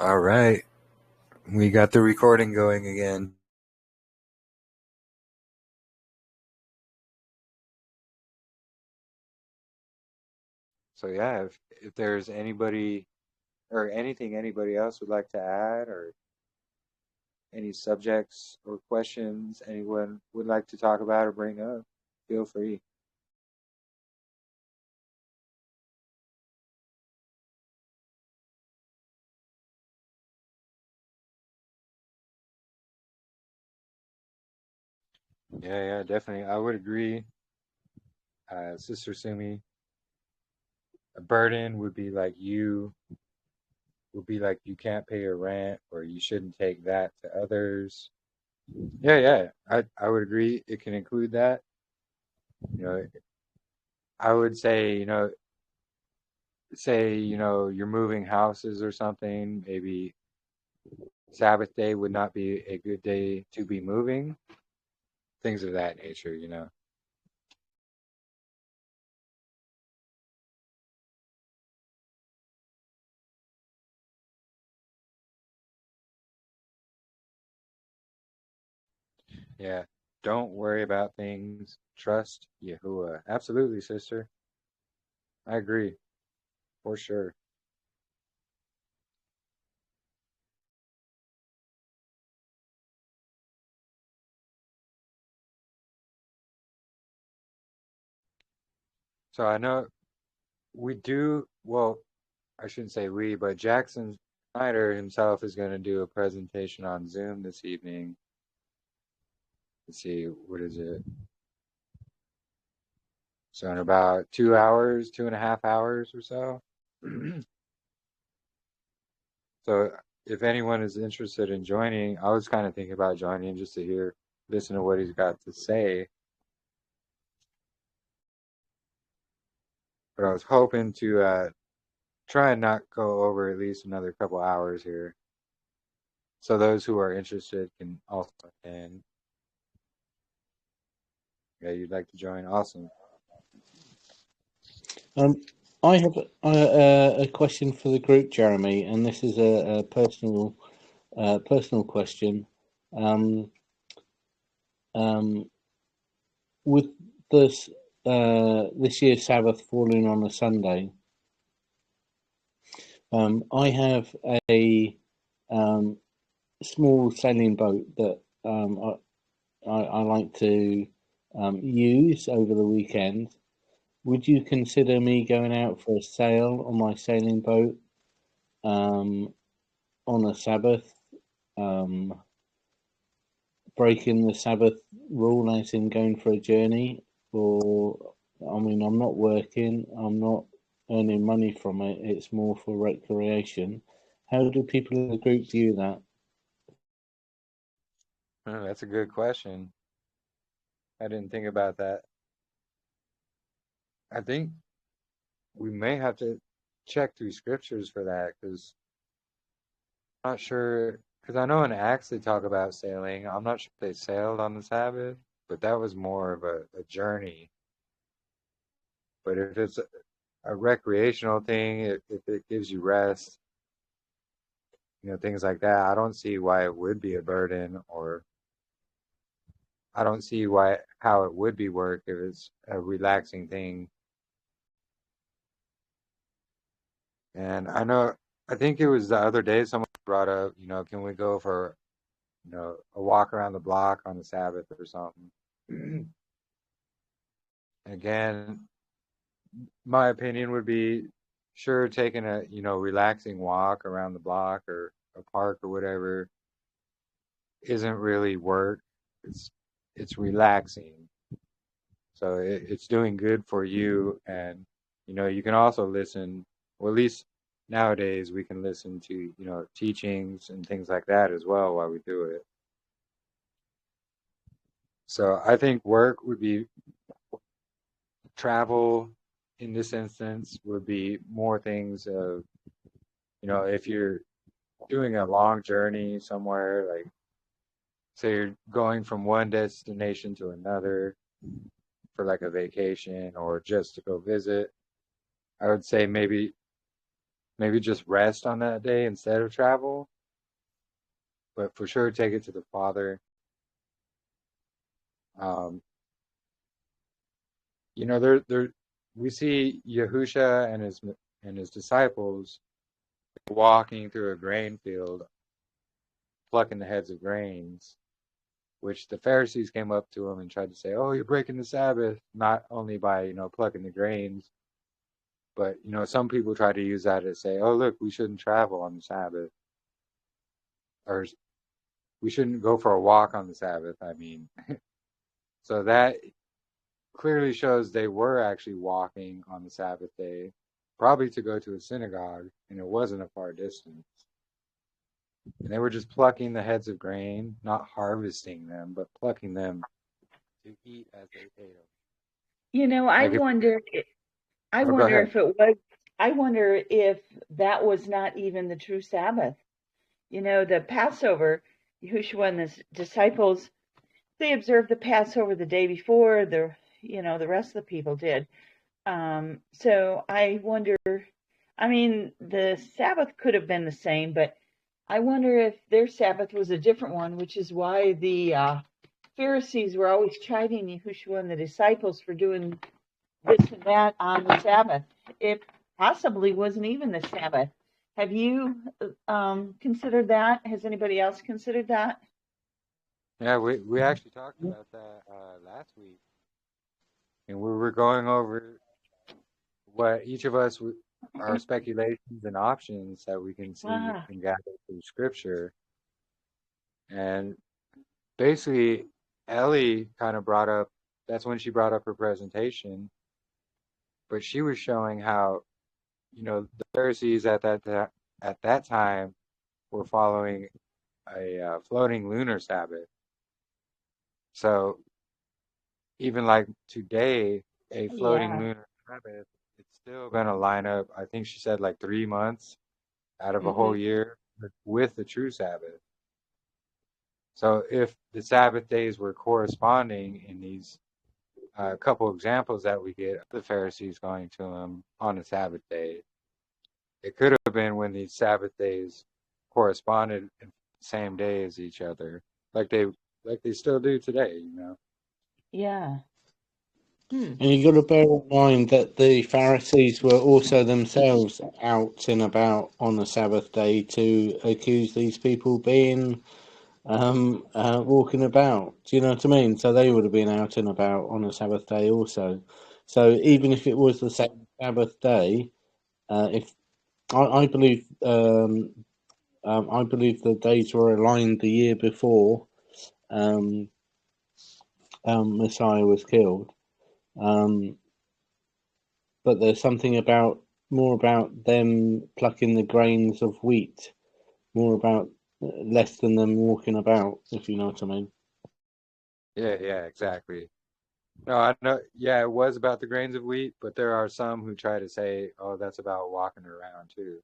All right. We got the recording going again. So yeah, if there's anybody or anything anybody else would like to add or any subjects or questions anyone would like to talk about or bring up, feel free. Yeah, definitely. I would agree. Sister Sumi, a burden would be like you can't pay your rent or you shouldn't take that to others. Yeah. I would agree. It can include that. You know, I would say, say, you're moving houses or something, maybe Sabbath day would not be a good day to be moving, things of that nature. Yeah. Don't worry about things. Trust Yahuwah. Absolutely, sister. I agree for sure. So I know we do, well, I shouldn't say we, but Jackson Snyder himself is going to do a presentation on Zoom this evening. Let's see, what is it? So in about 2 hours, 2.5 hours or so. So if anyone is interested in joining, I was kind of thinking about joining just to listen to what he's got to say. But I was hoping to try and not go over at least another couple hours here. So those who are interested can also and yeah, you'd like to join? Awesome. Um, I have a question for the group, Jeremy, and this is a personal question. Um, um, with this year's Sabbath falling on a Sunday, I have a um, small sailing boat that I like to use over the weekend. Would you consider me going out for a sail on my sailing boat um, on a Sabbath, um, breaking the Sabbath rule as in going for a journey? Or, I mean, I'm not working, I'm not earning money from it, it's more for recreation. How do people in the group view that? That's a good question. I didn't think about that. I think we may have to check through scriptures for that because I'm not sure. Because I know in Acts they talk about sailing. I'm not sure if they sailed on the Sabbath, but that was more of a journey. But if it's a recreational thing, if it gives you rest, things like that, I don't see why it would be a burden, or I don't see how it would be work if it's a relaxing thing. And I think it was the other day someone brought up, can we go for, a walk around the block on the Sabbath or something? Again, my opinion would be sure taking a, relaxing walk around the block or a park or whatever isn't really work. It's it's relaxing. So it's doing good for you and you can also listen, or at least nowadays we can listen to, teachings and things like that as well while we do it. So I think work would be travel in this instance would be more things of, if you're doing a long journey somewhere, like say you're going from one destination to another for like a vacation or just to go visit, I would say maybe maybe just rest on that day instead of travel, but for sure take it to the Father. Um, there we see Yahusha and his disciples walking through a grain field, plucking the heads of grains, which the Pharisees came up to him and tried to say, "Oh, you're breaking the Sabbath," not only by, plucking the grains, but, some people try to use that to say, "Oh, look, we shouldn't travel on the Sabbath," or we shouldn't go for a walk on the Sabbath, I mean. So that clearly shows they were actually walking on the Sabbath day, probably to go to a synagogue, and it wasn't a far distance. And they were just plucking the heads of grain, not harvesting them, but plucking them to eat as they ate them. You know, I Like if, wonder, I oh, go wonder ahead. if it was, I wonder if that was not even the true Sabbath. You know, the Passover, Yahushua and the disciples, they observed the Passover the day before. The rest of the people did. So I wonder. I mean, the Sabbath could have been the same, but I wonder if their Sabbath was a different one, which is why the Pharisees were always chiding Yahushua and the disciples for doing this and that on the Sabbath. It possibly wasn't even the Sabbath. Have you considered that? Has anybody else considered that? Yeah, we actually talked about that last week, and we were going over what each of us our speculations and options that we can see Ah, and gather through Scripture. And basically, Ellie kind of brought up, that's when she brought up her presentation, but she was showing how, the Pharisees at that time were following a floating lunar Sabbath. So even like today, a floating yeah. lunar Sabbath, it's still going to line up. I think she said like 3 months out of a Hmm. whole year with the true Sabbath. So if the Sabbath days were corresponding in these couple examples that we get of the Pharisees going to him on the Sabbath day, it could have been when these Sabbath days corresponded in the same day as each other, like they still do today. Yeah. Hmm. And you've got to bear in mind that the Pharisees were also themselves out and about on the Sabbath day to accuse these people being walking about. Do you know what I mean? So they would have been out and about on a Sabbath day also. So even if it was the same Sabbath day, if I believe I believe the days were aligned the year before um, Messiah was killed. Um, but there's something about more about them plucking the grains of wheat, more about less than them walking about, if you know what I mean. Yeah, yeah, exactly. No, I know. Yeah, it was about the grains of wheat, but there are some who try to say, "Oh, that's about walking around too."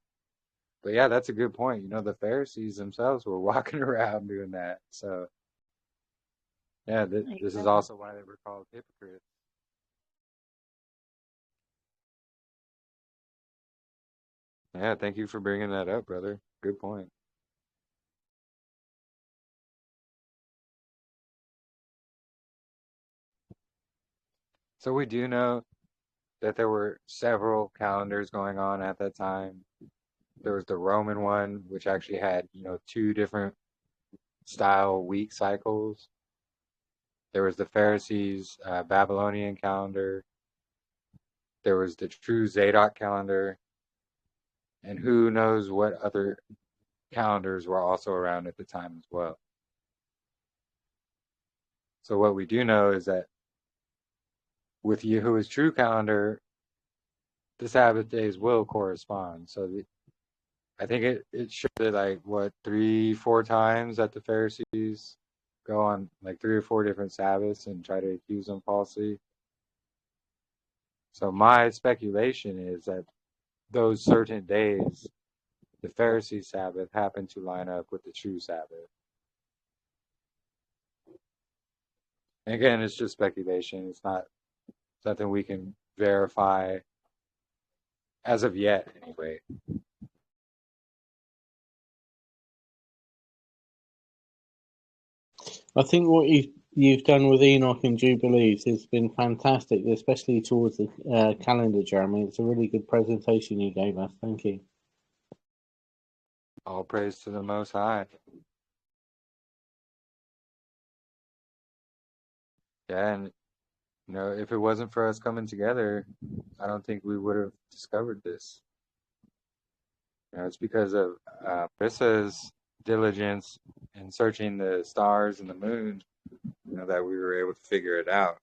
But yeah, that's a good point. The Pharisees themselves were walking around doing that. So yeah, this is Yeah. also why they were called hypocrites. Yeah, thank you for bringing that up, brother. Good point. So we do know that there were several calendars going on at that time. There was the Roman one, which actually had, two different style week cycles. There was the Pharisees' Babylonian calendar. There was the true Zadok calendar, and who knows what other calendars were also around at the time as well. So what we do know is that with Yahuwah's true calendar, the Sabbath days will correspond. So I think it showed it like what 3-4 times that the Pharisees go on like 3 or 4 different Sabbaths and try to accuse them falsely. So my speculation is that those certain days, the Pharisee Sabbath happened to line up with the true Sabbath. And again, it's just speculation. It's not something we can verify as of yet, anyway. I think what you've done with Enoch and Jubilees has been fantastic, especially towards the calendar, Jeremy. It's a really good presentation you gave us. Thank you. All praise to the Most High. Yeah, and if it wasn't for us coming together, I don't think we would have discovered this. It's because of Marissa's diligence in searching the stars and the moon, that we were able to figure it out.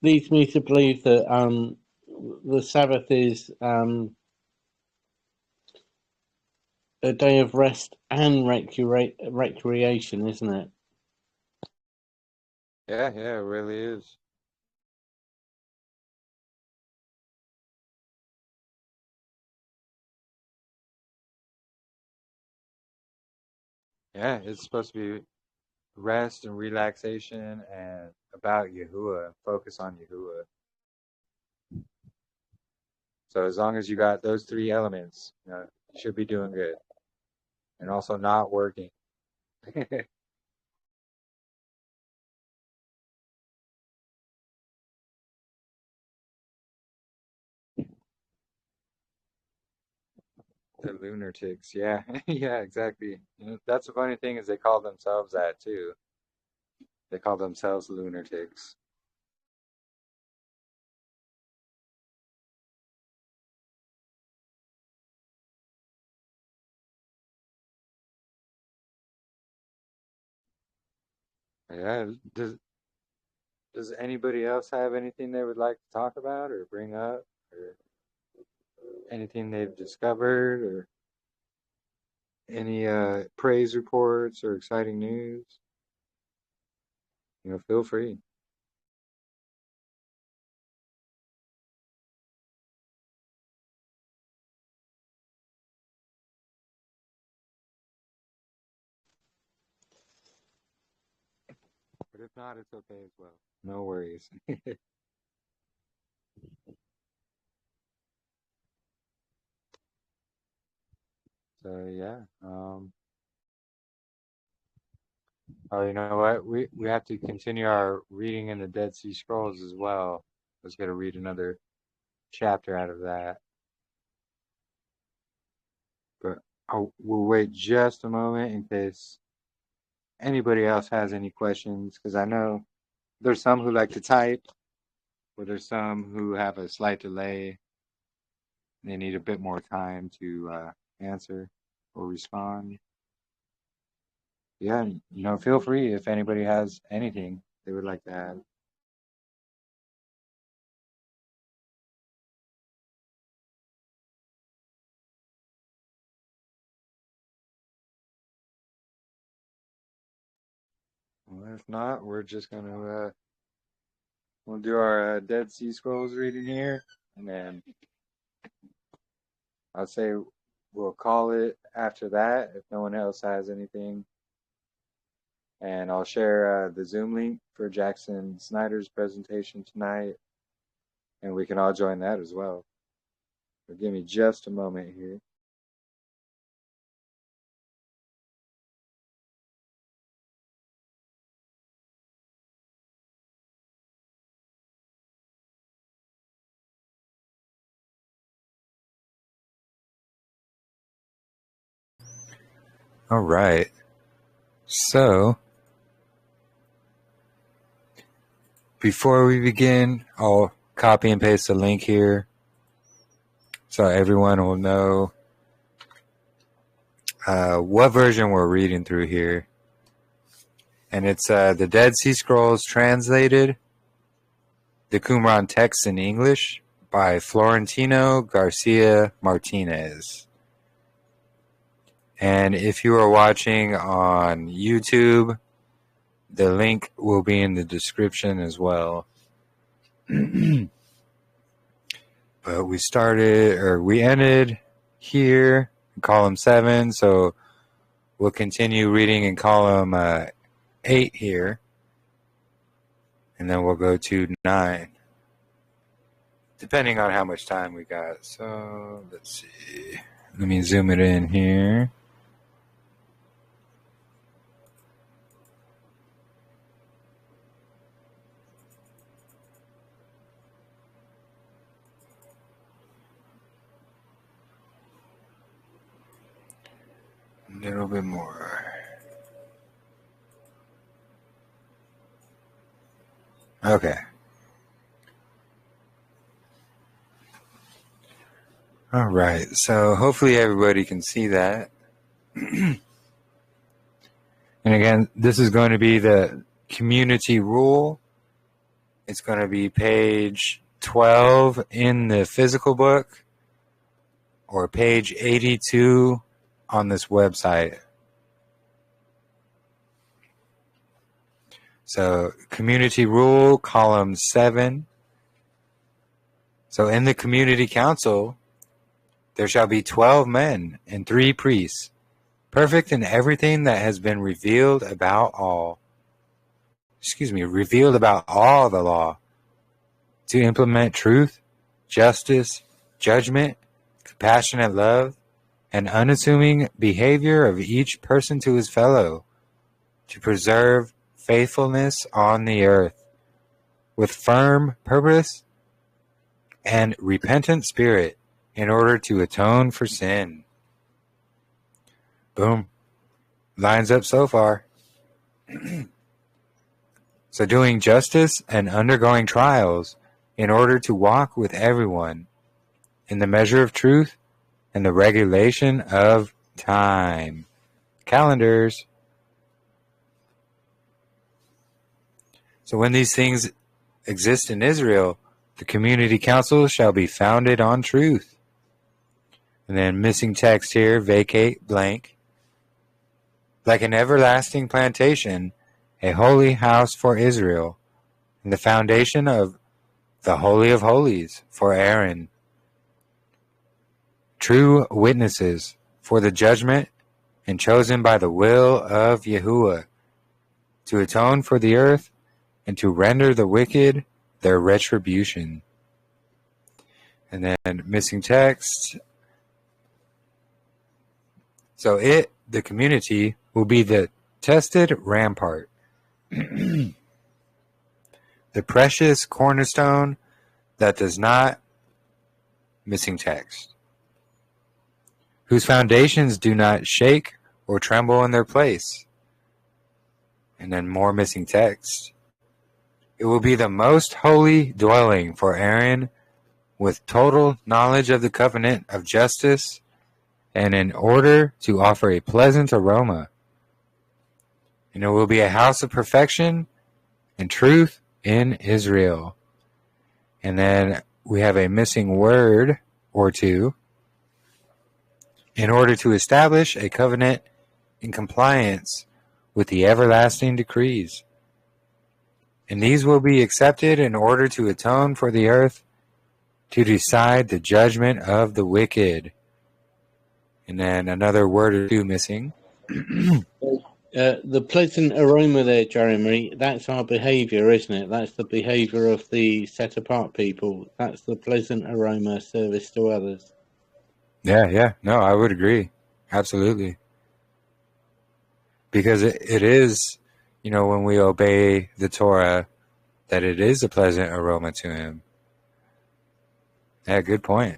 Leads me to believe that the Sabbath is a day of rest and recreation, isn't it? Yeah, it really is. Yeah, it's supposed to be rest and relaxation and about Yahuwah, focus on Yahuwah. So as long as you got those three elements, you should be doing good. And also not working. The lunatics, yeah. Yeah, exactly. That's the funny thing is they call themselves that too. They call themselves lunatics. Yeah, does anybody else have anything they would like to talk about or bring up, or anything they've discovered, or any praise reports or exciting news? Feel free. But if not, it's okay as well. No worries. So yeah. Oh, you know what? We have to continue our reading in the Dead Sea Scrolls as well. I was gonna read another chapter out of that, but we'll wait just a moment in case anybody else has any questions, because I know there's some who like to type, or there's some who have a slight delay. They need a bit more time to answer or respond. Yeah, feel free if anybody has anything they would like to add. Well, if not, we're just gonna we'll do our Dead Sea Scrolls reading here, and then I'll say we'll call it after that if no one else has anything. And I'll share the Zoom link for Jackson Snyder's presentation tonight, and we can all join that as well. So give me just a moment here. All right. So, before we begin, I'll copy and paste the link here so everyone will know what version we're reading through here. And it's the Dead Sea Scrolls translated, the Qumran text in English by Florentino, Garcia, Martinez. And if you are watching on YouTube, the link will be in the description as well. But we ended here in column 7, so we'll continue reading in column 8 here. and then we'll go to 9, depending on how much time we got. So let's see. Let me zoom it in here. A little bit more. Okay. All right. So hopefully everybody can see that. And again, this is going to be the community rule. It's going to be page 12 in the physical book or page 82 on this website. So community rule, column 7. So in the community council, there shall be 12 men and 3 priests, perfect in everything that has been revealed about all the law, to implement truth, justice, judgment, compassionate love, and unassuming behavior of each person to his fellow, to preserve faithfulness on the earth, with firm purpose and repentant spirit, in order to atone for sin. Boom. Lines up so far. So doing justice and undergoing trials in order to walk with everyone in the measure of truth and the regulation of time. Calendars. So when these things exist in Israel, the community council shall be founded on truth. And then missing text here, vacate, blank. Like an everlasting plantation, a holy house for Israel, and the foundation of the Holy of Holies for Aaron. True witnesses for the judgment and chosen by the will of Yahuwah, to atone for the earth and to render the wicked their retribution. And then missing text. So the community, will be the tested rampart, the precious cornerstone that does not, missing text, whose foundations do not shake or tremble in their place. And then more missing text. It will be the most holy dwelling for Aaron, with total knowledge of the covenant of justice, and in order to offer a pleasant aroma. And it will be a house of perfection and truth in Israel. And then we have a missing word or two. In order to establish a covenant in compliance with the everlasting decrees. And these will be accepted in order to atone for the earth, to decide the judgment of the wicked. And then another word or two missing. The pleasant aroma there, Jeremy, that's our behaviour, isn't it? That's the behaviour of the set-apart people. That's the pleasant aroma, service to others. Yeah. No, I would agree. Absolutely. Because it is, when we obey the Torah, that it is a pleasant aroma to him. Yeah, good point.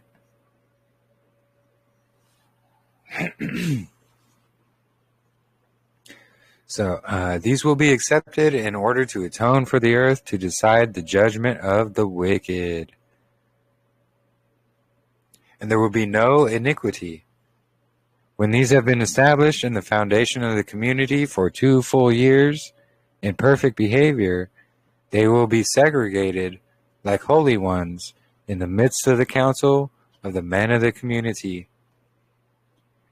So these will be accepted in order to atone for the earth, to decide the judgment of the wicked. And there will be no iniquity. When these have been established in the foundation of the community for 2 full years, in perfect behavior, they will be segregated like holy ones in the midst of the council of the men of the community.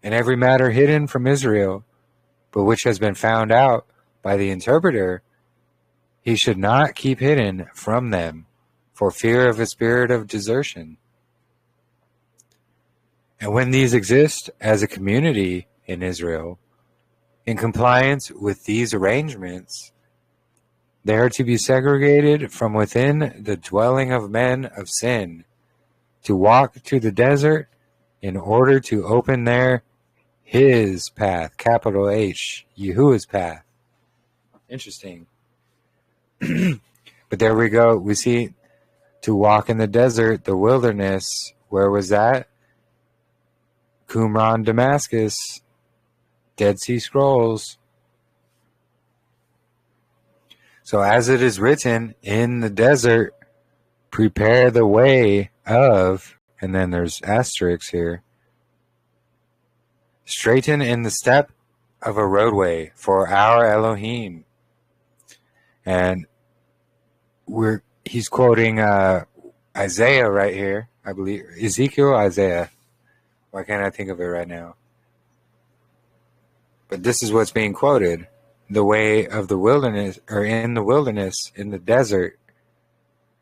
And every matter hidden from Israel, but which has been found out by the interpreter, he should not keep hidden from them, for fear of a spirit of desertion. And when these exist as a community in Israel, in compliance with these arrangements, They are to be segregated from within the dwelling of men of sin, to walk to the desert in order to open there his path, capital H, Yahuwah's path. Interesting. But there we go. We see to walk in the desert, the wilderness. Where was that? Qumran, Damascus, Dead Sea Scrolls. So as it is written, in the desert, prepare the way of, and then there's asterisks here, straighten in the step of a roadway for our Elohim. And he's quoting Isaiah right here, I believe. Ezekiel, Isaiah. Why can't I think of it right now? But this is what's being quoted. The way of the wilderness, or in the wilderness, in the desert.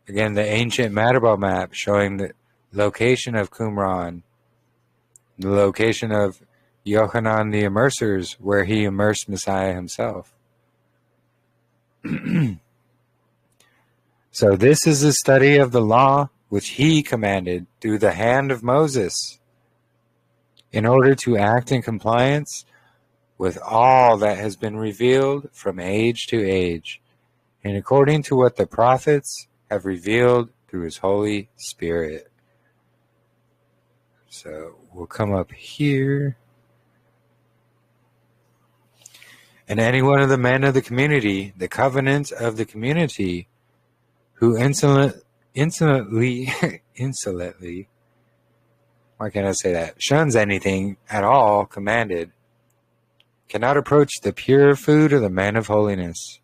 Again, the ancient Madrigal map showing the location of Qumran, the location of Yochanan the Immersers, where he immersed Messiah himself. So this is the study of the law which he commanded through the hand of Moses, in order to act in compliance with all that has been revealed from age to age, and according to what the prophets have revealed through his Holy Spirit. So we'll come up here. And any one of the men of the community, the covenant of the community, who insolently, why can't I say that, shuns anything at all commanded, cannot approach the pure food of the men of holiness,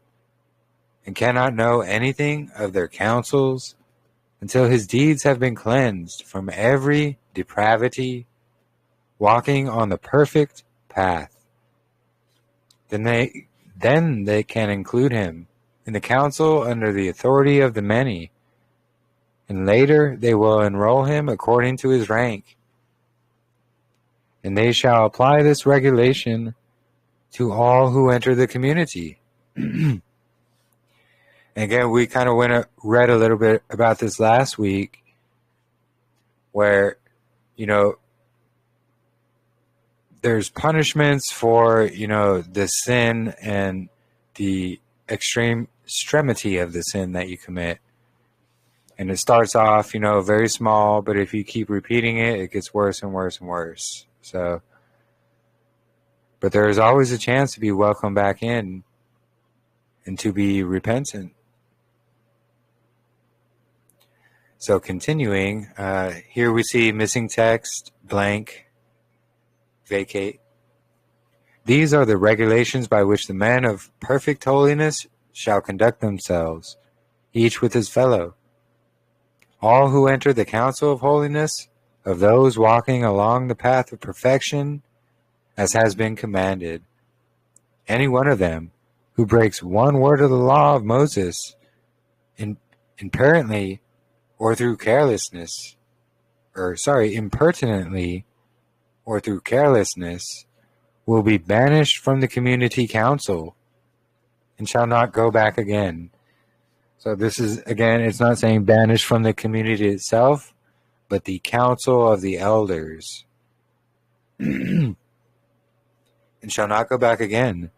and cannot know anything of their counsels until his deeds have been cleansed from every depravity, walking on the perfect path. Then they can include him in the council under the authority of the many, and later they will enroll him according to his rank. And they shall apply this regulation to all who enter the community. And again, we kind of read a little bit about this last week, where, there's punishments for, the sin and the extremity of the sin that you commit. And it starts off, very small, but if you keep repeating it, it gets worse and worse and worse. So, but there is always a chance to be welcomed back in and to be repentant. So continuing, here we see missing text, blank, vacate. These are the regulations by which the men of perfect holiness shall conduct themselves, each with his fellow. All who enter the council of holiness, of those walking along the path of perfection, as has been commanded. Any one of them who breaks one word of the law of Moses, impertinently or through carelessness, impertinently or through carelessness, will be banished from the community council and shall not go back again. So this is, again, it's not saying banished from the community itself, but the council of the elders. And shall not go back again.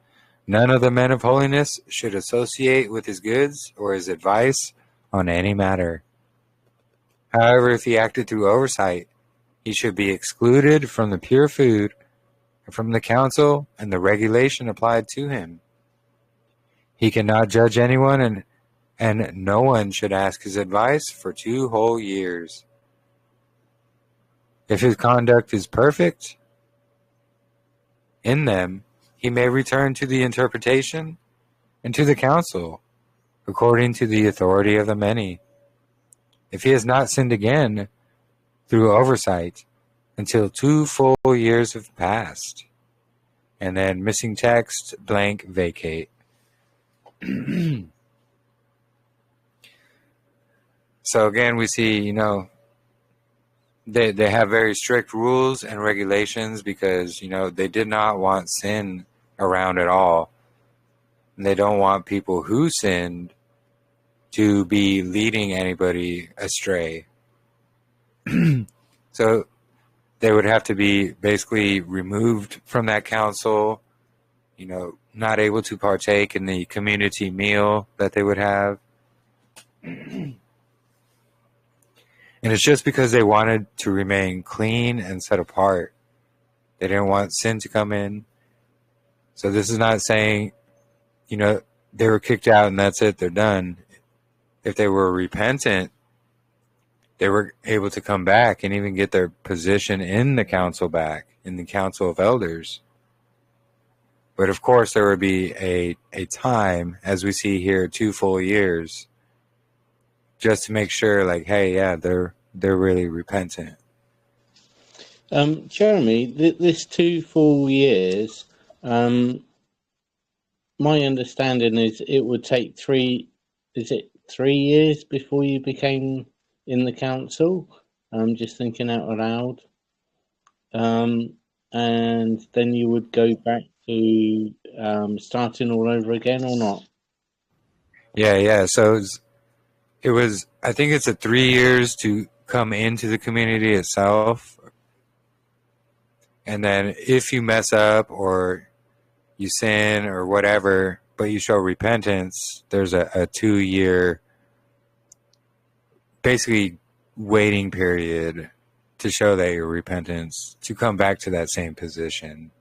None of the men of holiness should associate with his goods or his advice on any matter. However, if he acted through oversight, he should be excluded from the pure food, and from the council and the regulation applied to him. He cannot judge anyone, and no one should ask his advice for 2 whole years. If his conduct is perfect in them, he may return to the interpretation and to the council, according to the authority of the many. If he has not sinned again through oversight until 2 full years have passed. And then missing text, blank, vacate. So again, we see, they have very strict rules and regulations because, they did not want sin around at all. and they don't want people who sinned to be leading anybody astray. So they would have to be basically removed from that council, not able to partake in the community meal that they would have. And it's just because they wanted to remain clean and set apart. They didn't want sin to come in. So this is not saying, they were kicked out and that's it, they're done. If they were repentant, they were able to come back and even get their position in the council back, in the council of elders. But of course, there would be a time, as we see here, 2 full years, just to make sure, like, hey, yeah, they're really repentant. Jeremy, this 2 full years, my understanding is it would take 3 years before you became in the council? I'm just thinking out loud. And then you would go back to starting all over again, or not? Yeah. So it was, I think it's 3 years to come into the community itself. And then if you mess up or you sin or whatever, but you show repentance, there's a 2-year basically waiting period to show that your repentance to come back to that same position.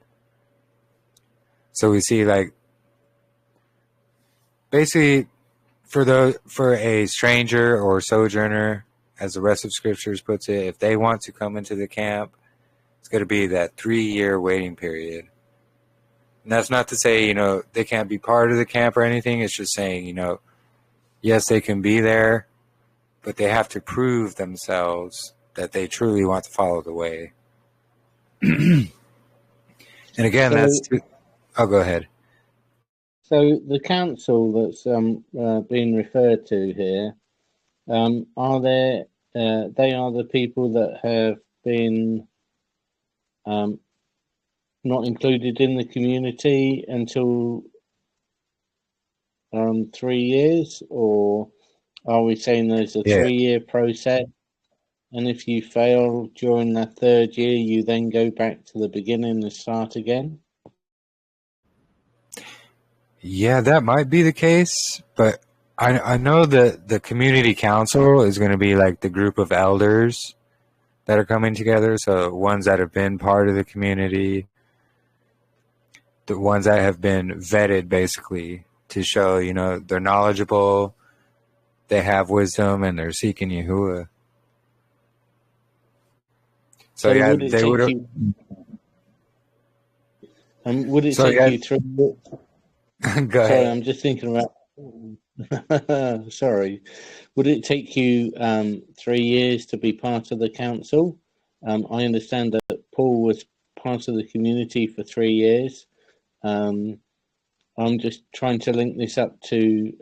So we see, like, basically for a stranger or sojourner, as the rest of scriptures puts it, if they want to come into the camp, it's going to be that 3-year waiting period. And that's not to say, they can't be part of the camp or anything. It's just saying, yes, they can be there, but they have to prove themselves that they truly want to follow the way. And again, I'll go ahead. So the council that's being referred to here, they are the people that have been not included in the community until 3 years, or are we saying there's a 3-year process, and if you fail during that 3rd year, you then go back to the beginning and start again? Yeah, that might be the case, but I know that the community council is going to be like the group of elders that are coming together, so ones that have been part of the community, the ones that have been vetted basically to show, they're knowledgeable, they have wisdom, and they're seeking Yahuwah. So yeah, they would have. Would it take you through? Go ahead. Sorry, I'm just thinking about. Sorry, would it take you 3 years to be part of the council? I understand that Paul was part of the community for 3 years. I'm just trying to link this up to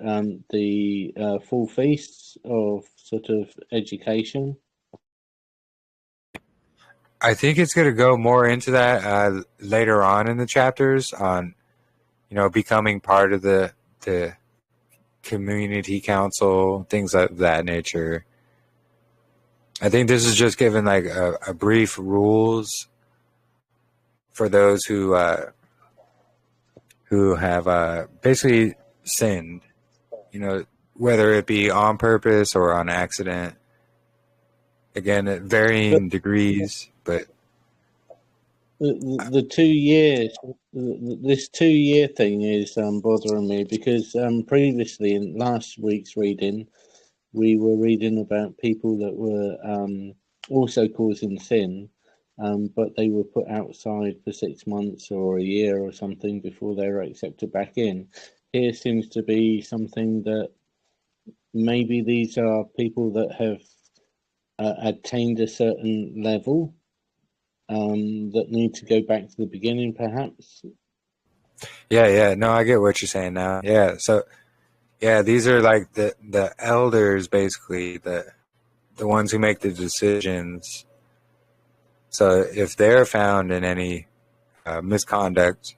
the full feasts of sort of education. I think it's going to go more into that later on in the chapters on, becoming part of the community council, things of that nature. I think this is just given like a brief rules for those who have basically sinned, whether it be on purpose or on accident. Again, at varying degrees, but the 2 years, this 2-year thing is bothering me because previously in last week's reading, we were reading about people that were also causing sin, but they were put outside for 6 months or a year or something before they were accepted back in. Here seems to be something that maybe these are people that have attained a certain level that need to go back to the beginning, perhaps. Yeah. No, I get what you're saying now. Yeah. So, yeah, these are like the elders, basically, the ones who make the decisions. So if they're found in any misconduct,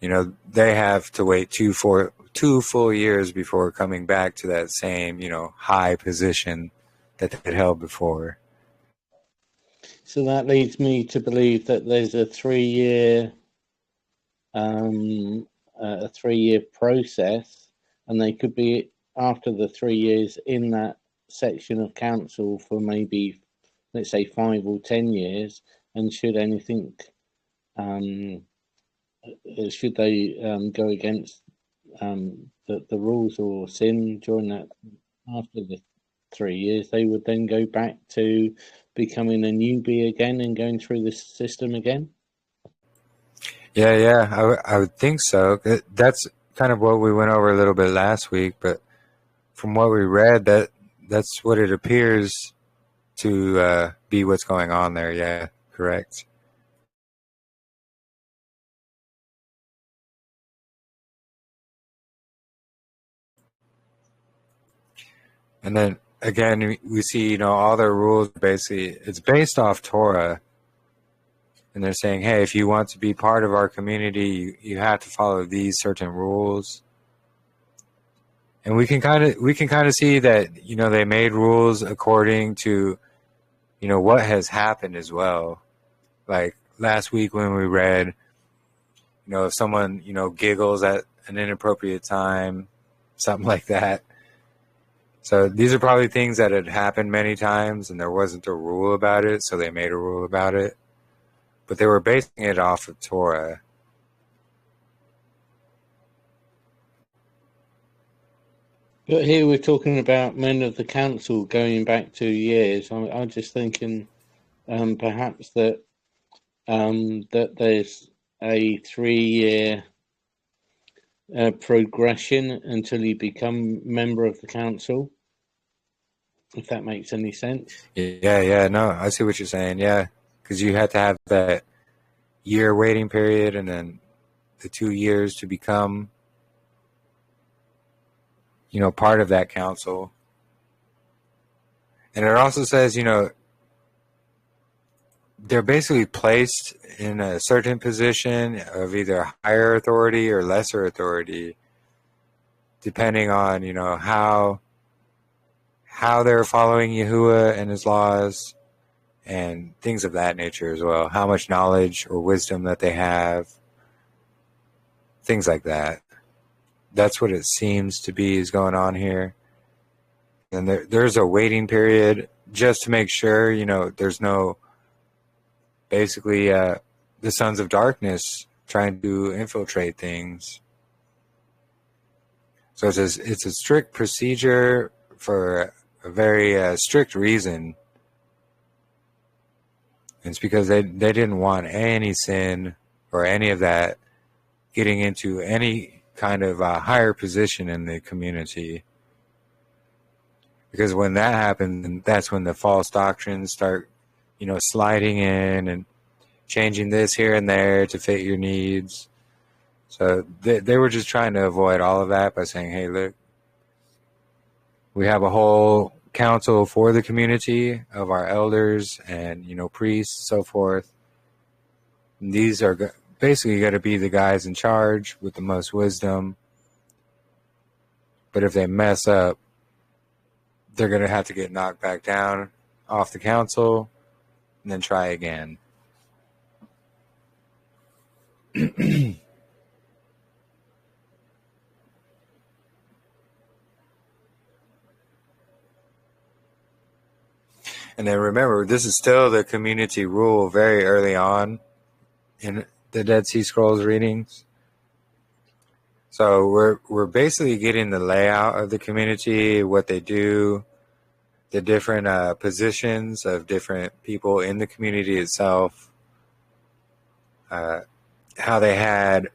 they have to wait two full years before coming back to that same, high position that they'd held before. So that leads me to believe that there's a 3-year process, and they could be after the 3 years in that section of council for maybe, let's say, 5 or 10 years. And should anything, should they go against the rules or sin during that after the 3 years, they would then go back to becoming a newbie again and going through the system again? Yeah, I would think so. That's kind of what we went over a little bit last week, but from what we read, that's what it appears to be what's going on there. Yeah, correct. And then again, we see, all their rules basically, it's based off Torah. And they're saying, hey, if you want to be part of our community, you have to follow these certain rules. And we can kind of see that, they made rules according to, what has happened as well. Like last week when we read, if someone, giggles at an inappropriate time, something like that. So these are probably things that had happened many times and there wasn't a rule about it, so they made a rule about it. But they were basing it off of Torah. But here we're talking about men of the council going back 2 years. I'm just thinking perhaps that that there's a 3-year progression until you become member of the council, if that makes any sense. Yeah, no, I see what you're saying, yeah. Because you had to have that year waiting period and then the 2 years to become, part of that council. And it also says, they're basically placed in a certain position of either higher authority or lesser authority, depending on, how they're following Yahuwah and his laws and things of that nature as well. How much knowledge or wisdom that they have, things like that. That's what it seems to be is going on here. And there's a waiting period just to make sure, there's no, basically, the sons of darkness trying to infiltrate things. So it's a strict procedure for a very strict reason. It's because they didn't want any sin or any of that getting into any kind of higher position in the community. Because when that happens, that's when the false doctrines start, sliding in and changing this here and there to fit your needs. So they were just trying to avoid all of that by saying, hey, look, we have a whole council for the community of our elders and, priests, so forth. And these are basically going to be the guys in charge with the most wisdom. But if they mess up, they're going to have to get knocked back down off the council and then try again. And then remember, this is still the community rule very early on in the Dead Sea Scrolls readings. So we're basically getting the layout of the community, what they do, the different positions of different people in the community itself, how they had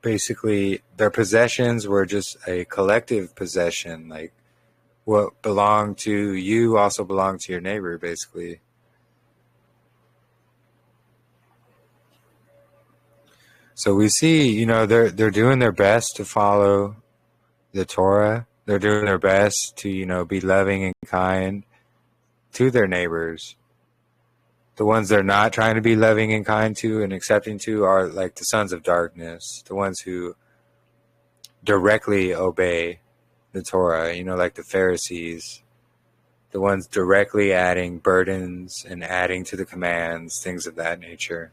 basically their possessions were just a collective possession, like what belonged to you also belonged to your neighbor, basically. So we see, they're doing their best to follow the Torah. They're doing their best to, be loving and kind to their neighbors. The ones they're not trying to be loving and kind to and accepting to are like the sons of darkness, the ones who directly obey the Torah, like the Pharisees, the ones directly adding burdens and adding to the commands, things of that nature.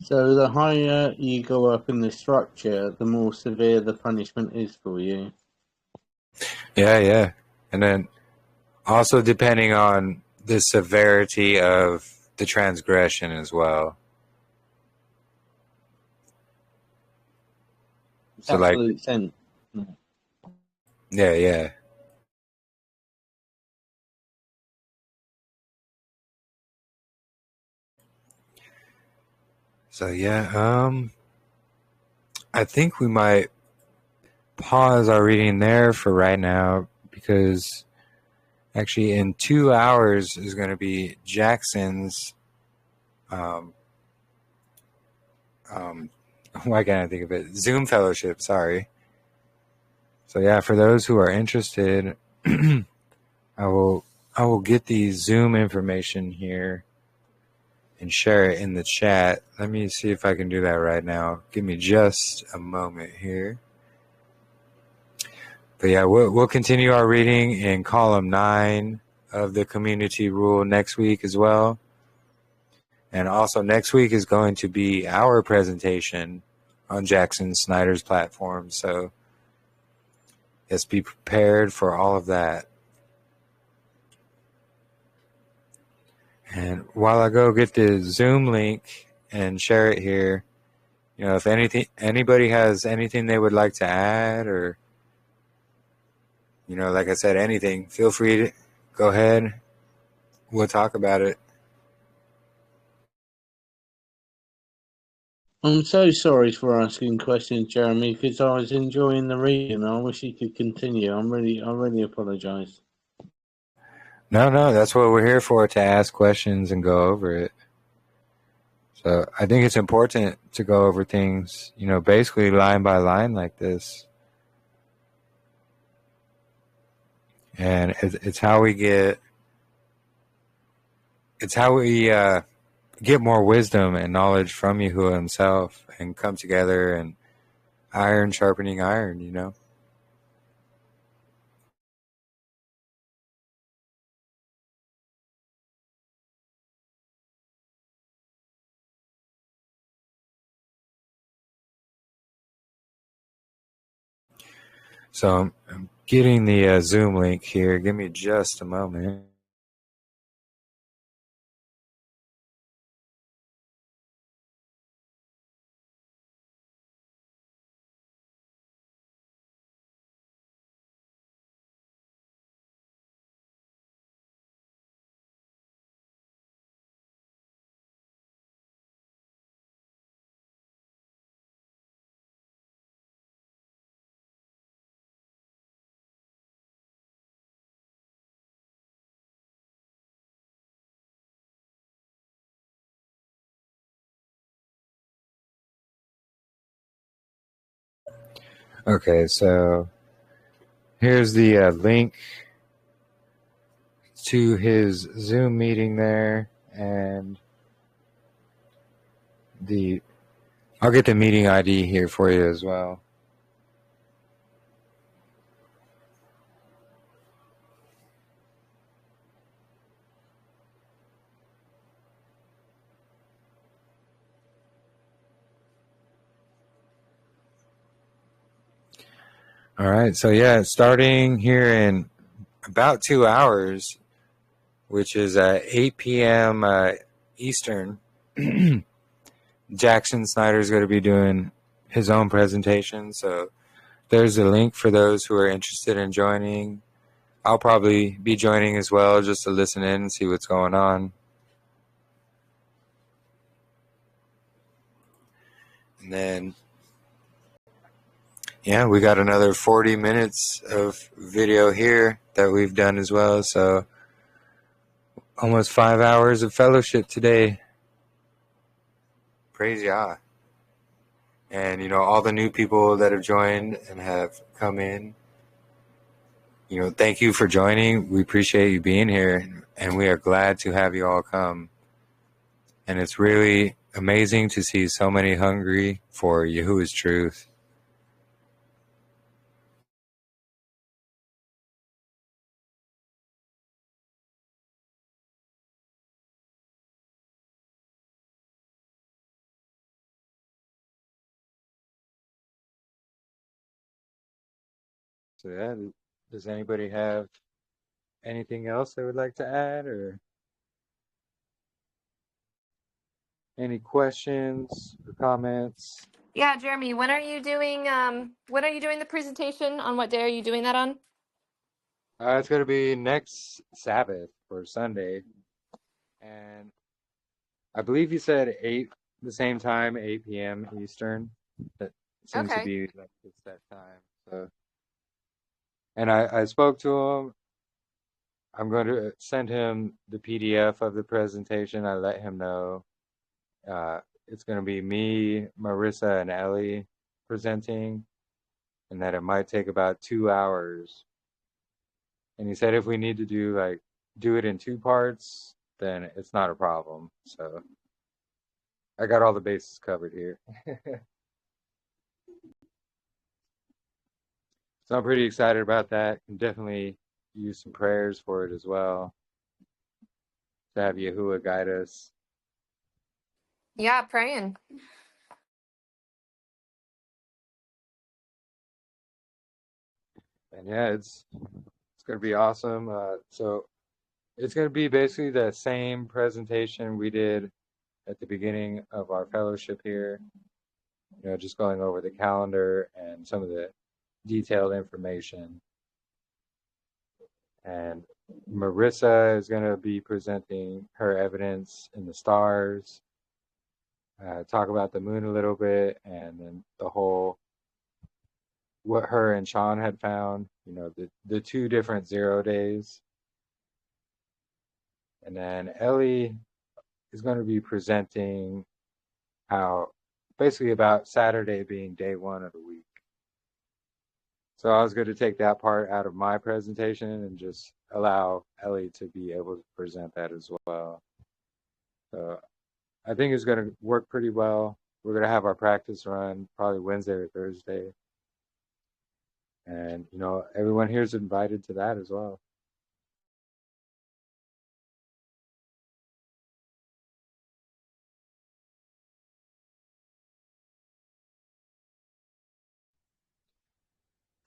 So the higher you go up in the structure, the more severe the punishment is for you. Yeah. And then also depending on the severity of the transgression as well. So Absolute sense. Yeah. So I think we might pause our reading there for right now, because actually in 2 hours is going to be Jackson's why can't I think of it? Zoom fellowship, sorry. So yeah, for those who are interested, I will get the Zoom information here and share it in the chat. Let me see if I can do that right now. Give me just a moment here. But yeah, we'll continue our reading in column 9 of the community rule next week as well. And also next week is going to be our presentation on Jackson Snyder's platform. So let's be prepared for all of that. And while I go get the Zoom link and share it here, if anybody has anything they would like to add, or, like I said, anything, feel free to go ahead. We'll talk about it. I'm so sorry for asking questions, Jeremy, because I was enjoying the reading. I wish you could continue. I really apologize. No, that's what we're here for, to ask questions and go over it. So I think it's important to go over things, basically line by line like this. And it's how we get more wisdom and knowledge from Yahuwah himself, and come together, and iron sharpening iron, So I'm getting the Zoom link here. Give me just a moment. Okay, so here's the link to his Zoom meeting there, and I'll get the meeting ID here for you as well. All right, so starting here in about 2 hours, which is 8 p.m. Eastern, Jackson Snyder is going to be doing his own presentation. So there's a link for those who are interested in joining. I'll probably be joining as well, just to listen in and see what's going on. And then, we got another 40 minutes of video here that we've done as well. So almost 5 hours of fellowship today. Praise Yah. And, all the new people that have joined and have come in, thank you for joining. We appreciate you being here, and we are glad to have you all come. And it's really amazing to see so many hungry for Yahuwah's truth. So yeah, does anybody have anything else they would like to add, or any questions or comments? Yeah, Jeremy, when are you doing the presentation? On what day are you doing that on? It's going to be next Sabbath or Sunday, and I believe you said 8, the same time, 8 p.m. Eastern. That seems to Okay. be like it's that time. So, and I spoke to him. I'm going to send him the PDF of the presentation. I let him know. It's going to be me, Marissa, and Ellie presenting, and that it might take about 2 hours. And he said if we need to do it in 2 parts, then it's not a problem. So I got all the bases covered here. So I'm pretty excited about that. Can definitely use some prayers for it as well. To have Yahuwah guide us. Yeah, praying. And yeah, it's gonna be awesome. So it's gonna be basically the same presentation we did at the beginning of our fellowship here. Just going over the calendar and some of the detailed information. And Marissa is going to be presenting her evidence in the stars, talk about the moon a little bit, and then what her and Sean had found, the 2 different 0 days. And then Ellie is going to be presenting basically about Saturday being day 1 of the week. So I was going to take that part out of my presentation and just allow Ellie to be able to present that as well. So I think it's going to work pretty well. We're going to have our practice run probably Wednesday or Thursday. And, everyone here is invited to that as well.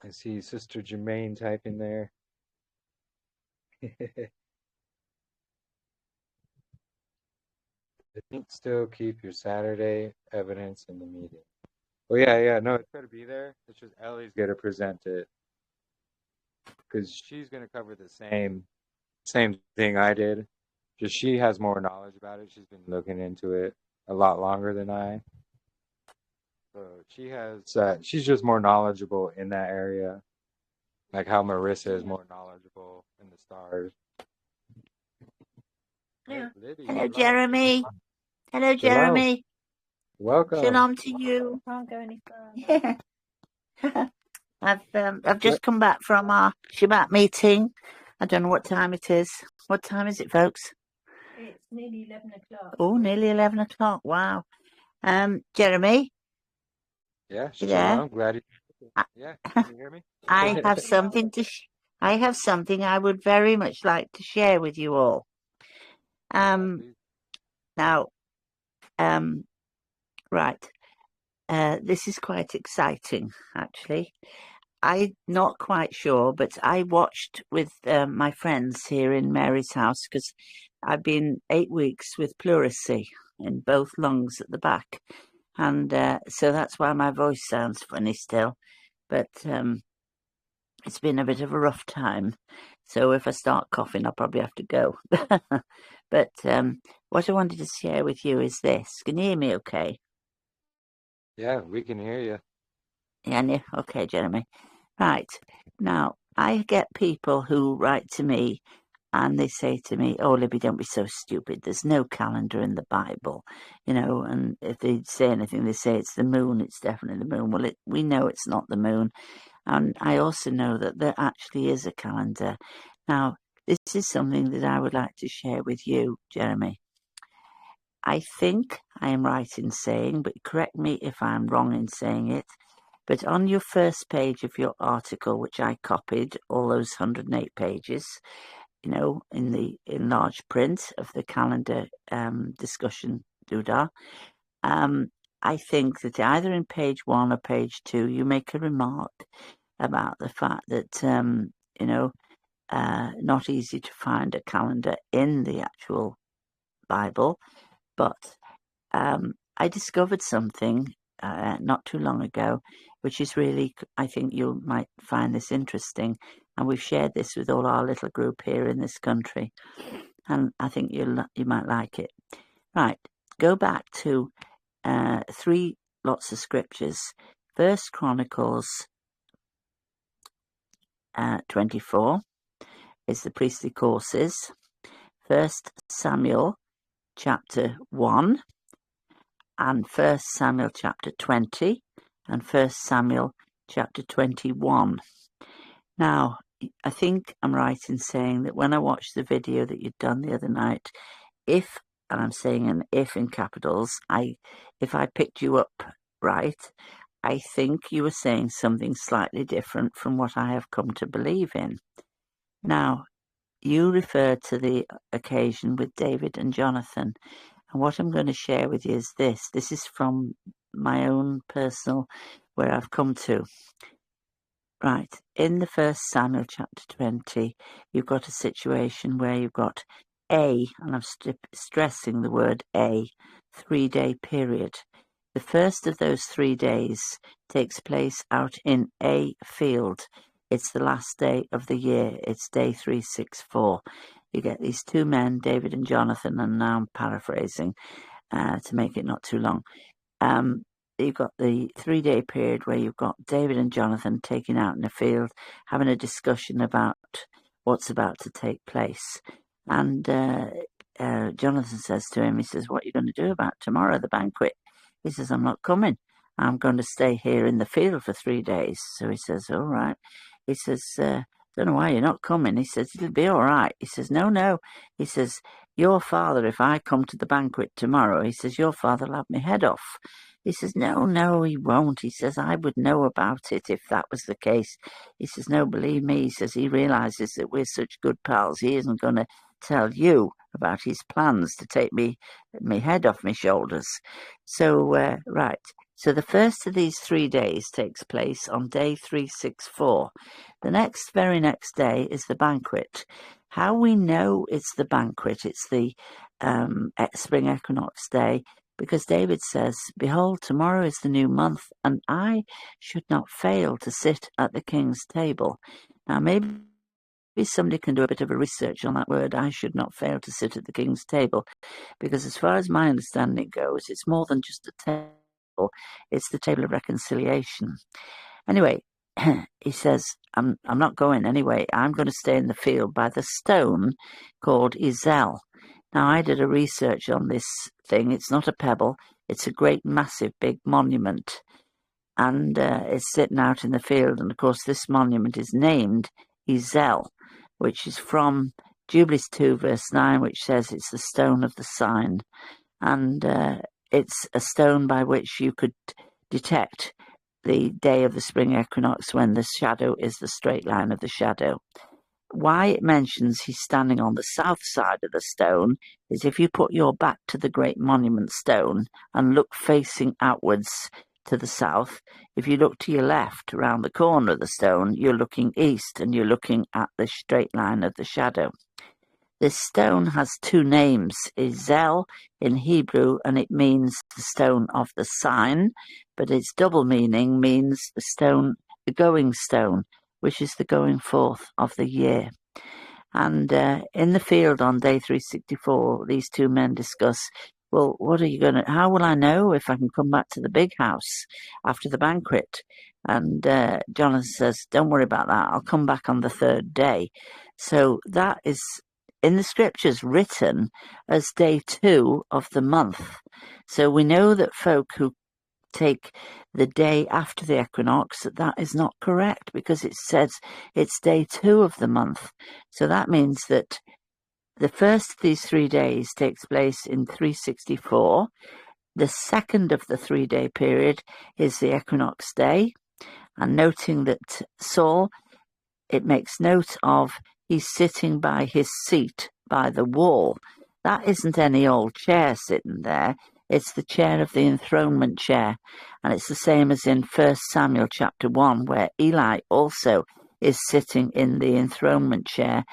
I see Sister Jermaine typing there. I think still keep your Saturday evidence in the meeting. Well, yeah, no, it's going to be there. It's just Ellie's going to present it because she's going to cover the same thing I did. Just she has more knowledge about it. She's been looking into it a lot longer than I. So she's just more knowledgeable in that area, like how Marissa is more knowledgeable in the stars. Yeah. Libby, Hello, Jeremy. Hello, Shalom. Jeremy. Welcome. Shalom to you. Can't go any further. Yeah. I've just come back from our Shabbat meeting. I don't know what time it is. What time is it, folks? It's nearly 11 o'clock. Oh, nearly 11 o'clock. Wow. Jeremy, Yeah, you there? shalom. Glad you. Yeah, can you hear me? I have something I would very much like to share with you all. Now, right. This is quite exciting, actually. I'm not quite sure, but I watched with my friends here in Mary's house because I've been 8 weeks with pleurisy in both lungs at the back. And so that's why my voice sounds funny still. But it's been a bit of a rough time. So if I start coughing, I'll probably have to go. But what I wanted to share with you is this. Can you hear me okay? Yeah, we can hear you. Yeah, okay, Jeremy. Right. Now, I get people who write to me and they say to me, "Oh, Libby, don't be so stupid. There's no calendar in the Bible." And if they say anything, they say it's the moon. It's definitely the moon. Well, we know it's not the moon. And I also know that there actually is a calendar. Now, this is something that I would like to share with you, Jeremy. I think I am right in saying, but correct me if I'm wrong in saying it, but on your first page of your article, which I copied, all those 108 pages, in large print of the calendar discussion doodah, I think that either in page 1 or page 2, you make a remark about the fact that, not easy to find a calendar in the actual Bible, but I discovered something not too long ago, which is really, I think you might find this interesting, and we've shared this with all our little group here in this country, and I think you might like it. Right, go back to 3 lots of scriptures. 1 Chronicles 24 is the priestly courses. 1 Samuel chapter 1 and 1 Samuel chapter 20 and 1 Samuel chapter 21. Now, I think I'm right in saying that when I watched the video that you'd done the other night, if, and I'm saying an if in capitals, if I picked you up right, I think you were saying something slightly different from what I have come to believe in. Now, you referred to the occasion with David and Jonathan, and what I'm going to share with you is this. This is from my own personal, where I've come to. Right, in the 1 Samuel chapter 20, you've got a situation where you've got and I'm stressing the word 3-day period. The first of those 3 days takes place out in a field. It's the last day of the year. It's day 364. You get these 2 men, David and Jonathan, and now I'm paraphrasing to make it not too long. You've got the 3-day period where you've got David and Jonathan taking out in the field, having a discussion about what's about to take place. And Jonathan says to him, he says, "What are you going to do about tomorrow, the banquet?" He says, "I'm not coming. I'm going to stay here in the field for 3 days." So he says, "All right." He says, "Don't know why you're not coming." He says, "It'll be all right." He says, No. He says, "Your father, if I come to the banquet tomorrow," he says, "your father will have my head off." He says, No, he won't. He says, "I would know about it if that was the case." He says, "No, believe me." He says, "He realizes that we're such good pals. He isn't going to tell you about his plans to take me head off my shoulders." So, right. So the first of these 3 days takes place on day 364. The very next day is the banquet. How we know it's the banquet, it's the spring equinox day, because David says, "Behold, tomorrow is the new month, and I should not fail to sit at the king's table." Now, maybe somebody can do a bit of a research on that word, "I should not fail to sit at the king's table," because as far as my understanding goes, it's more than just a table, it's the table of reconciliation. Anyway, he says, I'm not going anyway. I'm going to stay in the field by the stone called Ezel. Now, I did a research on this thing. It's not a pebble. It's a great, massive, big monument. And it's sitting out in the field. And, of course, this monument is named Ezel, which is from Jubilees 2, verse 9, which says it's the stone of the sign. And it's a stone by which you could detect the day of the spring equinox when the shadow is the straight line of the shadow. Why it mentions he's standing on the south side of the stone is if you put your back to the great monument stone and look facing outwards to the south, if you look to your left around the corner of the stone, you're looking east and you're looking at the straight line of the shadow. This stone has 2 names, Ezel in Hebrew, and it means the stone of the sign, but its double meaning means the going stone, which is the going forth of the year. And in the field on day 364, these 2 men discuss, well, how will I know if I can come back to the big house after the banquet? And Jonathan says, "Don't worry about that. I'll come back on the 3rd day." So that is in the scriptures written as day 2 of the month. So we know that folk who take the day after the equinox, that is not correct, because it says it's day 2 of the month. So that means that the first of these 3 days takes place in 364. The second of the 3-day period is the equinox day. And noting that Saul, it makes note of he's sitting by his seat by the wall. That isn't any old chair sitting there. It's the chair of the enthronement chair. And it's the same as in 1 Samuel chapter 1, where Eli also is sitting in the enthronement chair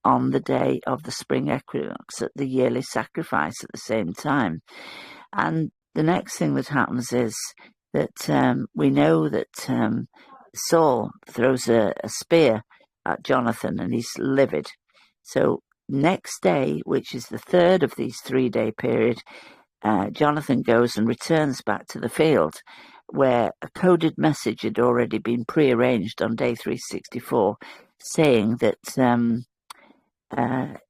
on the day of the spring equinox at the yearly sacrifice at the same time. And the next thing that happens is that we know that Saul throws a spear at Jonathan and he's livid. So next day, which is the third of these 3-day period, Jonathan goes and returns back to the field where a coded message had already been prearranged on day 364 saying that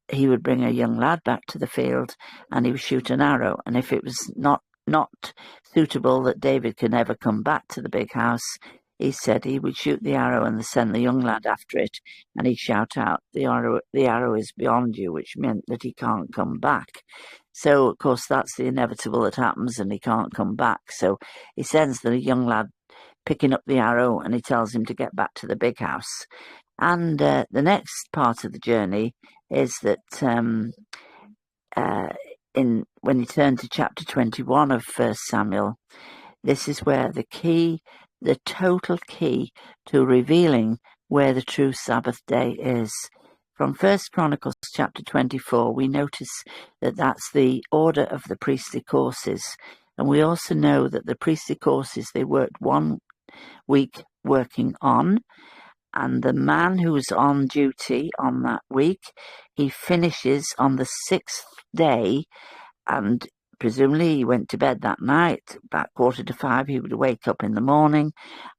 he would bring a young lad back to the field and he would shoot an arrow. And if it was not suitable that David can ever come back to the big house, he said he would shoot the arrow and send the young lad after it, and he'd shout out, the arrow is beyond you, which meant that he can't come back. So, of course, that's the inevitable that happens, and he can't come back. So he sends the young lad picking up the arrow, and he tells him to get back to the big house. And the next part of the journey is that when you turn to chapter 21 of 1 Samuel, this is where the total key to revealing where the true Sabbath day is. From 1 Chronicles chapter 24, we notice that that's the order of the priestly courses. And we also know that the priestly courses, they worked 1 week working on, and the man who was on duty on that week, he finishes on the 6th day, and presumably he went to bed that night. About 4:45, he would wake up in the morning,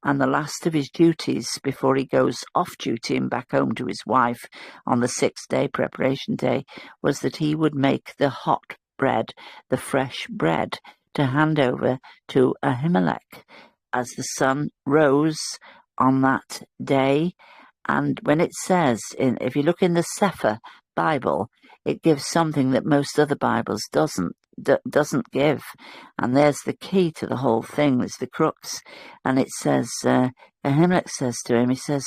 and the last of his duties before he goes off duty and back home to his wife on the 6th day, preparation day, was that he would make the hot bread, the fresh bread, to hand over to Ahimelech as the sun rose on that day. And when it says, if you look in the Sefer Bible, it gives something that most other Bibles doesn't give. And there's the key to the whole thing. It's the crux. And it says, Ahimelech says to him, he says,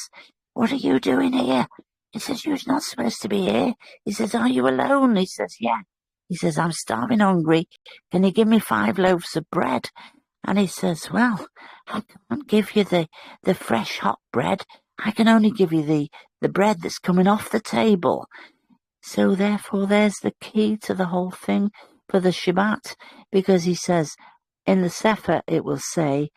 "What are you doing here?" He says, "You're not supposed to be here." He says, "Are you alone?" He says, "Yeah." He says, "I'm starving hungry. Can you give me 5 loaves of bread?" And he says, "Well, I can't give you the fresh hot bread. I can only give you the bread that's coming off the table." So therefore, there's the key to the whole thing for the Shabbat, because he says in the Sefer it will say,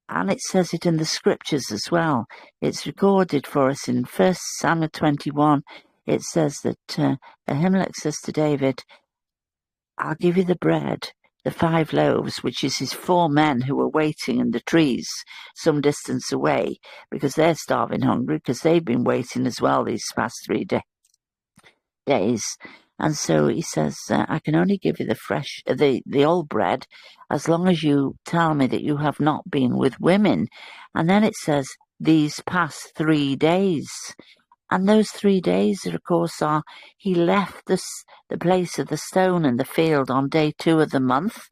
and it says it in the scriptures as well. It's recorded for us in 1 Samuel 21. It says that Ahimelech says to David, "I'll give you the bread, the 5 loaves," which is his 4 men who were waiting in the trees some distance away, because they're starving hungry, because they've been waiting as well these past 3 days. And so he says, "I can only give you the fresh, the old bread, as long as you tell me that you have not been with women." And then it says, "these past 3 days." And those 3 days, of course, are he left the place of the stone in the field on day 2 of the month.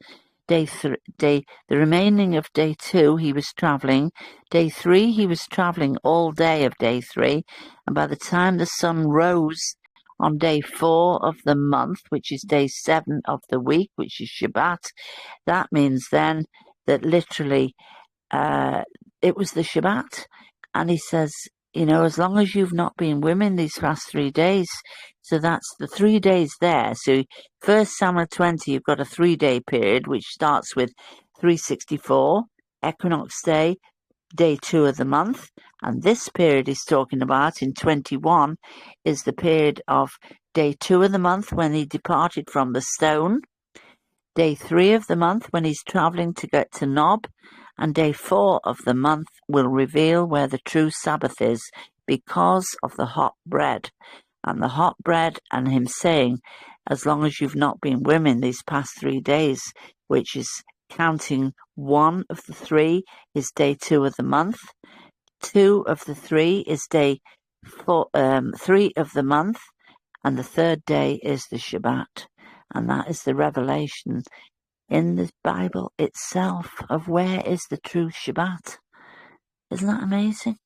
The remaining of day 2, he was travelling. Day 3, he was travelling all day of day 3. And by the time the sun rose on day 4 of the month, which is day 7 of the week, which is Shabbat, that means then that literally it was the Shabbat. And he says, as long as you've not been women these past 3 days, so that's the 3 days there. So 1 Samuel 20, you've got a 3-day period, which starts with 364, equinox day, day 2 of the month. And this period he's talking about in 21 is the period of day 2 of the month when he departed from the stone, day 3 of the month when he's traveling to get to Nob, and day 4 of the month will reveal where the true Sabbath is because of the hot bread. And the hot bread and him saying, as long as you've not been women these past 3 days, which is counting 1 of the 3 is day 2 of the month, 2 of the 3 is day 3 of the month, and the 3rd day is the Shabbat. And that is the revelation in the Bible itself of where is the true Shabbat. Isn't that amazing?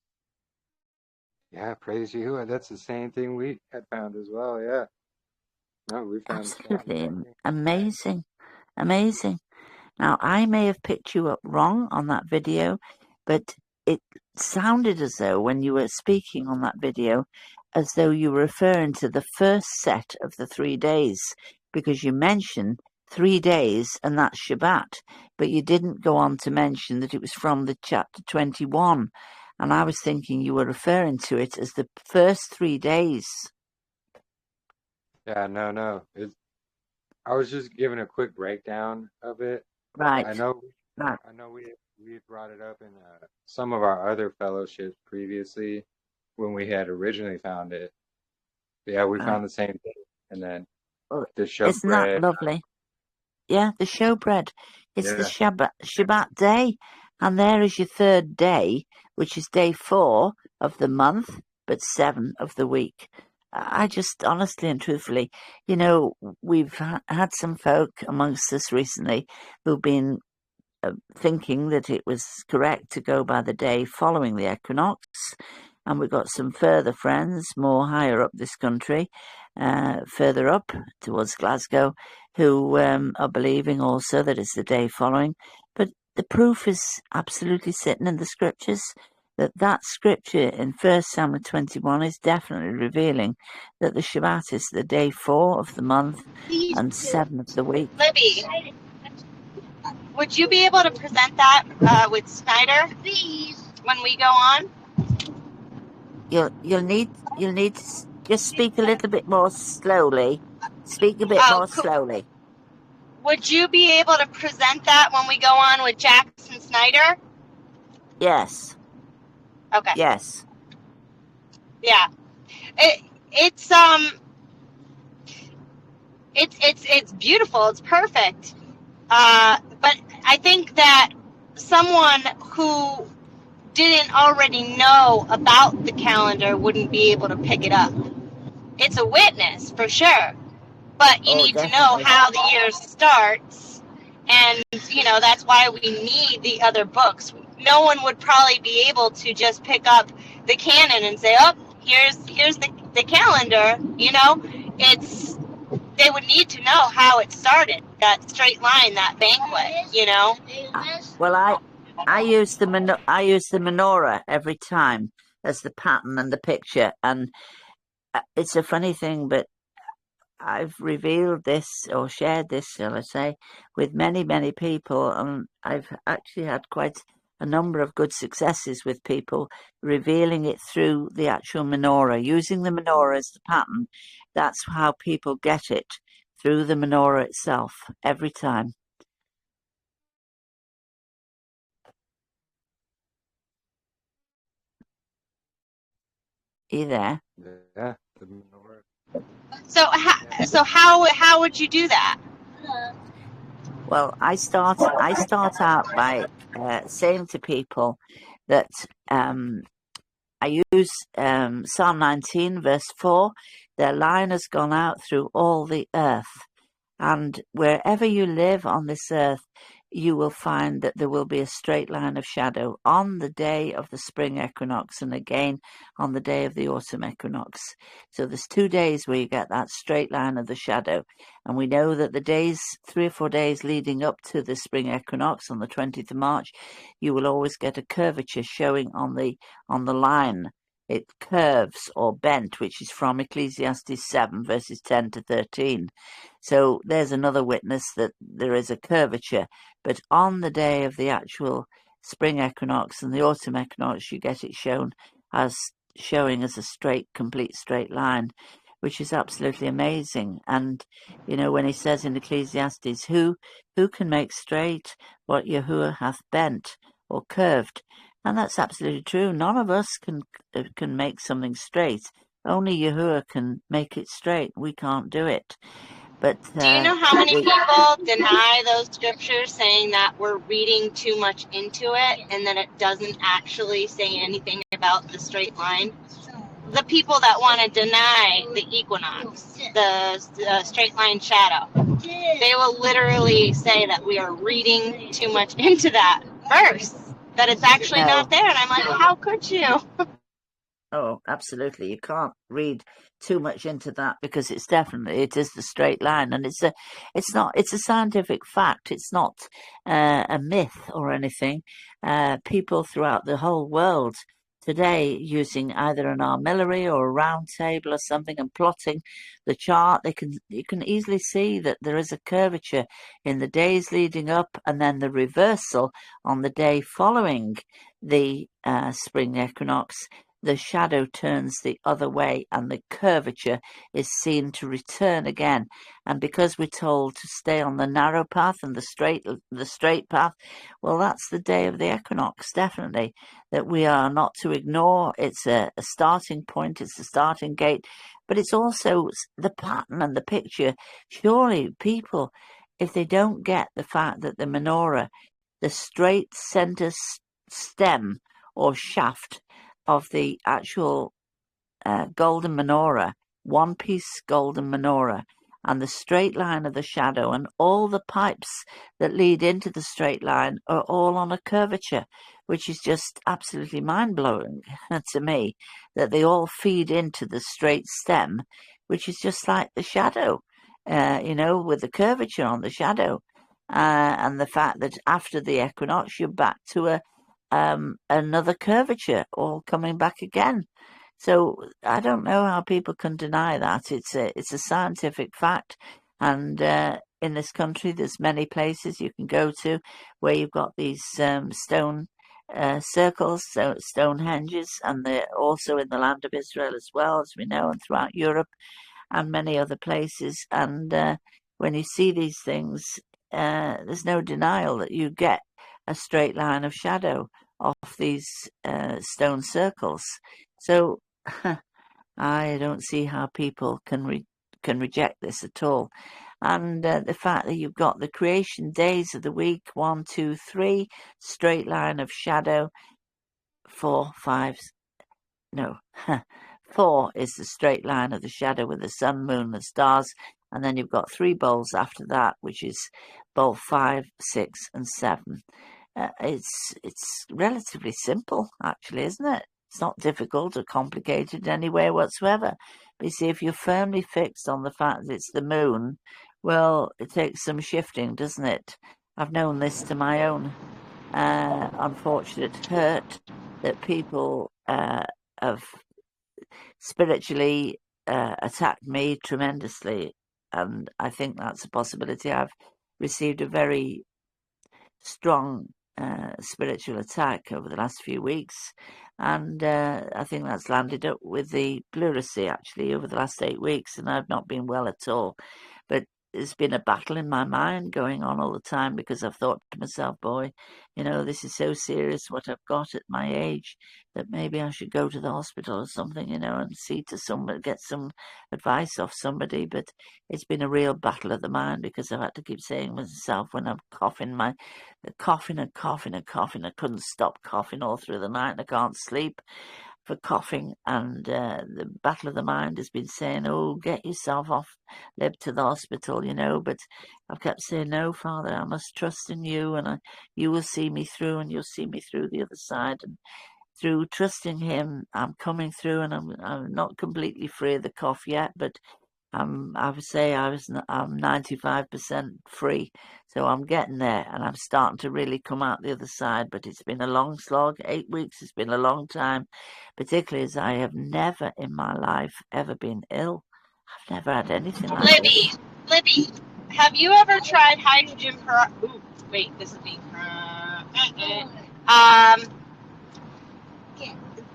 Yeah, praise Yahuwah. That's the same thing we had found as well. Yeah. No, we found the same Absolutely thing. amazing. Amazing. Now, I may have picked you up wrong on that video, but it sounded as though when you were speaking on that video, as though you were referring to the first set of the 3 days, because you mentioned 3 days and that's Shabbat, but you didn't go on to mention that it was from the chapter 21. And I was thinking you were referring to it as the first 3 days. Yeah, no. I was just giving a quick breakdown of it. Right. I know we brought it up in some of our other fellowships previously when we had originally found it. But yeah, we found the same thing, and then the Isn't that showbread. lovely? Yeah, the showbread. It's the Yeah, Shabbat day, and there is your 3rd day, which is day 4 of the month, but 7 of the week. I just honestly and truthfully, you know, we've had some folk amongst us recently who've been thinking that it was correct to go by the day following the equinox. And we've got some further friends more higher up this country, further up towards Glasgow, who are believing also that it's the day following. But the proof is absolutely sitting in the scriptures, that scripture in 1 Samuel 21 is definitely revealing that the Shabbat is the day 4 of the month and 7 of the week. Libby, would you be able to present that with Snyder when we go on? You'll need to just speak a little bit more slowly. Speak a bit more Cool. slowly. Would you be able to present that when we go on with Jackson Snyder? Yes. Okay. Yes. Yeah. It's beautiful. It's perfect. But I think that someone who didn't already know about the calendar wouldn't be able to pick it up. It's a witness for sure, but you need definitely. to know how the year starts, and that's why we need the other books. No one would probably be able to just pick up the canon and say, "Oh, here's the calendar." They would need to know how it started, that straight line, that banquet. Well, I use the menorah every time as the pattern and the picture, and it's a funny thing, but I've revealed this or shared this, shall I say, with many, many people, and I've actually had quite a number of good successes with people revealing it through the actual menorah, using the menorah as the pattern. That's how people get it, through the menorah itself, every time. Are you there? Yeah, the menorah. So how would you do that? Well, I start out by saying to people that I use Psalm 19, verse 4. Their line has gone out through all the earth. And wherever you live on this earth, you will find that there will be a straight line of shadow on the day of the spring equinox and again on the day of the autumn equinox. So there's 2 days where you get that straight line of the shadow. And we know that the days, 3 or 4 days leading up to the spring equinox on the 20th of March, you will always get a curvature showing on the line. It curves or bent, which is from Ecclesiastes 7, verses 10 to 13. So there's another witness that there is a curvature. But on the day of the actual spring equinox and the autumn equinox, you get it showing as a complete straight line, which is absolutely amazing. And, when he says in Ecclesiastes, who can make straight what Yahuwah hath bent or curved? And that's absolutely true. None of us can make something straight. Only Yahuwah can make it straight. We can't do it. But Do you know how many we, people deny those scriptures, saying that we're reading too much into it and that it doesn't actually say anything about the straight line? The people that want to deny the equinox, the straight line shadow, they will literally say that we are reading too much into that verse, that it's actually no, not there. And I'm like, how could you? oh, absolutely. You can't read too much into that because it is the straight line, and it's a scientific fact. It's not a myth or anything. People throughout the whole world today using either an armillary or a round table or something and plotting the chart, you can easily see that there is a curvature in the days leading up and then the reversal on the day following the spring equinox. The shadow turns the other way and the curvature is seen to return again. And because we're told to stay on the narrow path and the straight path, well, that's the day of the equinox, definitely, that we are not to ignore. It's a starting point, it's a starting gate, but it's also the pattern and the picture. Surely people, if they don't get the fact that the menorah, the straight center stem or shaft of the actual golden menorah, one-piece golden menorah, and the straight line of the shadow and all the pipes that lead into the straight line are all on a curvature, which is just absolutely mind-blowing to me, that they all feed into the straight stem, which is just like the shadow, with the curvature on the shadow. And the fact that after the equinox, you're back to another curvature, all coming back again. So I don't know how people can deny that. It's a scientific fact, and in this country, there's many places you can go to where you've got these stone circles, so Stonehenges, and they're also in the land of Israel as well, as we know, and throughout Europe and many other places. And when you see these things, there's no denial that you get a straight line of shadow off these stone circles. So I don't see how people can reject this at all. And the fact that you've got the creation days of the week, 1, 2, 3, straight line of shadow, 4, 5, no, 4 is the straight line of the shadow with the sun, moon, and stars. And then you've got 3 bowls after that, which is bowl 5, 6, and 7. It's relatively simple, actually, isn't it? It's not difficult or complicated in any way whatsoever. But you see, if you're firmly fixed on the fact that it's the moon, well, it takes some shifting, doesn't it? I've known this to my own unfortunate hurt, that people have spiritually attacked me tremendously. And I think that's a possibility. I've received a very strong spiritual attack over the last few weeks, and I think that's landed up with the pleurisy actually over the last 8 weeks, and I've not been well at all. But there's been a battle in my mind going on all the time, because I've thought to myself, boy, this is so serious what I've got at my age, that maybe I should go to the hospital or something, and see to somebody, get some advice off somebody. But it's been a real battle of the mind, because I've had to keep saying to myself when I'm coughing, coughing. I couldn't stop coughing all through the night, and I can't sleep for coughing. And the battle of the mind has been saying, oh, get yourself off, Lib, to the hospital, but I've kept saying, no, Father, I must trust in you, and you will see me through, and you'll see me through the other side. And through trusting him, I'm coming through, and I'm not completely free of the cough yet, but I would say I'm 95% free, so I'm getting there, and I'm starting to really come out the other side. But it's been a long slog. 8 weeks has been a long time, particularly as I have never in my life ever been ill. I've never had anything like this. Libby, have you ever tried hydrogen peroxide? Ooh, wait, this is me.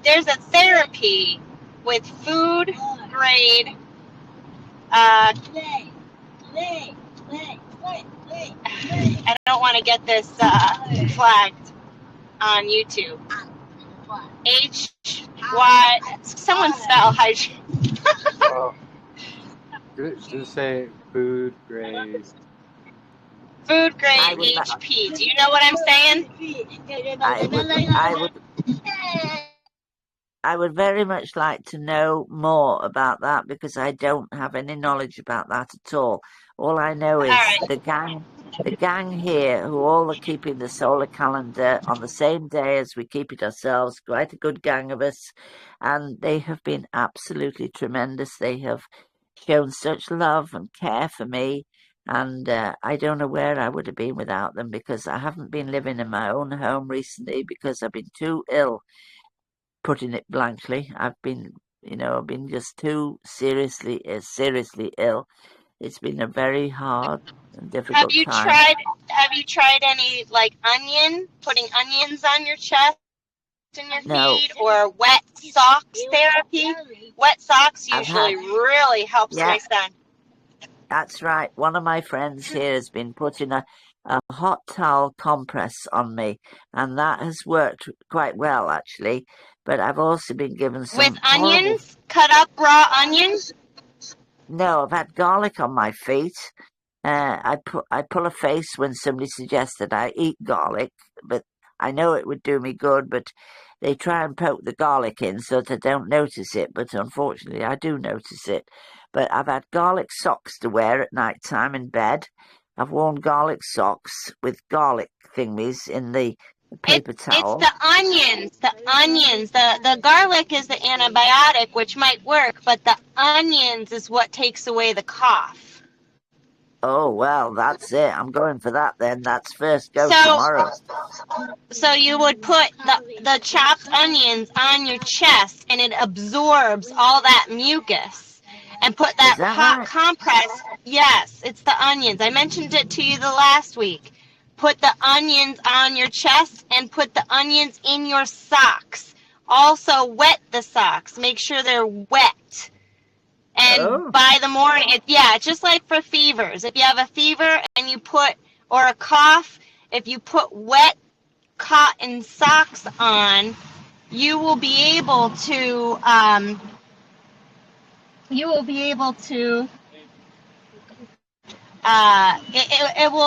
There's a therapy with food grade. I don't want to get this flagged on YouTube. Someone spell hydrogen. Just say Food grade. Food grade I would, HP. Do you know what I'm saying? I would very much like to know more about that because I don't have any knowledge about that at all. All I know is the gang here who all are keeping the solar calendar on the same day as we keep it ourselves, quite a good gang of us, and they have been absolutely tremendous. They have shown such love and care for me, and I don't know where I would have been without them because I haven't been living in my own home recently because I've been too ill. Putting it blankly, I've been just too seriously ill. It's been a very hard and difficult time. Have you tried any like putting onions on your chest and your feet, or wet socks therapy? Wet socks usually really helps my son. That's right. One of my friends here has been putting a hot towel compress on me, and that has worked quite well actually. But I've also been given some with onions, cut up raw onions. No, I've had garlic on my feet. I pull a face when somebody suggests that I eat garlic, but I know it would do me good. But they try and poke the garlic in so that I don't notice it. But unfortunately, I do notice it. But I've had garlic socks to wear at night time in bed. I've worn garlic socks with garlic thingies in the paper towel. It's the onions. The garlic is the antibiotic, which might work, but the onions is what takes away the cough. Oh, well, that's it. I'm going for that then. That's first go tomorrow. So you would put the chopped onions on your chest, and it absorbs all that mucus. And put that hot right? Compress. Yes, it's the onions. I mentioned it to you the last week. Put the onions on your chest and put the onions in your socks. Also wet the socks. Make sure they're wet. And by the morning, just like for fevers. If you have a fever and you or a cough, if you put wet cotton socks on, you will be able to,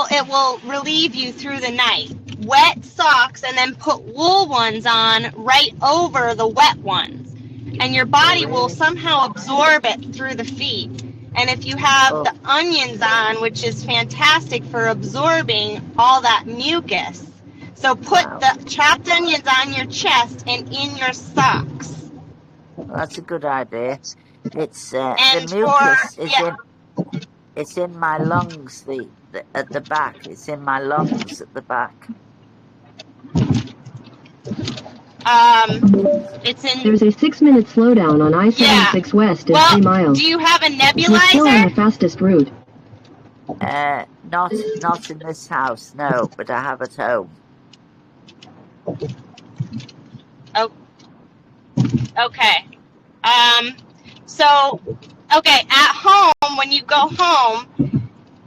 it will relieve you through the night. Wet socks, and then put wool ones on right over the wet ones, and your body will somehow absorb it through the feet. And if you have the onions on, which is fantastic for absorbing all that mucus, so put the chopped onions on your chest and in your socks. Well, that's a good idea. It's the mucus is it's in my lungs, at the back. It's in my lungs at the back. There's a 6-minute slowdown on I-76 West at 3 miles. Do you have a nebulizer? You're still on the fastest route. Not in this house, no, but I have at home. Oh. Okay. At home, when you go home,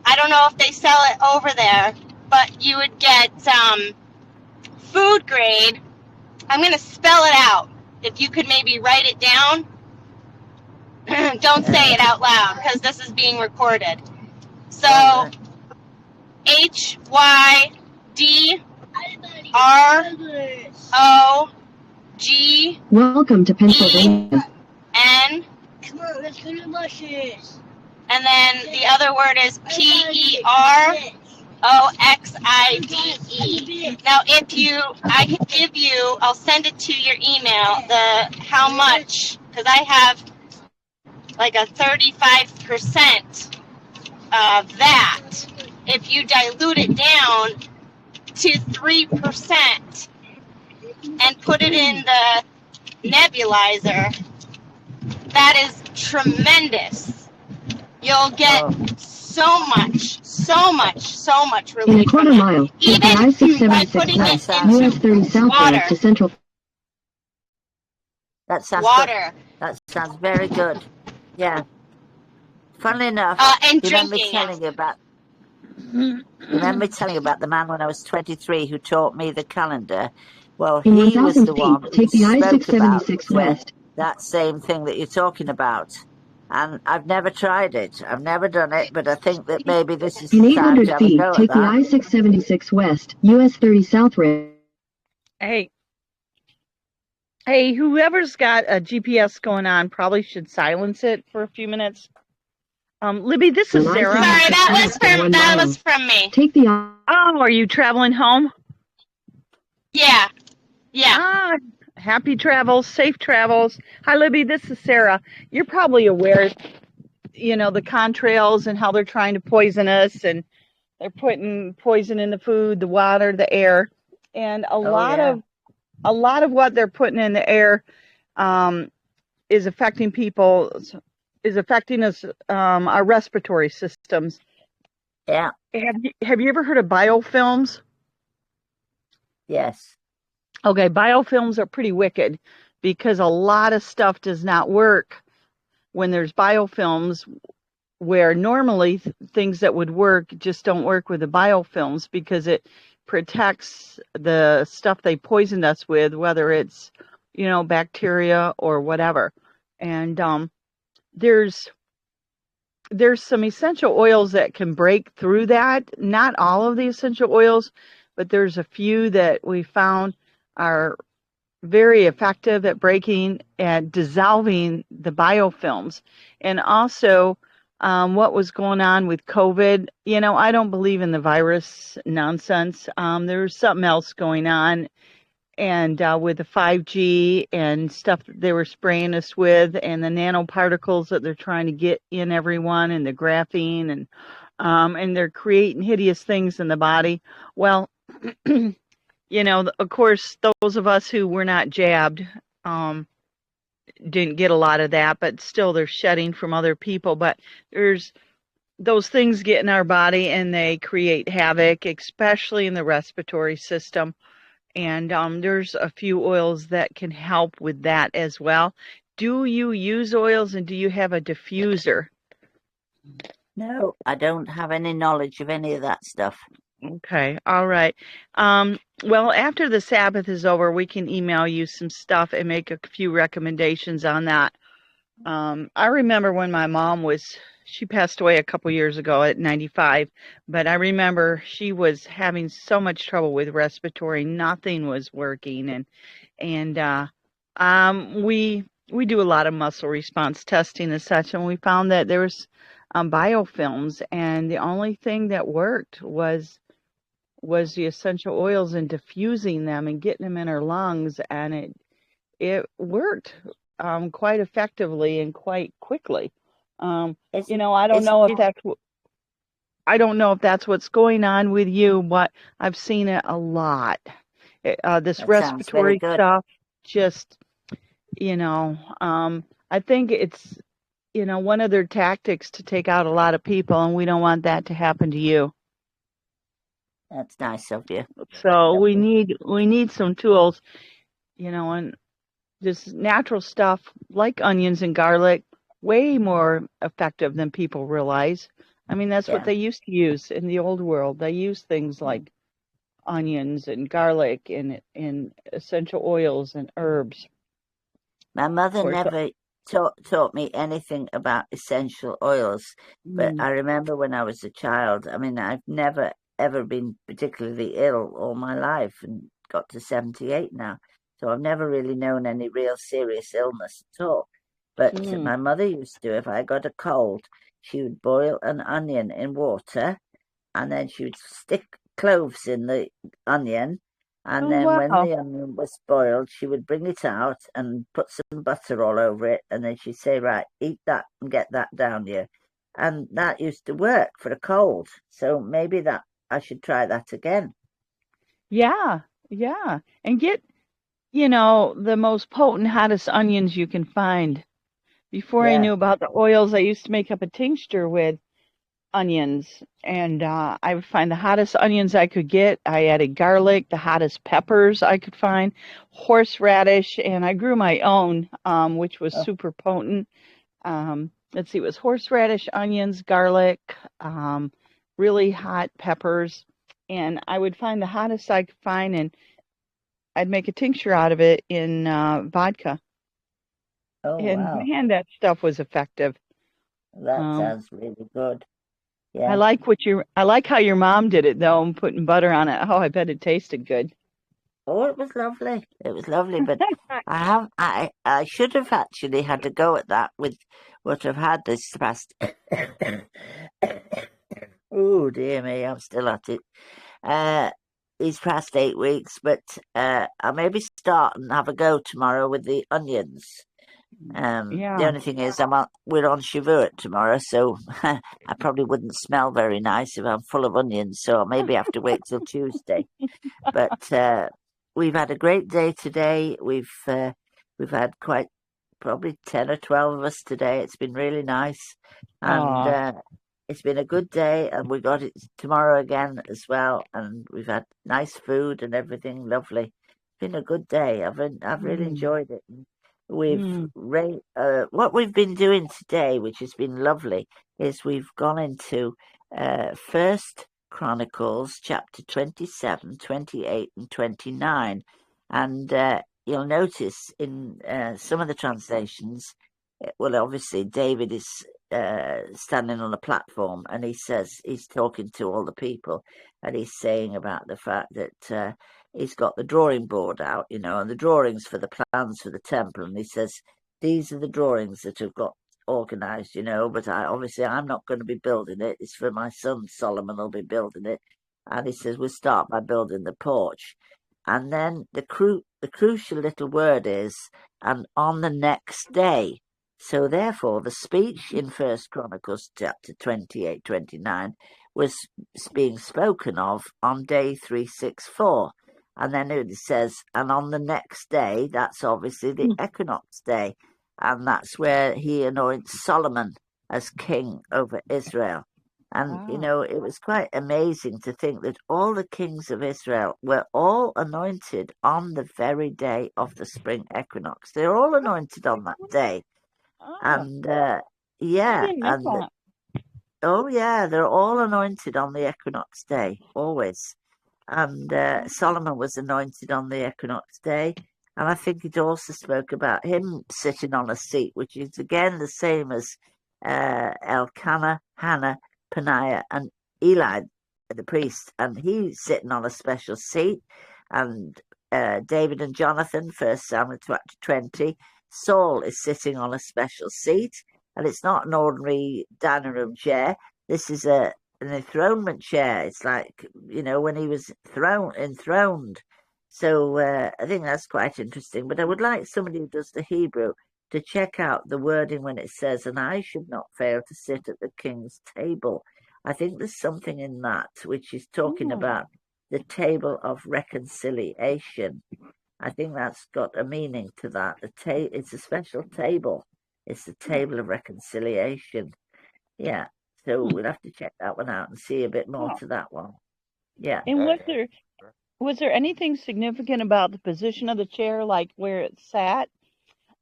I don't know if they sell it over there, but you would get food grade. I'm going to spell it out. If you could maybe write it down. Don't say it out loud, because this is being recorded. So, HYDROG. Welcome to Pennsylvania. N. Come on, let's go to bushes. And then the other word is PEROXIDE. Now, I can give you, I'll send it to your email, how much, because I have like a 35% of that. If you dilute it down to 3% and put it in the nebulizer, that is tremendous. You'll get so much relief. In a quarter mile, even I-676 west, US 30 southwest to central. That sounds water. Good. That sounds very good. Yeah. Funnily enough, and remember telling you about the man when I was 23 who taught me the calendar? Well, in he was the one take the I-676 west. That same thing that you're talking about. And I've never tried it. I've never done it, but I think that maybe this is In the time to 800 have a feet, go at take the that. I-676 west, US 30 south road. Hey, whoever's got a GPS going on probably should silence it for a few minutes. Libby, this is Sarah. Sorry, that was from me. Take the Oh, are you traveling home? Yeah. Happy travels, safe travels. Hi, Libby, this is Sarah. You're probably aware, the contrails and how they're trying to poison us, and they're putting poison in the food, the water, the air, and a lot of what they're putting in the air is affecting us, our respiratory systems. Yeah. Have you ever heard of biofilms? Yes. Okay, biofilms are pretty wicked because a lot of stuff does not work when there's biofilms, where normally things that would work just don't work with the biofilms because it protects the stuff they poisoned us with, whether it's, bacteria or whatever. And there's some essential oils that can break through that. Not all of the essential oils, but there's a few that we found are very effective at breaking and dissolving the biofilms. And also, what was going on with COVID, I don't believe in the virus nonsense. There's something else going on. And with the 5G and stuff that they were spraying us with, and the nanoparticles that they're trying to get in everyone, and the graphene, and they're creating hideous things in the body. Well, of course, those of us who were not jabbed didn't get a lot of that, but still they're shedding from other people. But there's those things get in our body and they create havoc, especially in the respiratory system. And there's a few oils that can help with that as well. Do you use oils, and do you have a diffuser? No, I don't have any knowledge of any of that stuff. Okay, all right. Well, after the Sabbath is over, we can email you some stuff and make a few recommendations on that. I remember when my mom she passed away a couple years ago at 95, but I remember she was having so much trouble with respiratory, nothing was working, and we do a lot of muscle response testing and such, and we found that there was biofilms, and the only thing that worked was the essential oils and diffusing them and getting them in her lungs, and it worked quite effectively and quite quickly. I don't know if that's what's going on with you, but I've seen it a lot. This respiratory stuff, just I think it's one of their tactics to take out a lot of people, and we don't want that to happen to you. That's nice of you. So we need some tools, and this natural stuff like onions and garlic, way more effective than people realize. I mean, that's what they used to use in the old world. They used things like onions and garlic and essential oils and herbs. My mother never taught me anything about essential oils, but I remember when I was a child, I mean, I've never ever been particularly ill all my life and got to 78 now. So I've never really known any real serious illness at all. But my mother used to, if I got a cold, she would boil an onion in water, and then she would stick cloves in the onion. And then when the onion was boiled, she would bring it out and put some butter all over it. And then she'd say, right, eat that and get that down you. And that used to work for a cold. So maybe that I should try that again. Yeah. And get, the most potent, hottest onions you can find. Before I knew about the oils, I used to make up a tincture with onions, and I would find the hottest onions I could get. I added garlic, the hottest peppers I could find, horseradish, and I grew my own, which was super potent. Let's see, it was horseradish, onions, garlic, really hot peppers, and I would find the hottest I could find, and I'd make a tincture out of it in vodka. Oh, and wow. man, that stuff was effective. That sounds really good. I Yeah. like how your mom did it though, and putting butter on it. Oh, I bet it tasted good. Oh, it was lovely. It was lovely, but I should have actually had a go at that with what I've had this past. Oh dear me, I'm still at it. These past 8 weeks, but I'll maybe start and have a go tomorrow with the onions. The Yeah. only thing is, we're on Shavuot tomorrow, so I probably wouldn't smell very nice if I'm full of onions. So I'll maybe have to wait till Tuesday. But we've had a great day today. We've had quite probably 10 or 12 of us today. It's been really nice, and it's been a good day. And we got it tomorrow again as well. And we've had nice food and everything. Lovely. It's been a good day. I've really enjoyed it. We've what we've been doing today, which has been lovely, is we've gone into First Chronicles chapter 27, 28, and 29, and you'll notice in some of the translations, well, obviously David is standing on a platform, and he says he's talking to all the people, and he's saying about the fact that he's got the drawing board out, and the drawings for the plans for the temple. And he says, these are the drawings that have got organised, but obviously I'm not going to be building it. It's for my son Solomon will be building it. And he says, we'll start by building the porch. And then the crucial little word is, and on the next day. So therefore, the speech in First Chronicles chapter 28, 29 was being spoken of on day 364. And then it says, and on the next day, that's obviously the equinox day. And that's where he anoints Solomon as king over Israel. And, it was quite amazing to think that all the kings of Israel were all anointed on the very day of the spring equinox. They're all anointed on that day. And, I didn't know that. oh, yeah, they're all anointed on the equinox day, always. And Solomon was anointed on the equinox day. And I think it also spoke about him sitting on a seat, which is again the same as Elkanah, Hannah, Peniah, and Eli, the priest. And he's sitting on a special seat. And David and Jonathan, 1 Samuel chapter 20, Saul is sitting on a special seat. And it's not an ordinary dining room chair. This is an enthronement chair. It's like, when he was enthroned. So I think that's quite interesting. But I would like somebody who does the Hebrew to check out the wording when it says, and I should not fail to sit at the king's table. I think there's something in that which is talking about the table of reconciliation. I think that's got a meaning to that. It's a special table. It's the table of reconciliation. Yeah. So we'll have to check that one out and see a bit more to that one. Yeah. And was there anything significant about the position of the chair, like where it sat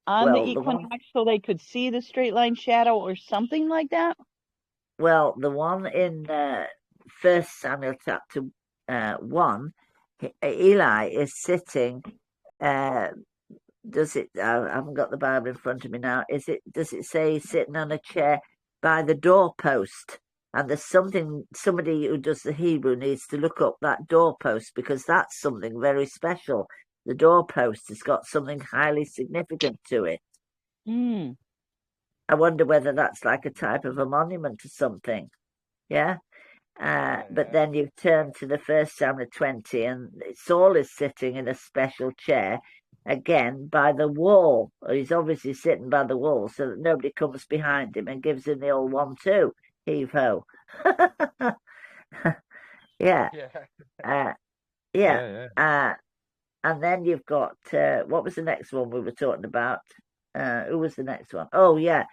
on the equinox, so they could see the straight line shadow or something like that? Well, the one in 1 Samuel chapter 1, Eli is sitting. Does it? I haven't got the Bible in front of me now. Does it say he's sitting on a chair by the doorpost? And there's somebody who does the Hebrew needs to look up that doorpost, because that's something very special. The doorpost has got something highly significant to it. I wonder whether that's like a type of a monument or something. Yeah. But then you turn to the 1 Samuel 20, and Saul is sitting in a special chair, again by the wall. He's obviously sitting by the wall so that nobody comes behind him and gives him the old 1-2. Heave ho. Yeah. And then you've got what was the next one we were talking about? Who was the next one? Oh yeah,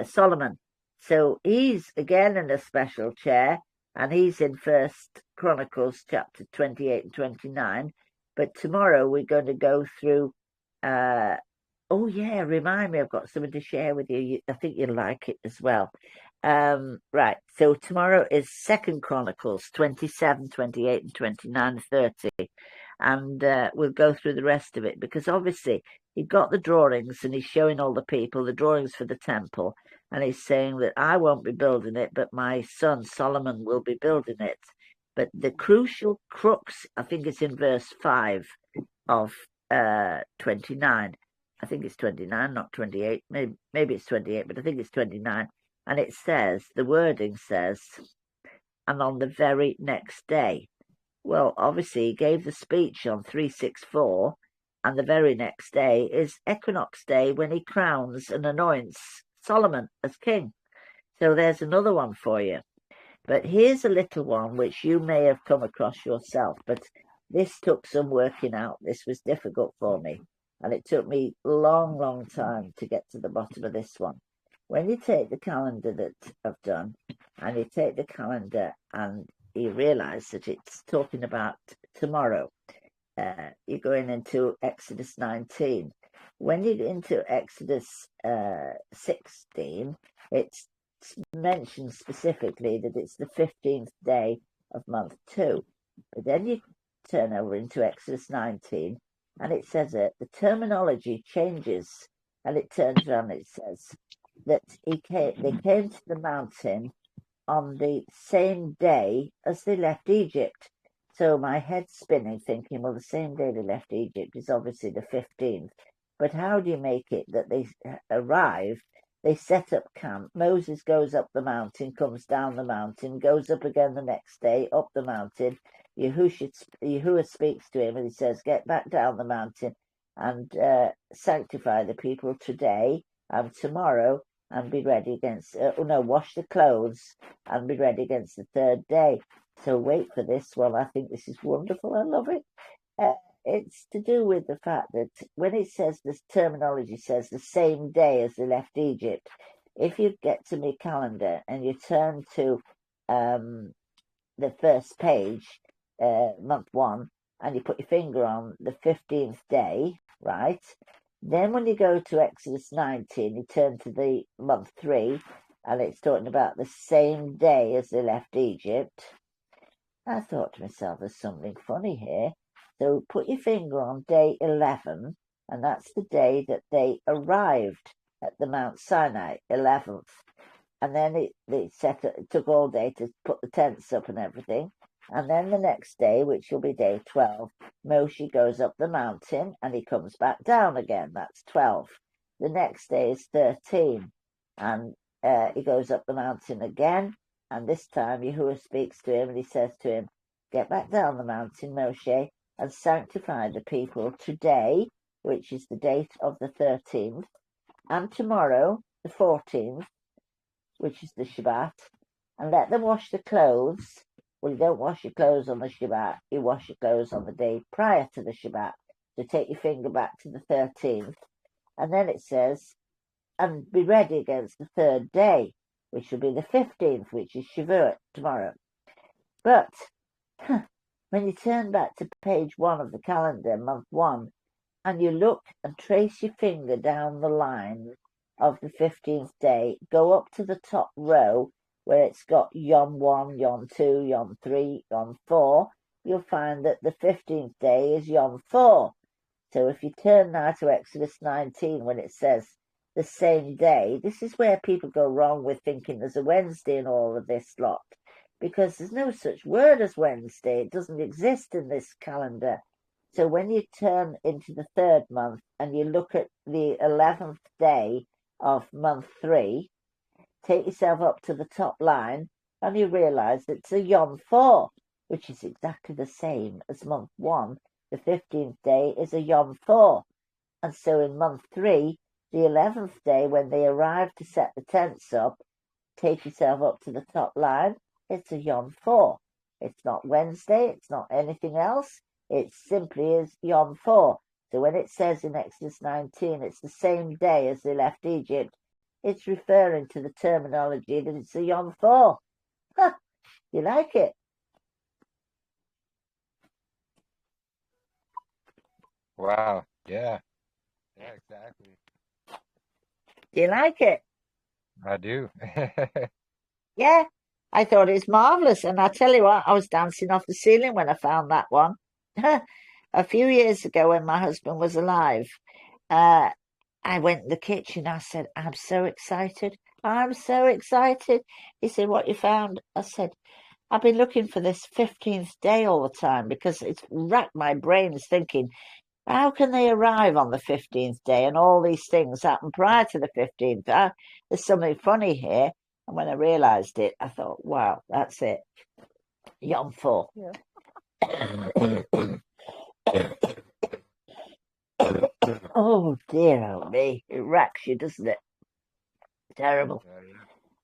Solomon. So he's again in a special chair, and he's in First Chronicles chapter 28 and 29. But tomorrow we're going to go through. Oh yeah, remind me, I've got something to share with you. I think you'll like it as well. Right, so tomorrow is 2 Chronicles 27, 28 and 29, 30. And we'll go through the rest of it, because obviously he got the drawings and he's showing all the people the drawings for the temple. and he's saying that I won't be building it, but my son Solomon will be building it. But the crucial crux, I think it's in verse 5 of 29. I think it's 29, not 28. Maybe it's 28, but I think it's 29. And it says, the wording says, and on the very next day. Well, obviously, he gave the speech on 364, and the very next day is Equinox Day when he crowns and anoints Solomon as king. So there's another one for you. But here's a little one which you may have come across yourself, but this took some working out. This was difficult for me, and it took me a long, long time to get to the bottom of this one. When you take the calendar that I've done, and you take the calendar and you realise that it's talking about tomorrow, you're going into Exodus 19. When you get into Exodus 16, it's mentioned specifically that it's the 15th day of month 2. But then you turn over into Exodus 19, and it says that the terminology changes, and it turns around and it says that they came to the mountain on the same day as they left Egypt. So my head's spinning, thinking, well, the same day they left Egypt is obviously the 15th. But how do you make it that they arrive? They set up camp. Moses goes up the mountain, comes down the mountain, goes up again the next day, up the mountain. Yahuwah speaks to him and he says, get back down the mountain and sanctify the people today and tomorrow and be ready against, wash the clothes and be ready against the third day. So wait for this one. I think this is wonderful. I love it. It's to do with the fact that when it says, this terminology says the same day as they left Egypt, if you get to my calendar and you turn to the first page, month 1, and you put your finger on the 15th day, right? Then when you go to Exodus 19, you turn to the month 3, and it's talking about the same day as they left Egypt. I thought to myself, there's something funny here. So put your finger on day 11, and that's the day that they arrived at the Mount Sinai, 11th. And then it took all day to put the tents up and everything. And then the next day, which will be day 12, Moshe goes up the mountain and he comes back down again. That's 12. The next day is 13. And he goes up the mountain again. And this time Yahuwah speaks to him and he says to him, get back down the mountain, Moshe, and sanctify the people today, which is the date of the 13th, and tomorrow, the 14th, which is the Shabbat, and let them wash the clothes. Well, you don't wash your clothes on the Shabbat, you wash your clothes on the day prior to the Shabbat. So take your finger back to the 13th, and then it says, and be ready against the third day, which will be the 15th, which is Shavuot, tomorrow. But when you turn back to page 1 of the calendar, month 1, and you look and trace your finger down the line of the 15th day, go up to the top row where it's got Yom 1, Yom 2, Yom 3, Yom 4, you'll find that the 15th day is Yom 4. So if you turn now to Exodus 19, when it says the same day, this is where people go wrong with thinking there's a Wednesday in all of this lot, because there's no such word as Wednesday. It doesn't exist in this calendar. So when you turn into the 3rd month and you look at the 11th day of month 3, take yourself up to the top line and you realise it's a Yom 4, which is exactly the same as month 1. The 15th day is a Yom 4. And so in month 3, the 11th day, when they arrive to set the tents up, take yourself up to the top line, it's a Yom 4. It's not Wednesday, it's not anything else, it simply is Yom 4. So when it says in Exodus 19, it's the same day as they left Egypt, it's referring to the terminology that it's a Yom 4. Huh, you like it? Wow. Yeah. Yeah, exactly. Do you like it? I do. Yeah, I thought it was marvellous. And I tell you what, I was dancing off the ceiling when I found that one. A few years ago when my husband was alive, I went in the kitchen. I said, I'm so excited. I'm so excited. He said, what you found? I said, I've been looking for this 15th day all the time because it's racked my brains thinking, how can they arrive on the 15th day and all these things happen prior to the 15th? There's something funny here. And when I realised it, I thought, wow, that's it. Yom full. Yeah. Oh dear, oh me. It racks you, doesn't it? Terrible. Yeah.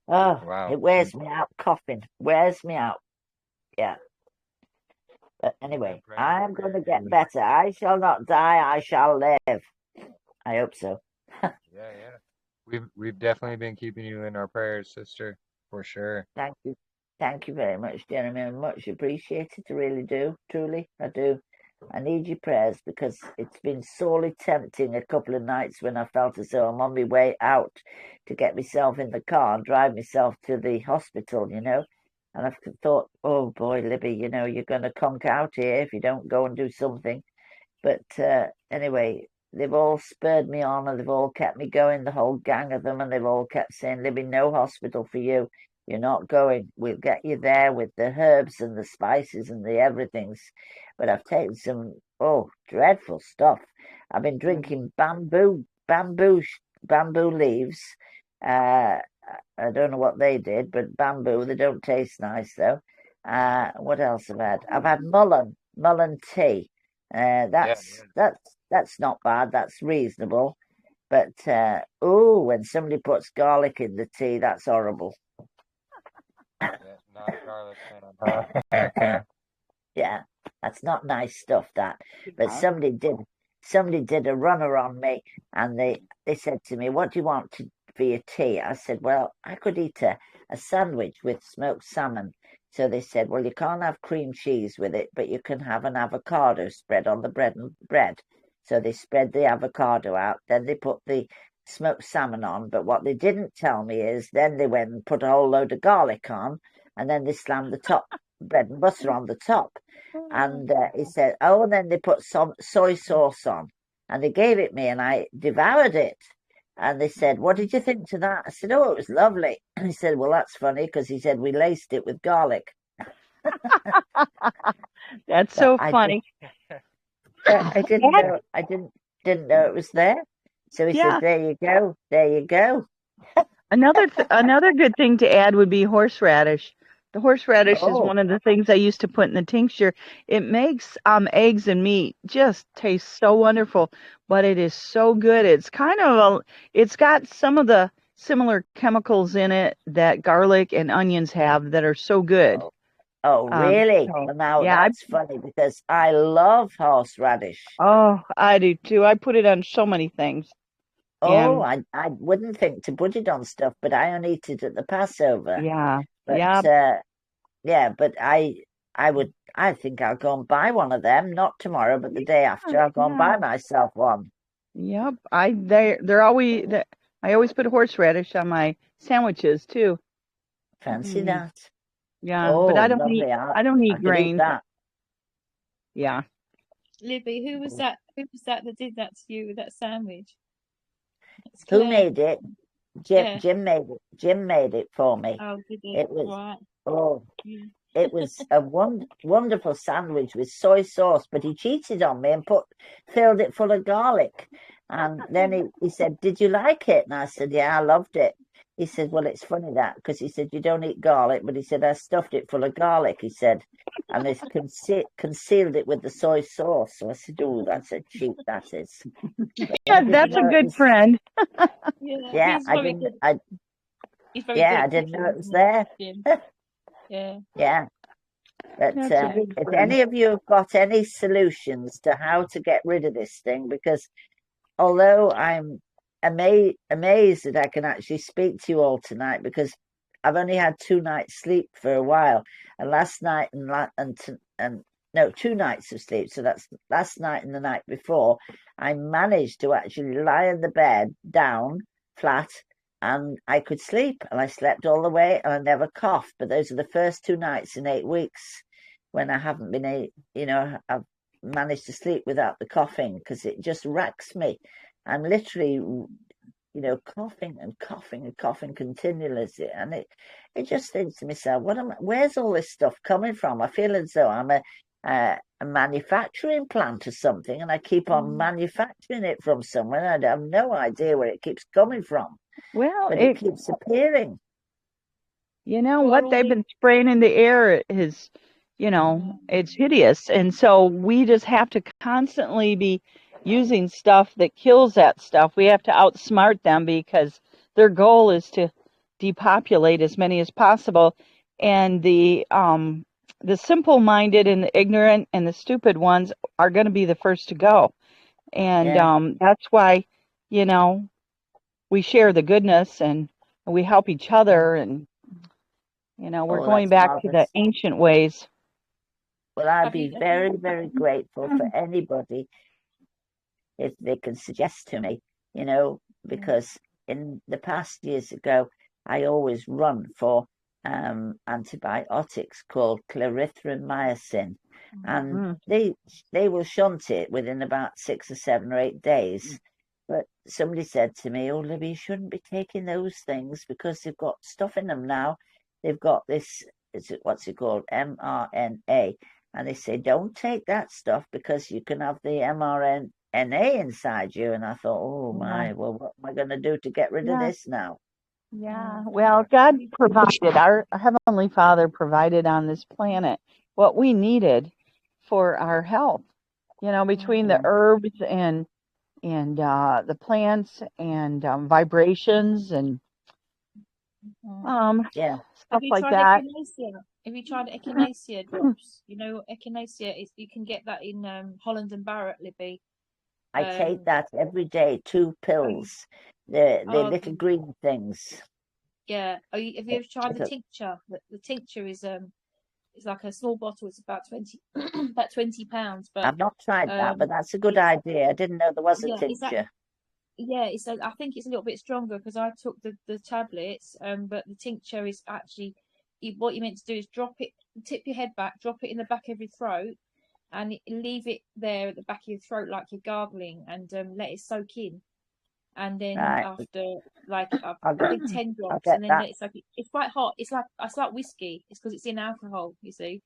Oh, Wow. it wears me out coughing. Wears me out. Yeah. But anyway, I'm going to get better. I shall not die. I shall live. I hope so. Yeah. We've definitely been keeping you in our prayers, sister, for sure. Thank you. Thank you very much, Jeremy. Much appreciated. I really do. Truly, I do. I need your prayers because it's been sorely tempting a couple of nights when I felt as though I'm on my way out to get myself in the car and drive myself to the hospital, you know. And I've thought, oh boy, Libby, you know, you're going to conk out here if you don't go and do something. But anyway, they've all spurred me on and they've all kept me going, the whole gang of them, and they've all kept saying, Libby, no hospital for you. You're not going. We'll get you there with the herbs and the spices and the everythings. But I've taken some, dreadful stuff. I've been drinking bamboo leaves. I don't know what they did, but bamboo, they don't taste nice though. What else have I had? I've had mullein tea. That's not bad. That's reasonable. But when somebody puts garlic in the tea, that's horrible. Not garlic fan. Yeah, that's not nice stuff. That. But somebody did a runner on me, and they said to me, "What do you want for your tea?" I said, "Well, I could eat a sandwich with smoked salmon." So they said, well, you can't have cream cheese with it, but you can have an avocado spread on the bread. So they spread the avocado out. Then they put the smoked salmon on. But what they didn't tell me is then they went and put a whole load of garlic on. And then they slammed the top bread and butter on the top. And he said, and then they put some soy sauce on. And they gave it me and I devoured it. And they said, what did you think to that? I said, it was lovely. And he said, well, that's funny because he said we laced it with garlic. That's so funny. I didn't know. I didn't know it was there. So he said, there you go. There you go. Another good thing to add would be horseradish. The horseradish is one of the things I used to put in the tincture. It makes eggs and meat just taste so wonderful, but it is so good. It's it's got some of the similar chemicals in it that garlic and onions have that are so good. Oh, really? Now that's funny because I love horseradish. Oh, I do too. I put it on so many things. Oh, I wouldn't think to put it on stuff, but I only eat it at the Passover. Yeah. But but I think I'll go and buy one of them, not tomorrow, but the day after. I'll go and buy myself one. Yep. I always put horseradish on my sandwiches too. Fancy that. Yeah, but I don't eat grains. Yeah. Libby, who was that that did that to you with that sandwich? Who made it? Jim made it. Jim made it for me. Oh, did he? It was it was a wonderful sandwich with soy sauce, but he cheated on me and filled it full of garlic. And then he said, "Did you like it?" And I said, "Yeah, I loved it." He said, well, it's funny that, because he said, you don't eat garlic, but he said, I stuffed it full of garlic, he said, and they concealed it with the soy sauce. So I said, oh, that's a cheat, that is. Yeah, that's a good friend. Yeah, I didn't know it was there. Yeah. But if any of you have got any solutions to how to get rid of this thing, because although I'm amazed that I can actually speak to you all tonight, because I've only had 2 nights sleep for a while, and last night and 2 nights of sleep, so that's last night and the night before, I managed to actually lie in the bed down flat and I could sleep, and I slept all the way and I never coughed. But those are the first 2 nights in 8 weeks when I haven't been I've managed to sleep without the coughing, because it just racks me. I'm literally coughing and coughing and coughing continuously. And it just thinks to myself, where's all this stuff coming from? I feel as though I'm a manufacturing plant or something, and I keep on manufacturing it from somewhere. And I have no idea where it keeps coming from, Well, but it keeps appearing. What they've been spraying in the air is, it's hideous. And so we just have to constantly be using stuff that kills that stuff. We have to outsmart them because their goal is to depopulate as many as possible. And the simple-minded and the ignorant and the stupid ones are going to be the first to go. And that's why, we share the goodness and we help each other, and we're going back to the ancient ways. Well, I'd be very, very grateful for anybody if they can suggest to me, because in the past years ago, I always run for antibiotics called clarithromycin, and they will shunt it within about 6 or 7 or 8 days. But somebody said to me, "Oh, Libby, you shouldn't be taking those things because they've got stuff in them now. They've got this, what's it called, mRNA." And they say, "Don't take that stuff because you can have the mRNA inside you." And I thought, oh my, well, what am I going to do to get rid of this now? Yeah, well, God provided, our Heavenly Father provided on this planet what we needed for our health, between the herbs and the plants and vibrations and stuff like that. Have you tried echinacea drops? Echinacea is, you can get that in Holland and Barrett, Libby. I take that every day, 2 pills, the little green things. Yeah. Have you ever tried the tincture? The tincture is it's like a small bottle. It's about 20 about £20. But I've not tried that, but that's a good idea. I didn't know there was a tincture. I think it's a little bit stronger because I took the tablets, but the tincture is actually, what you're meant to do is drop it, tip your head back, drop it in the back of your throat, and leave it there at the back of your throat like you're gargling, and let it soak in. And then after, like, I think 10 drops, and then it's quite hot. It's like whiskey. It's because it's in alcohol, you see.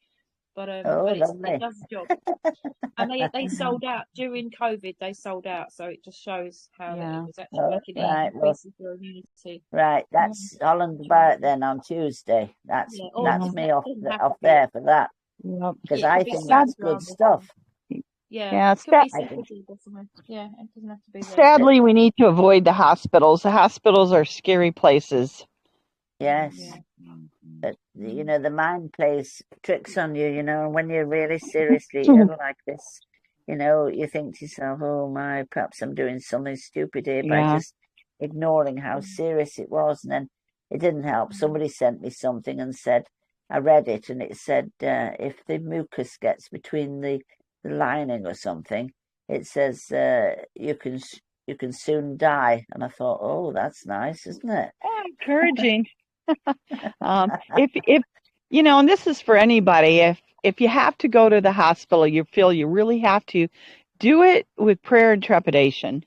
But it does the job. And they sold out during COVID. They sold out, so it just shows how it was actually working in increasing your immunity. Right, that's Holland Barrett then on Tuesday. That's me off there for that, because I think that's good stuff. Yeah, it doesn't have to be there. Sadly, we need to avoid the hospitals. The hospitals are scary places. Yes. But, the mind plays tricks on you, and when you're really seriously ill like this, you think to yourself, oh my, perhaps I'm doing something stupid here by just ignoring how serious it was. And then it didn't help. Somebody sent me something and said, I read it, and it said, if the mucus gets between the lining or something, it says you can soon die. And I thought, oh, that's nice, isn't it? Oh, encouraging. If and this is for anybody, if you have to go to the hospital, you feel you really have to, do it with prayer and trepidation.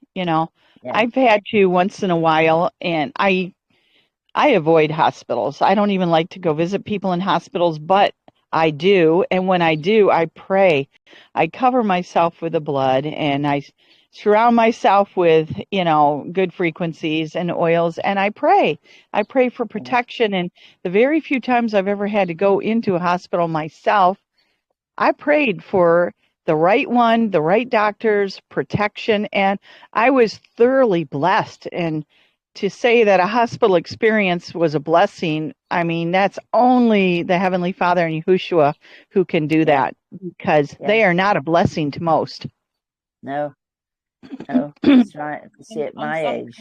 I've had to once in a while, and I avoid hospitals. I don't even like to go visit people in hospitals, but I do. And when I do, I pray. I cover myself with the blood, and I surround myself with, good frequencies and oils, and I pray. I pray for protection. And the very few times I've ever had to go into a hospital myself, I prayed for the right one, the right doctors, protection, and I was thoroughly blessed. And to say that a hospital experience was a blessing, I mean, that's only the Heavenly Father and Yahushua who can do that, because they are not a blessing to most. No, that's right. See, at my age,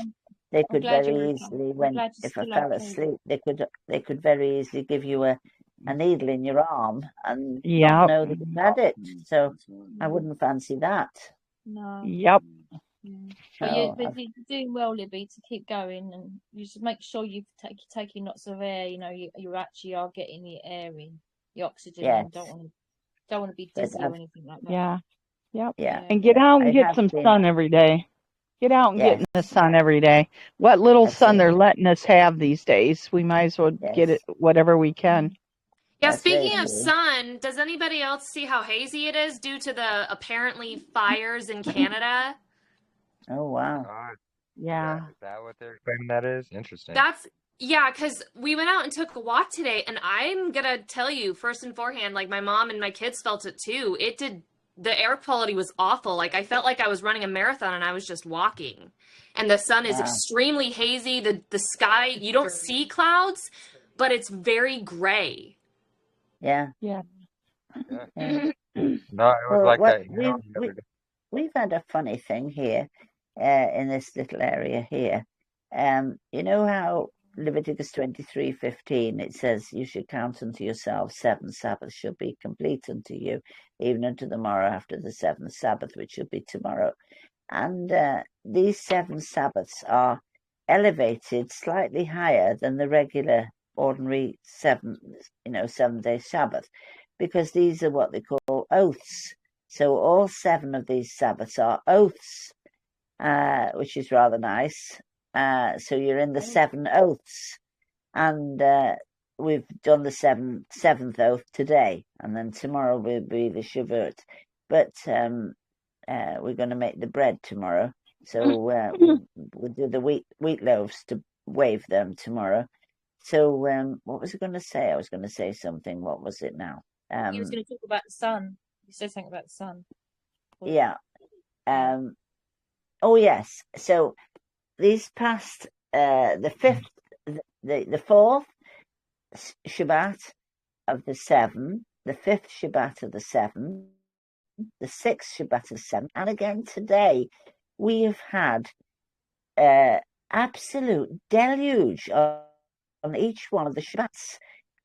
they could very easily, if I fell asleep, they could very easily give you a needle in your arm and not know that you had it. So I wouldn't fancy that. No. Yep. But you're doing well, Libby, to keep going, and you should make sure you're taking lots of air. You actually are getting the air in, the oxygen. Yes. And don't want to be dizzy or anything like that. Yeah. And get out and get some sun every day. Get out and get Yes, in the sun every day. What little that's sun it. they're letting us have these days, we might as well get it Yes, whatever we can. Yeah, that's very speaking of true. sun, does anybody else see how hazy it is due to the apparently fires in Canada? Oh, wow. Yeah. Is that what they're claiming that is? Interesting. Yeah, because we went out and took a walk today, and I'm gonna tell you first and forehand, like my mom and my kids felt it too. The air quality was awful. Like I felt like I was running a marathon and I was just walking. And the sun is Wow. extremely hazy. The sky, you don't see clouds, but it's very gray. Yeah. Yeah. Yeah. Yeah. No, it was Well, like what that, you know, the other day. we've had a funny thing here, in this little area here. You know how Leviticus 23:15 it says, "You should count unto yourselves 7 Sabbaths shall be complete unto you, even unto the morrow after the 7th Sabbath, which shall be tomorrow." And these 7 Sabbaths are elevated slightly higher than the regular, ordinary 7-day Sabbath, because these are what they call oaths. So all 7 of these Sabbaths are oaths, which is rather nice. So you're in the 7 oaths, and we've done the seventh oath today, and then tomorrow will be the Shavuot. But we're going to make the bread tomorrow, so we'll do the wheat loaves to wave them tomorrow. So what was I going to say? I was going to say something. What was it now? You was going to talk about the sun. You said something about the sun. Yeah. Oh yes. So these past the 5th, the 4th Shabbat of the 7, the 5th Shabbat of the 7, the 6th Shabbat of 7, and again today, we have had absolute deluge on each one of the Shabbats.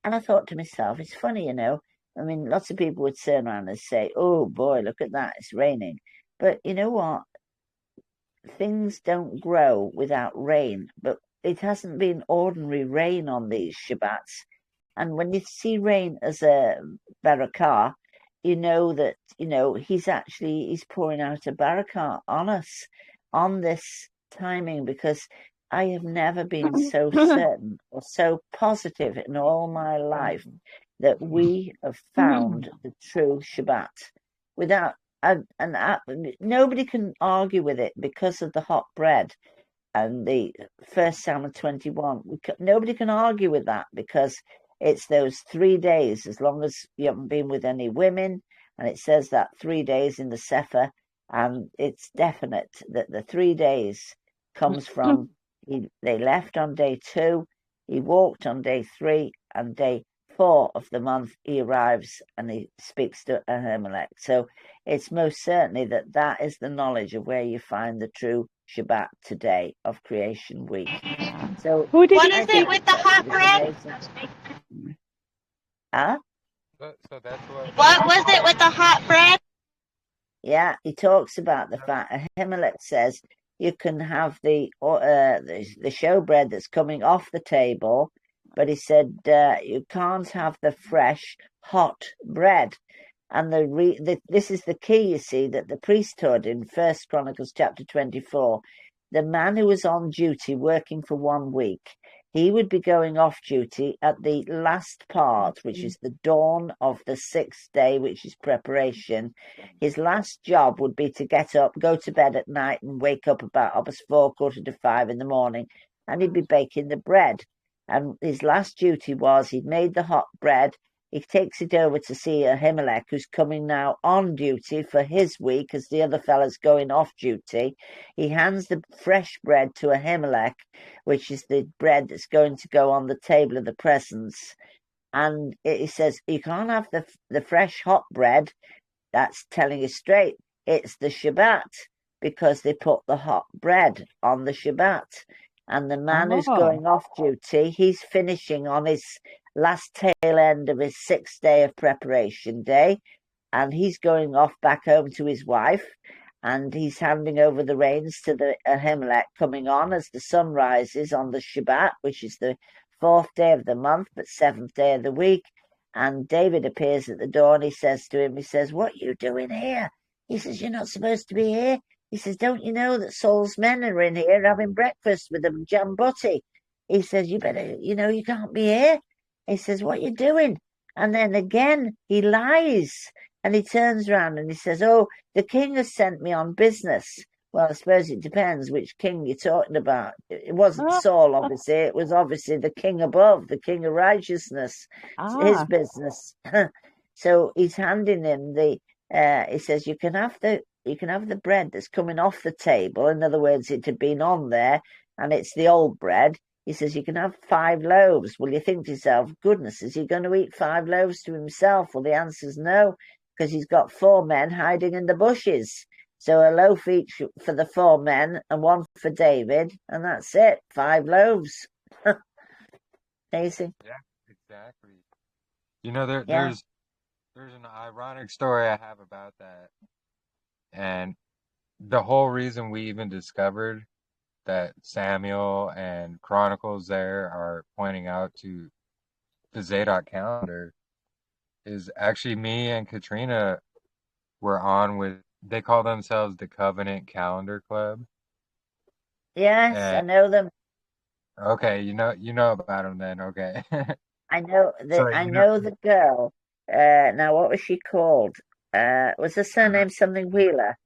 And I thought to myself, it's funny, you know. I mean, lots of people would turn around and say, "Oh boy, look at that, it's raining." But you know what? Things don't grow without rain, but it hasn't been ordinary rain on these Shabbats. And when you see rain as a barakah, you know that, he's pouring out a barakah on us, on this timing, because I have never been so certain or so positive in all my life that we have found the true Shabbat. Without nobody can argue with it because of the hot bread and the 1 Samuel 21. Nobody can argue with that because it's those 3 days, as long as you haven't been with any women, and it says that 3 days in the Sefer, and it's definite that the 3 days comes from they left on day 2, he walked on day 3, and day 4 of the month he arrives and he speaks to Ahimelech. So it's most certainly that is the knowledge of where you find the true Shabbat today of Creation Week. So what is it with the hot bread? Huh? So that's What was it with the hot bread? Yeah, he talks about the fact Ahimelech says you can have the showbread that's coming off the table, but he said you can't have the fresh hot bread. And this is the key, you see, that the priesthood in 1 Chronicles chapter 24, the man who was on duty working for 1 week, he would be going off duty at the last part, which is the dawn of the 6th day, which is preparation. His last job would be to get up, go to bed at night, and wake up about 4, quarter to 5 in the morning, and he'd be baking the bread. And his last duty was he'd made the hot bread. He takes it over to see Ahimelech, who's coming now on duty for his week as the other fella's going off duty. He hands the fresh bread to Ahimelech, which is the bread that's going to go on the table of the presence. And he says, you can't have the fresh hot bread. That's telling you straight. It's the Shabbat, because they put the hot bread on the Shabbat. And the man who's going off duty, he's finishing on his last tail end of his 6th day of preparation day, and he's going off back home to his wife, and he's handing over the reins to the Ahimelech coming on as the sun rises on the Shabbat, which is the 4th day of the month, but 7th day of the week. And David appears at the door, and he says to him, "What are you doing here?" He says, "You're not supposed to be here." He says, don't you know that Saul's men are in here having breakfast with them, jam butty? He says, you better, you can't be here. He says, what are you doing? And then again, he lies and he turns around and he says, oh, the king has sent me on business. Well, I suppose it depends which king you're talking about. It wasn't Saul, obviously. It was obviously the king above, the king of righteousness, his business. So he's handing him he says, you can have the bread that's coming off the table. In other words, it had been on there and it's the old bread. He says, you can have 5 loaves. Well, you think to yourself, goodness, is he going to eat 5 loaves to himself? Well, the answer's no, because he's got 4 men hiding in the bushes. So a loaf each for the 4 men and 1 for David, and that's it, 5 loaves. Amazing. Yeah, exactly. There's an ironic story I have about that. And the whole reason we even discovered that Samuel and Chronicles there are pointing out to the Zadok calendar is actually me and Katrina were on with, they call themselves the Covenant Calendar Club. Yes, I know them. Okay, you know about them then, okay. I know the girl. Now, what was she called? Was her surname something Wheeler?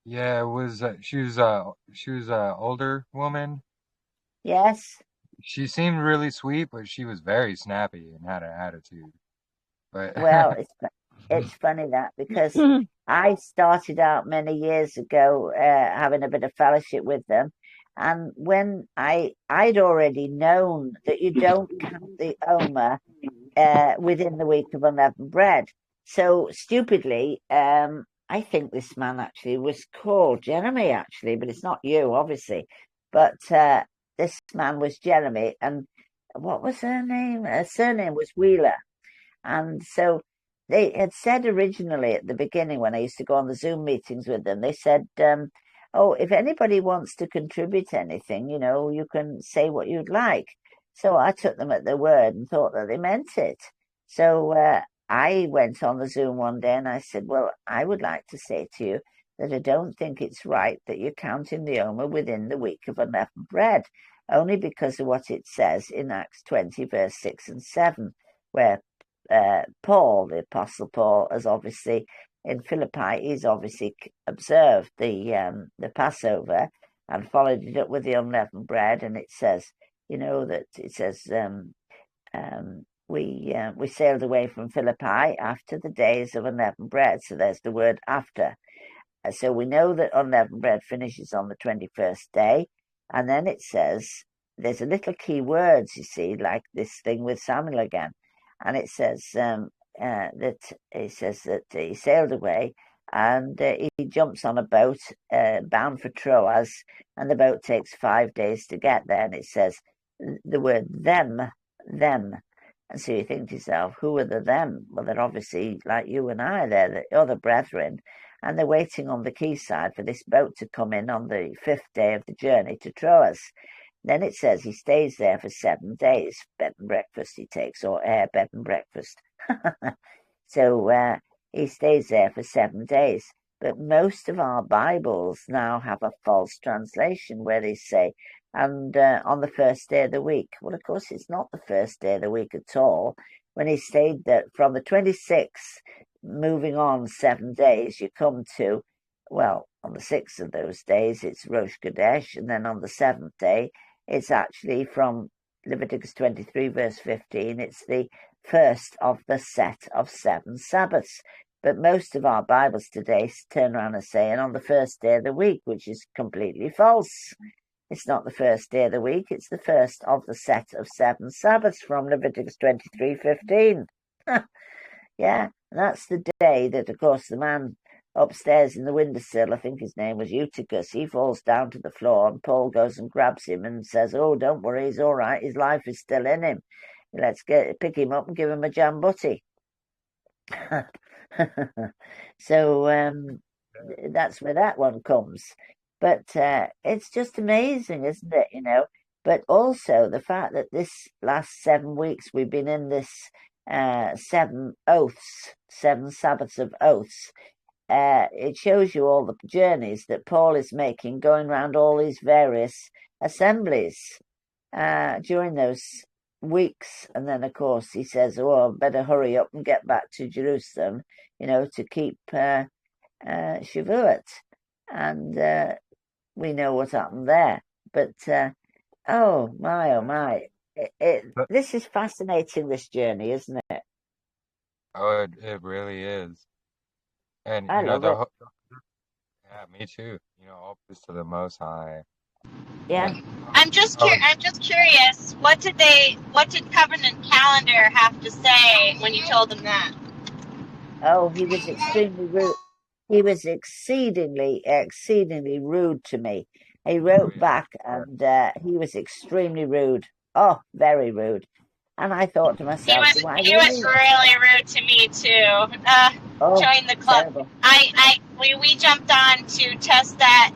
Yeah, it was. She was a older woman. Yes. She seemed really sweet, but she was very snappy and had an attitude. But Well, it's funny that because I started out many years ago having a bit of fellowship with them, and when I'd already known that you don't count the Omer within the week of unleavened bread. So stupidly, I think this man actually was called Jeremy, actually, but it's not you, obviously. But this man was Jeremy, and what was her name? Her surname was Wheeler. And so they had said originally at the beginning when I used to go on the Zoom meetings with them, they said, oh, if anybody wants to contribute anything, you can say what you'd like. So I took them at their word and thought that they meant it. So I went on the Zoom one day and I said, well, I would like to say to you that I don't think it's right that you're counting the Omer within the week of unleavened bread, only because of what it says in Acts 20, verse 6 and 7, where Paul, the Apostle Paul, has obviously, in Philippi, he's obviously observed the Passover and followed it up with the unleavened bread, and it says, that it says we sailed away from Philippi after the days of unleavened bread. So there's the word after. So we know that unleavened bread finishes on the 21st day, and then it says there's a little key words, you see, like this thing with Samuel again, and it says that he sailed away. And he jumps on a boat bound for Troas, and the boat takes 5 days to get there. And it says the word them. And so you think to yourself, who are the them? Well, they're obviously like you and I. They're the other brethren, and they're waiting on the quayside for this boat to come in on the 5th day of the journey to Troas. Then it says he stays there for 7 days. Bed and breakfast he takes, or bed and breakfast. So he stays there for 7 days. But most of our Bibles now have a false translation where they say, and on the 1st day of the week. Well, of course, it's not the 1st day of the week at all. When he stayed there from the 26th, moving on 7 days, you come to, well, on the 6th of those days, it's Rosh Chodesh, and then on the 7th day, it's actually from Leviticus 23, verse 15, it's the first of the set of 7 Sabbaths. But most of our Bibles today turn around and say, and on the 1st day of the week, which is completely false. It's not the 1st day of the week, it's the first of the set of 7 Sabbaths from Leviticus 23:15. Yeah, and that's the day that, of course, the man upstairs in the windowsill, I think his name was Eutychus, he falls down to the floor, and Paul goes and grabs him and says, oh, don't worry, he's all right, his life is still in him. Let's pick him up and give him a jam butty. So that's where that one comes. But it's just amazing, isn't it? But also the fact that this last 7 weeks we've been in this 7 oaths, 7 Sabbaths of oaths. it shows you all the journeys that Paul is making, going around all these various assemblies during those weeks. And then, of course, he says, "Oh, I better hurry up and get back to Jerusalem, to keep Shavuot." And we know what happened there. But oh my, this is fascinating. This journey, isn't it? Oh, it really is. And I love it. Yeah, me too. All praise to the Most High. Yeah. I'm just curious. What did Covenant Calendar have to say when you told them that? Oh, he was extremely rude. He was exceedingly rude to me. He wrote back, and he was extremely rude. Oh, very rude. And I thought to myself, He was really rude to me too. Join the club. Terrible. We jumped on to test that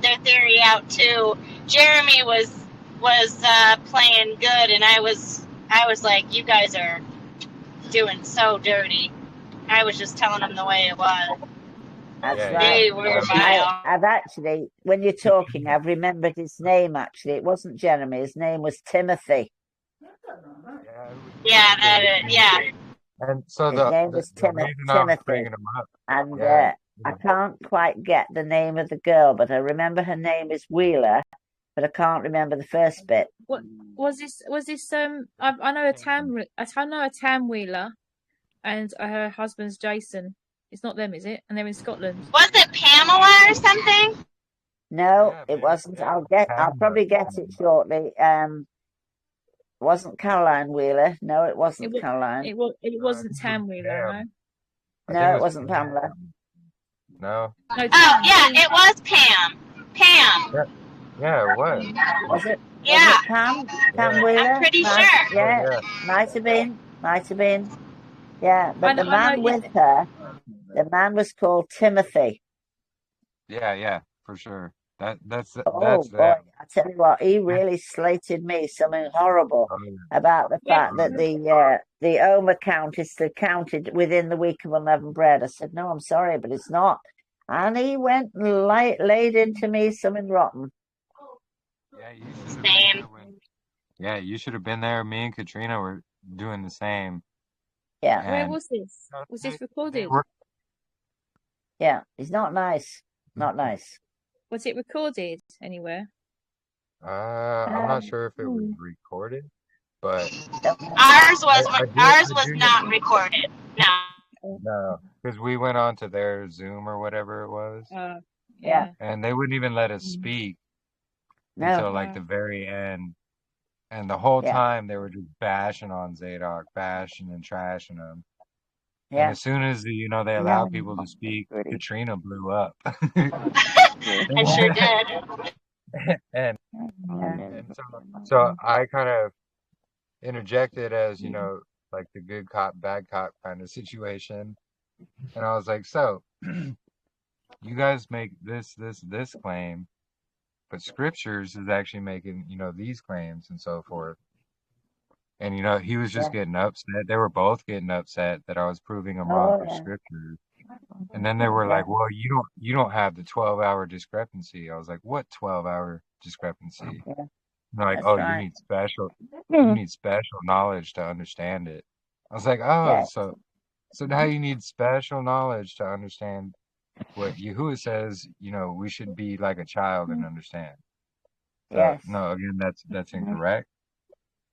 their theory out too. Jeremy was playing good, and I was like, you guys are doing so dirty. I was just telling them the way it was. That's right. They were vile. I've actually, when you're talking, I've remembered his name. Actually, it wasn't Jeremy. His name was Timothy. Yeah. And so his name was Timothy. And I can't quite get the name of the girl, but I remember her name is Wheeler, but I can't remember the first bit. What was this? I know a Tam Wheeler, and her husband's Jason. It's not them, is it? And they're in Scotland. Was it Pamela or something? No, it wasn't. I'll probably get it shortly. It wasn't Caroline Wheeler. No, it wasn't Caroline. It wasn't Tam Wheeler, no. No, it wasn't Pamela. No. Oh, yeah, it was Pam. Yeah, it was. Was it? Yeah. Was it Pam? Pam Wheeler? I'm pretty sure. Yeah, might have been. Yeah, but the man with her, the man was called Timothy. Yeah, for sure. That's boy, I tell you what, he really slated me something horrible about the fact that the Omer count is counted within the week of unleavened bread. I said, no, I'm sorry, but it's not. And he went and laid into me something rotten. Yeah, you should have been there. Me and Katrina were doing the same. Yeah. Where was this? Was this recorded? Yeah, it's not nice. Not nice. Was it recorded anywhere? I'm not sure if it was recorded, but ours was not recorded. No, because we went on to their Zoom or whatever it was. Yeah. And they wouldn't even let us speak until like the very end. And the whole time they were just bashing on Zadok, bashing and trashing him. Yeah. And as soon as they allowed people to speak, Katrina blew up. I sure did. and so I kind of interjected as like the good cop, bad cop kind of situation, and I was like, so you guys make this claim, but scriptures is actually making these claims and so forth. And he was just getting upset. They were both getting upset that I was proving them wrong for scriptures. And then they were like, well, you don't have the 12-hour discrepancy. I was like, what 12-hour discrepancy? And they're like, you need special knowledge to understand it. I was like, so now you need special knowledge to understand what Yahuwah says, we should be like a child and understand. No, again, that's incorrect.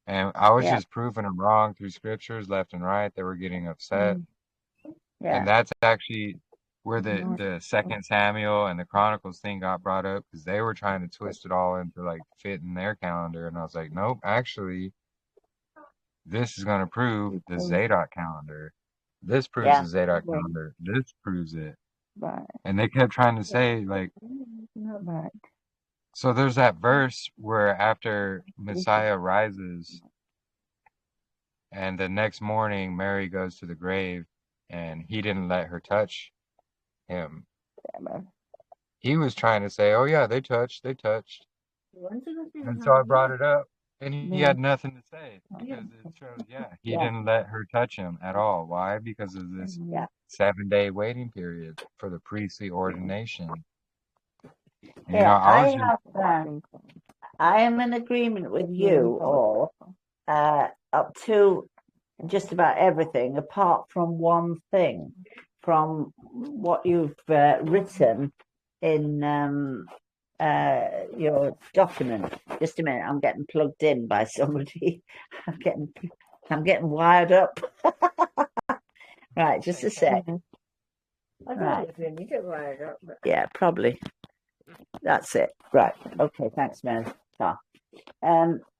And I was just proving them wrong through scriptures left and right. They were getting upset. And that's actually where the Second Samuel and the Chronicles thing got brought up, because they were trying to twist it all into like fit in their calendar. And I was like, nope, actually, this is going to prove the Zadok calendar. This proves the Zadok calendar. This proves it. Right. And they kept trying to say like, so there's that verse where after Messiah rises and the next morning Mary goes to the grave and he didn't let her touch him. He was trying to say, oh yeah, they touched. And so I brought it up And he Yeah. had nothing to say because it shows, yeah, he didn't let her touch him at all. Why? Because of this Yeah. 7-day waiting period for the priestly ordination. And, Yeah, I was just, I am in agreement with you all up to just about everything, apart from one thing, from what you've written in your document. Just a minute, I'm getting plugged in by somebody. I'm getting wired up. Right, just a sec. Right. You get wired up. Yeah, probably. That's it. Right. Okay. Thanks, Mary.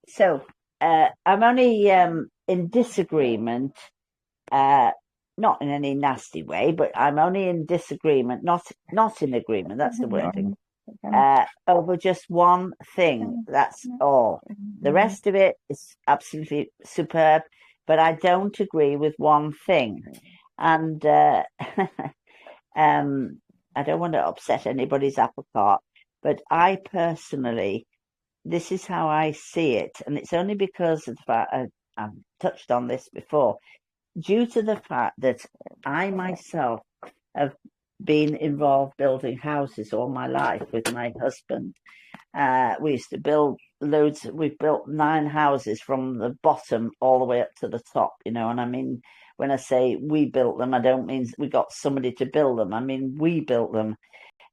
So I'm only in disagreement, not in any nasty way, but I'm only in disagreement, not in agreement. That's the wording. Over just one thing. That's all. The rest of it is absolutely superb, but I don't agree with one thing, and I don't want to upset anybody's apple cart, but I personally, this is how I see it, and it's only because of the fact I've touched on this before, due to the fact that I myself have been involved building houses all my life with my husband. We used to build loads. We've built 9 houses from the bottom all the way up to the top, and I mean, when I say we built them, I don't mean we got somebody to build them. I mean, we built them.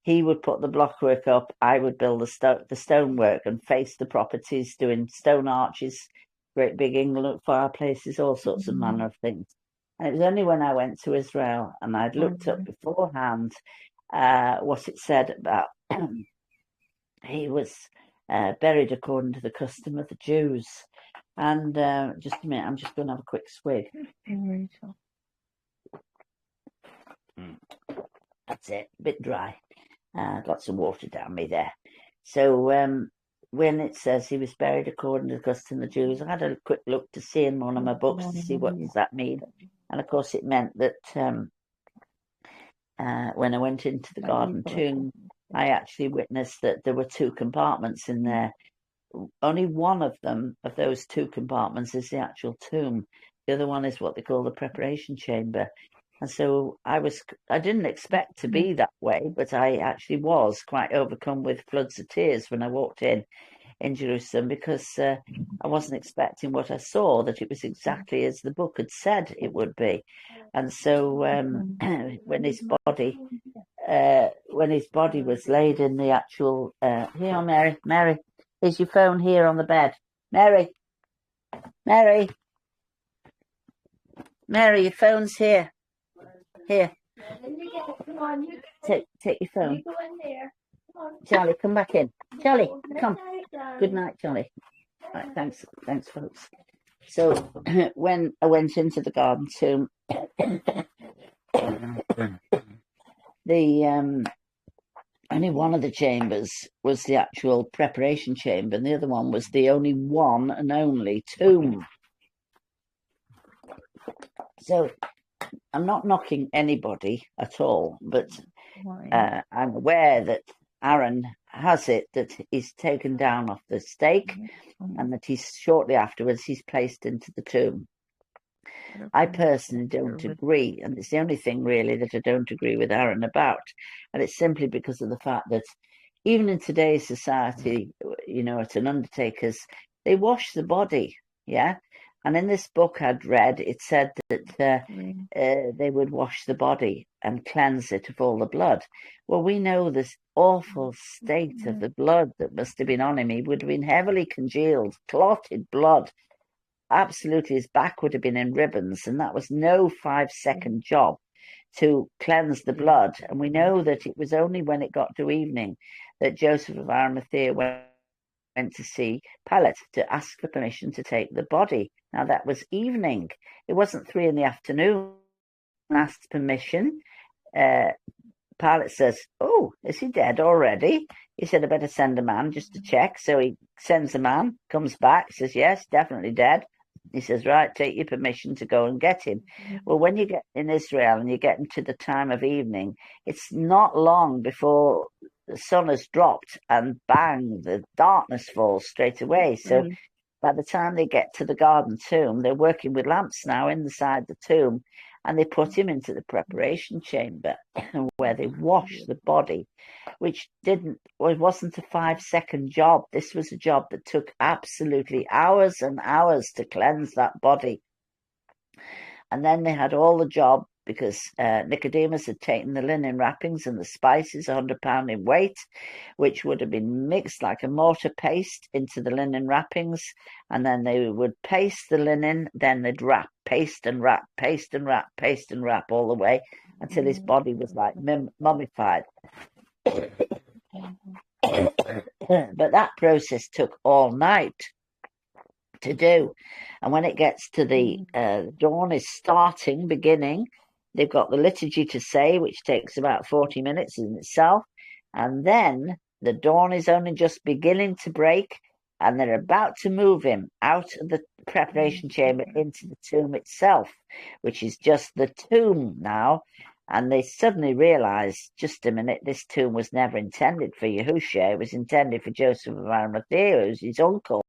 He would put the blockwork up. I would build the stonework and face the properties, doing stone arches, great big England fireplaces, all sorts of manner of things. And it was only when I went to Israel and I'd looked up beforehand what it said about he was buried according to the custom of the Jews. And just a minute, I'm just going to have a quick swig. That's it, a bit dry. Got some water down me there. So when it says he was buried according to the custom of the Jews, I had a quick look to see in one of my books to see what does that mean. And of course it meant that when I went into the garden tomb, I actually witnessed that there were 2 compartments in there. Only one of them, of those 2 compartments, is the actual tomb. The other one is what they call the preparation chamber. And so I didn't expect to be that way, but I actually was quite overcome with floods of tears when I walked in Jerusalem, because I wasn't expecting what I saw, that it was exactly as the book had said it would be. And so when his body was laid in the actual here, Mary, is your phone here on the bed? Mary, your phone's here. Here. Take your phone. Charlie, come back in. Charlie, come. Good night, Charlie. Right, thanks, folks. So when I went into the garden tomb, the only one of the chambers was the actual preparation chamber, and the other one was the only one and only tomb. So I'm not knocking anybody at all, but I'm aware that Aaron has it that he's taken down off the stake, and that he's shortly afterwards he's placed into the tomb. I personally don't agree, and it's the only thing really that I don't agree with Aaron about, and it's simply because of the fact that even in today's society, at an undertaker's, they wash the body, yeah. And in this book I'd read, it said that they would wash the body and cleanse it of all the blood. Well, we know this awful state of the blood that must have been on him. He would have been heavily congealed, clotted blood. Absolutely, his back would have been in ribbons, and that was no 5-second job to cleanse the blood. And we know that it was only when it got to evening that Joseph of Arimathea went to see Pilate to ask for permission to take the body. Now that was evening. It wasn't 3 PM. Asked permission. Pilate says, "Oh, is he dead already?" He said, "I better send a man just to check." So he sends a man, comes back, says, "Yes, definitely dead." He says, "Right, take your permission to go and get him." Well, when you get in Israel and you get into the time of evening, it's not long before the sun has dropped and bang, the darkness falls straight away. So by the time they get to the garden tomb, they're working with lamps now inside the tomb, and they put him into the preparation chamber where they wash the body, which wasn't a 5-second job. This was a job that took absolutely hours and hours to cleanse that body. And then they had all the job because Nicodemus had taken the linen wrappings and the spices, 100 pound in weight, which would have been mixed like a mortar paste into the linen wrappings. And then they would paste the linen, then they'd wrap, paste and wrap, paste and wrap, paste and wrap all the way until his body was like mummified. But that process took all night to do. And when it gets to the dawn is beginning, they've got the liturgy to say, which takes about 40 minutes in itself. And then the dawn is only just beginning to break, and they're about to move him out of the preparation chamber into the tomb itself, which is just the tomb now. And they suddenly realize, just a minute, this tomb was never intended for Yahusha. It was intended for Joseph of Arimathea, who's his uncle.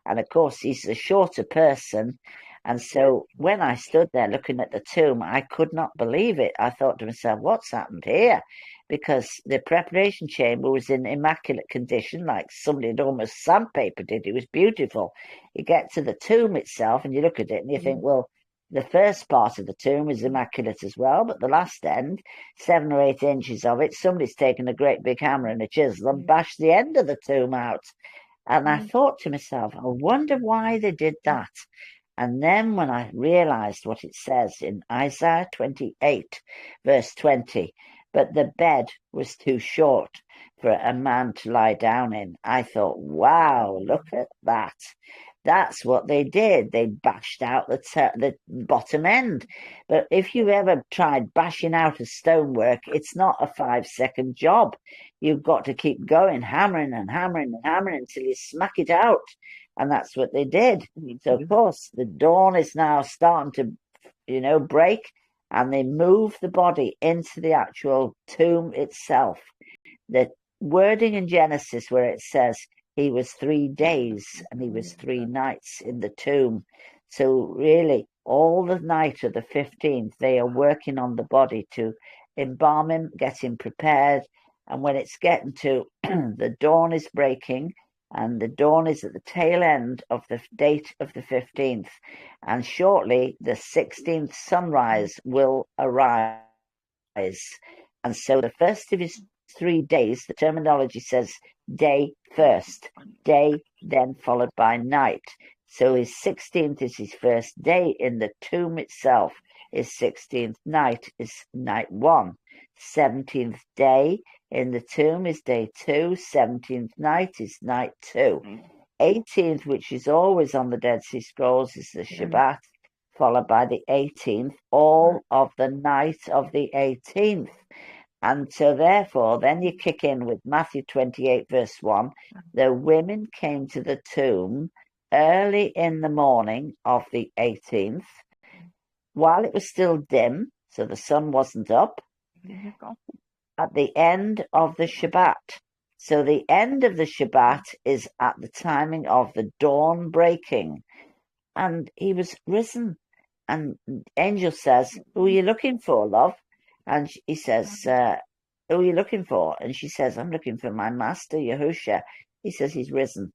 And of course, he's a shorter person. And so when I stood there looking at the tomb, I could not believe it. I thought to myself, what's happened here? Because the preparation chamber was in immaculate condition, like somebody had almost sandpapered it. It was beautiful. You get to the tomb itself and you look at it and you think, well, the first part of the tomb is immaculate as well, but the last end, 7 or 8 inches of it, somebody's taken a great big hammer and a chisel and bashed the end of the tomb out. And I thought to myself, I wonder why they did that. And then when I realized what it says in Isaiah 28, verse 20, but the bed was too short for a man to lie down in, I thought, wow, look at that. That's what they did. They bashed out the bottom end. But if you've ever tried bashing out a stonework, it's not a 5-second job. You've got to keep going, hammering and hammering and hammering until you smack it out. And that's what they did. So, of course, the dawn is now starting to, break, and they move the body into the actual tomb itself. The wording in Genesis where it says, he was 3 days and he was 3 nights in the tomb. So really, all the night of the 15th, they are working on the body to embalm him, get him prepared. And when it's getting to the dawn is breaking, and the dawn is at the tail end of the date of the 15th. And shortly, the 16th sunrise will arise. And so the first of his 3 days, the terminology says day first, day then followed by night. So his 16th is his first day in the tomb itself. His 16th night is night 1. 17th day in the tomb is day 2. 17th night is night 2. 18th, which is always on the Dead Sea Scrolls, is the Shabbat, followed by the 18th, all of the night of the 18th. And so therefore, then you kick in with Matthew 28, verse 1. The women came to the tomb early in the morning of the 18th, while it was still dim, so the sun wasn't up, at the end of the Shabbat. So the end of the Shabbat is at the timing of the dawn breaking. And he was risen. And the angel says, who are you looking for, love? And he says, who are you looking for? And she says, I'm looking for my master, Yahusha. He says he's risen.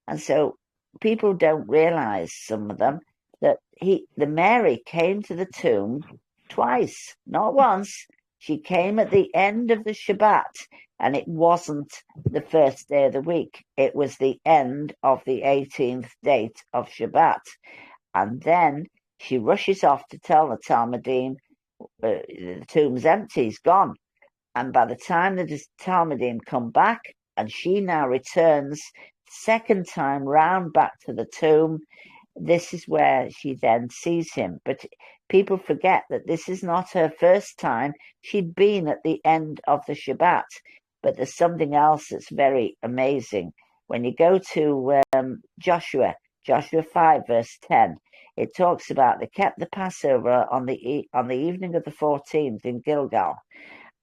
And so people don't realize, some of them, that the Mary came to the tomb twice, not once. She came at the end of the Shabbat, and it wasn't the first day of the week. It was the end of the 18th date of Shabbat. And then she rushes off to tell the Talmudim, the tomb's empty, it's gone. And by the time the Talmudim come back, and she now returns second time round back to the tomb, this is where she then sees him. But people forget that this is not her first time. She'd been at the end of the Shabbat. But there's something else that's very amazing. When you go to Joshua 5, verse 10, it talks about they kept the Passover on the evening of the 14th in Gilgal.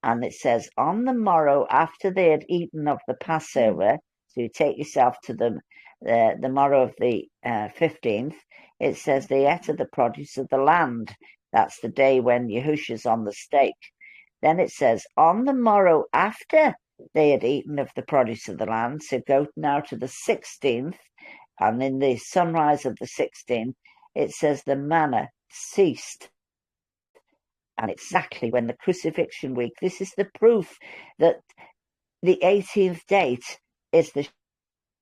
And it says, on the morrow after they had eaten of the Passover, so you take yourself to the the morrow of the 15th, it says they ate of the produce of the land. That's the day when Yahushua's on the stake. Then it says, on the morrow after they had eaten of the produce of the land, so go now to the 16th, and in the sunrise of the 16th, it says the manna ceased. And exactly when the crucifixion week, this is the proof that the 18th date is the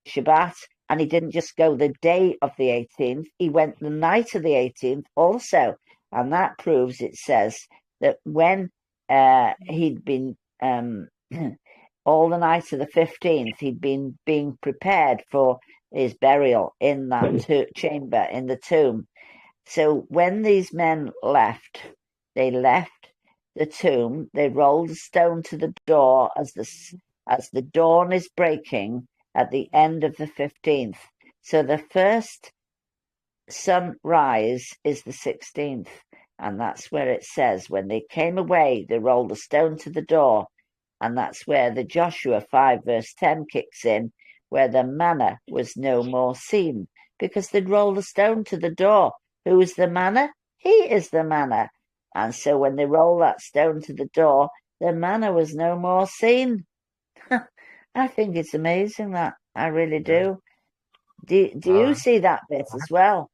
Shabbat, and he didn't just go the day of the 18th, he went the night of the 18th also. And that proves, it says, that when he'd been all the night of the 15th, he'd been being prepared for his burial in that chamber, in the tomb. So when these men left, they left the tomb, they rolled a stone to the door as the dawn is breaking at the end of the 15th. So the first sunrise is the 16th. And that's where it says, when they came away, they rolled a stone to the door. And that's where the Joshua 5 verse 10 kicks in, where the manna was no more seen, because they'd rolled a stone to the door. Who is the manna? He is the manna. And so when they rolled that stone to the door, the manna was no more seen. I think it's amazing, that. I really do. Do you see that bit as well?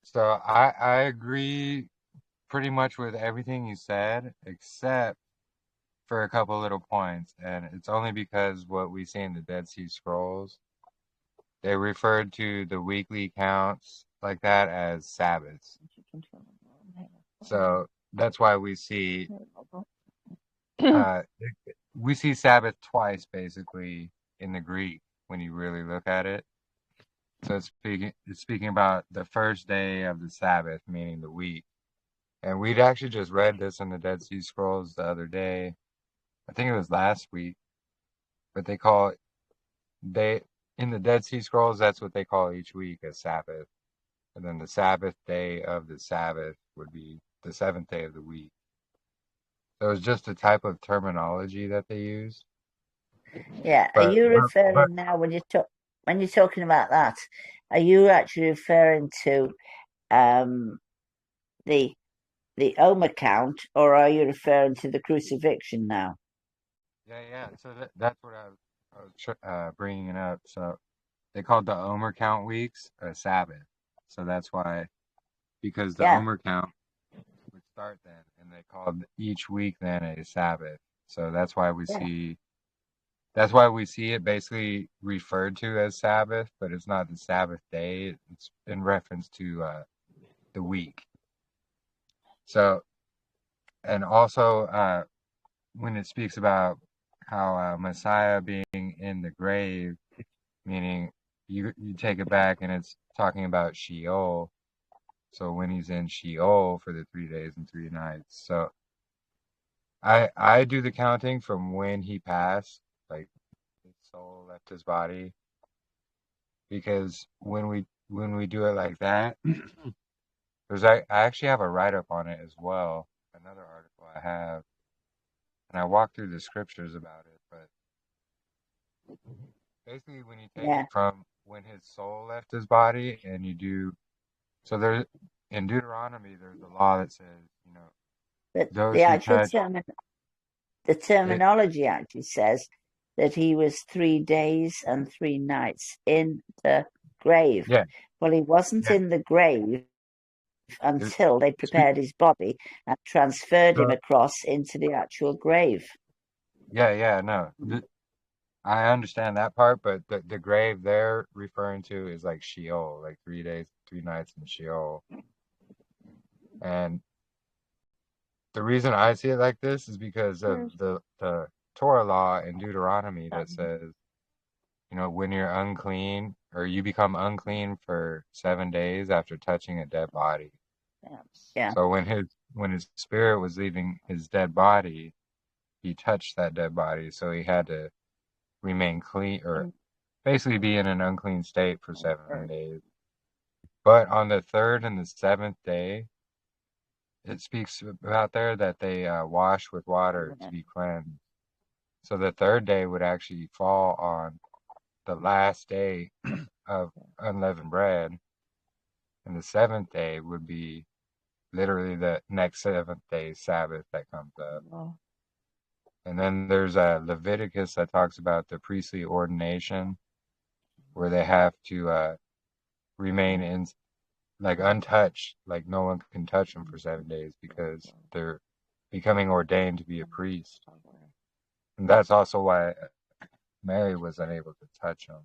So I agree pretty much with everything you said, except for a couple little points. And it's only because what we see in the Dead Sea Scrolls, they referred to the weekly counts like that as Sabbaths. So that's why we see Sabbath twice basically in the Greek when you really look at it. So it's speaking about the first day of the Sabbath, meaning the week. And we'd actually just read this in the Dead Sea Scrolls the other day. I think it was last week. But in the Dead Sea Scrolls, that's what they call each week, a Sabbath. And then the Sabbath day of the Sabbath would be the seventh day of the week. So it's just a type of terminology that they use. Yeah. Are you referring now, when you're talking about that, are you actually referring to the Omer count, or are you referring to the crucifixion now? Yeah. So that's what I was bringing it up. So they called the Omer count weeks a Sabbath. So that's why, because the Omer count would start then, and they called each week then a Sabbath. So that's why we see it basically referred to as Sabbath, but it's not the Sabbath day. It's in reference to the week. So, and also when it speaks about how Messiah being in the grave, meaning you take it back and it's talking about Sheol. So when he's in Sheol for the 3 days and 3 nights. So I do the counting from when he passed, like his soul left his body, because when we do it like that, I actually have a write-up on it as well, another article I have, and I walk through the scriptures about it. But basically, when you take it from when his soul left his body, and you do, so there in Deuteronomy, there's a law that says, But those the who actual touch the terminology actually says that he was 3 days and 3 nights in the grave. Yeah. Well, he wasn't in the grave until they prepared his body and transferred him across into the actual grave. No. I understand that part, but the grave they're referring to is like Sheol, like 3 days, 3 nights in Sheol. And the reason I see it like this is because of the Torah law in Deuteronomy that says, when you're unclean, or you become unclean for 7 days after touching a dead body. Yeah. So when his spirit was leaving his dead body, he touched that dead body, so he had to remain clean, or basically be in an unclean state for 7 days. But on the 3rd and the 7th day, it speaks about there that they wash with water to be cleansed. So the 3rd day would actually fall on the last day of unleavened bread, and the seventh day would be literally the next seventh day Sabbath that comes up. Oh. And then there's Leviticus that talks about the priestly ordination, where they have to remain in like untouched, like no one can touch them for 7 days because they're becoming ordained to be a priest. And that's also why Mary was unable to touch him.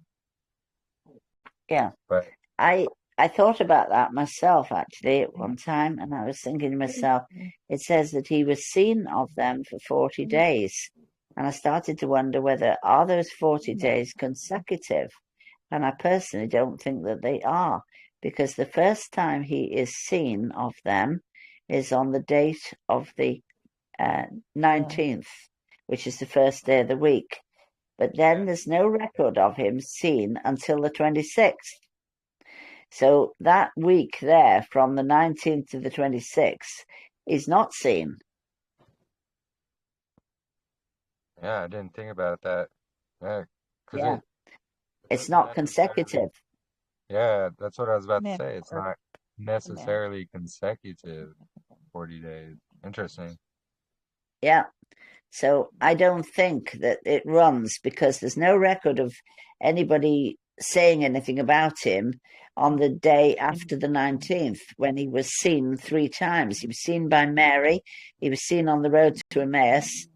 Yeah. But I thought about that myself actually at one time, and I was thinking to myself, it says that he was seen of them for 40 days. And I started to wonder whether are those 40 days consecutive? And I personally don't think that they are, because the first time he is seen of them is on the date of the 19th, which is the first day of the week. But then there's no record of him seen until the 26th. So that week there, from the 19th to the 26th, is not seen. yeah, I didn't think about that. Yeah, because Yeah. it It's doesn't not necessarily. consecutive. Yeah, that's what I was about to Man, say. It's not necessarily consecutive 40 days. Interesting. Yeah. So I don't think that it runs, because there's no record of anybody saying anything about him on the day after the 19th, when he was seen 3 times. He was seen by Mary. He was seen on the road to Emmaus.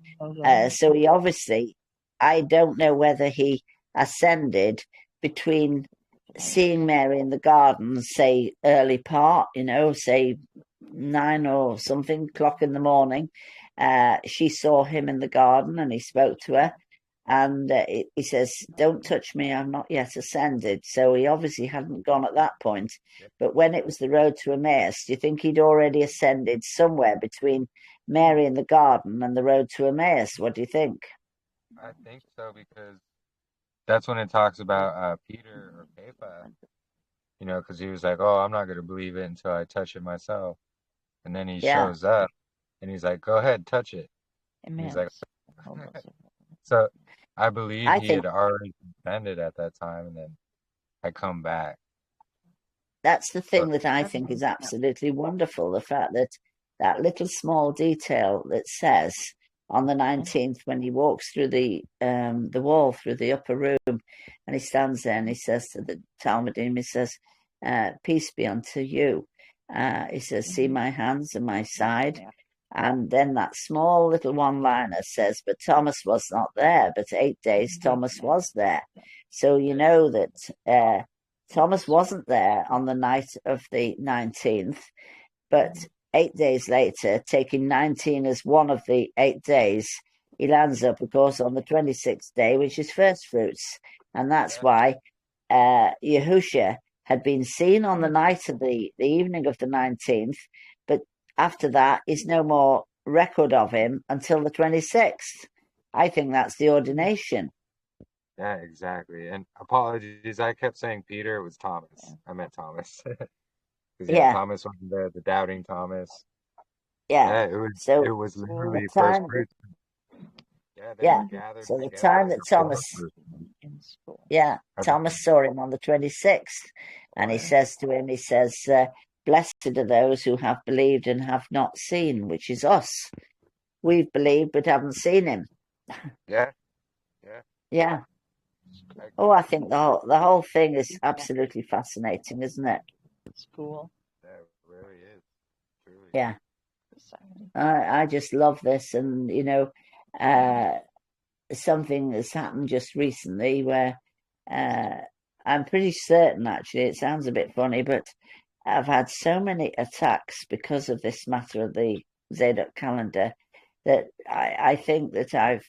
So he obviously, I don't know whether he ascended between seeing Mary in the garden, say early part, say 9 or something o'clock in the morning. She saw him in the garden and he spoke to her, and he says, "Don't touch me, I'm not yet ascended." So he obviously hadn't gone at that point. But when it was the road to Emmaus, do you think he'd already ascended somewhere between Mary in the garden and the road to Emmaus? What do you think? I think so, because that's when it talks about Peter or Kefa, because he was like, "Oh, I'm not going to believe it until I touch it myself." And then he Yeah. shows up and he's like, "Go ahead, touch it." And he's like, so I believe I he think had already ascended at that time and then had come back. that's the So thing that I think is absolutely wonderful. The fact that that little small detail that says on the 19th, when he walks through the wall, through the upper room, and he stands there and he says to the Talmudim, he says, "Peace be unto you." He says, "See my hands and my side." And then that small little one-liner says, "But Thomas was not there, but 8 days Thomas was there." So you know that Thomas wasn't there on the night of the 19th, but 8 days later, taking 19 as one of the 8 days, he lands up, of course, on the 26th day, which is first fruits. And that's why Yahusha had been seen on the night of the evening of the 19th, but after that is no more record of him until the 26th. I think that's the ordination. yeah, exactly. And apologies, I kept saying Peter, it was Thomas. I meant Thomas. Because Yeah. Thomas wasn't there, the doubting Thomas. Yeah. Yeah, So it was literally the first time, fruits. Yeah, they yeah. were gathered So the together time that before Thomas, first fruits. Thomas saw him on the 26th, and he says to him, "Blessed are those who have believed and have not seen," which is us. We've believed but haven't seen him. Yeah. Yeah. Oh, I think the whole thing is absolutely fascinating, isn't it? It's cool. Yeah, it really is. Truly. Yeah. I just love this, and something has happened just recently where I'm pretty certain, actually, it sounds a bit funny, but I've had so many attacks because of this matter of the Zadok calendar that I think that I've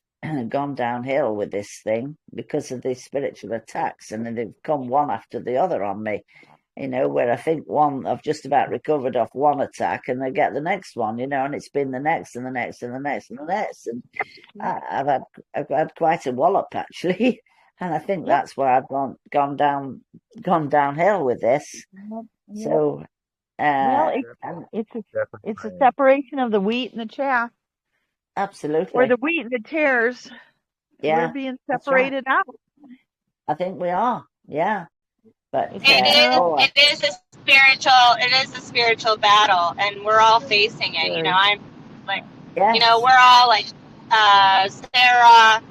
gone downhill with this thing because of these spiritual attacks, and they've come one after the other on me. Where I think I've just about recovered off one attack, and I get the next one, and it's been the next and the next and the next and the next, and I've had quite a wallop actually, and I think that's why I've gone downhill with this. So, Well, it's a separation of the wheat and the chaff, absolutely, or the wheat and the tares. yeah, We're being that's right. separated out. I think we are. Yeah. But it is a spiritual battle, and we're all facing it. You know, I'm like, yes. you know, we're all like Sarah,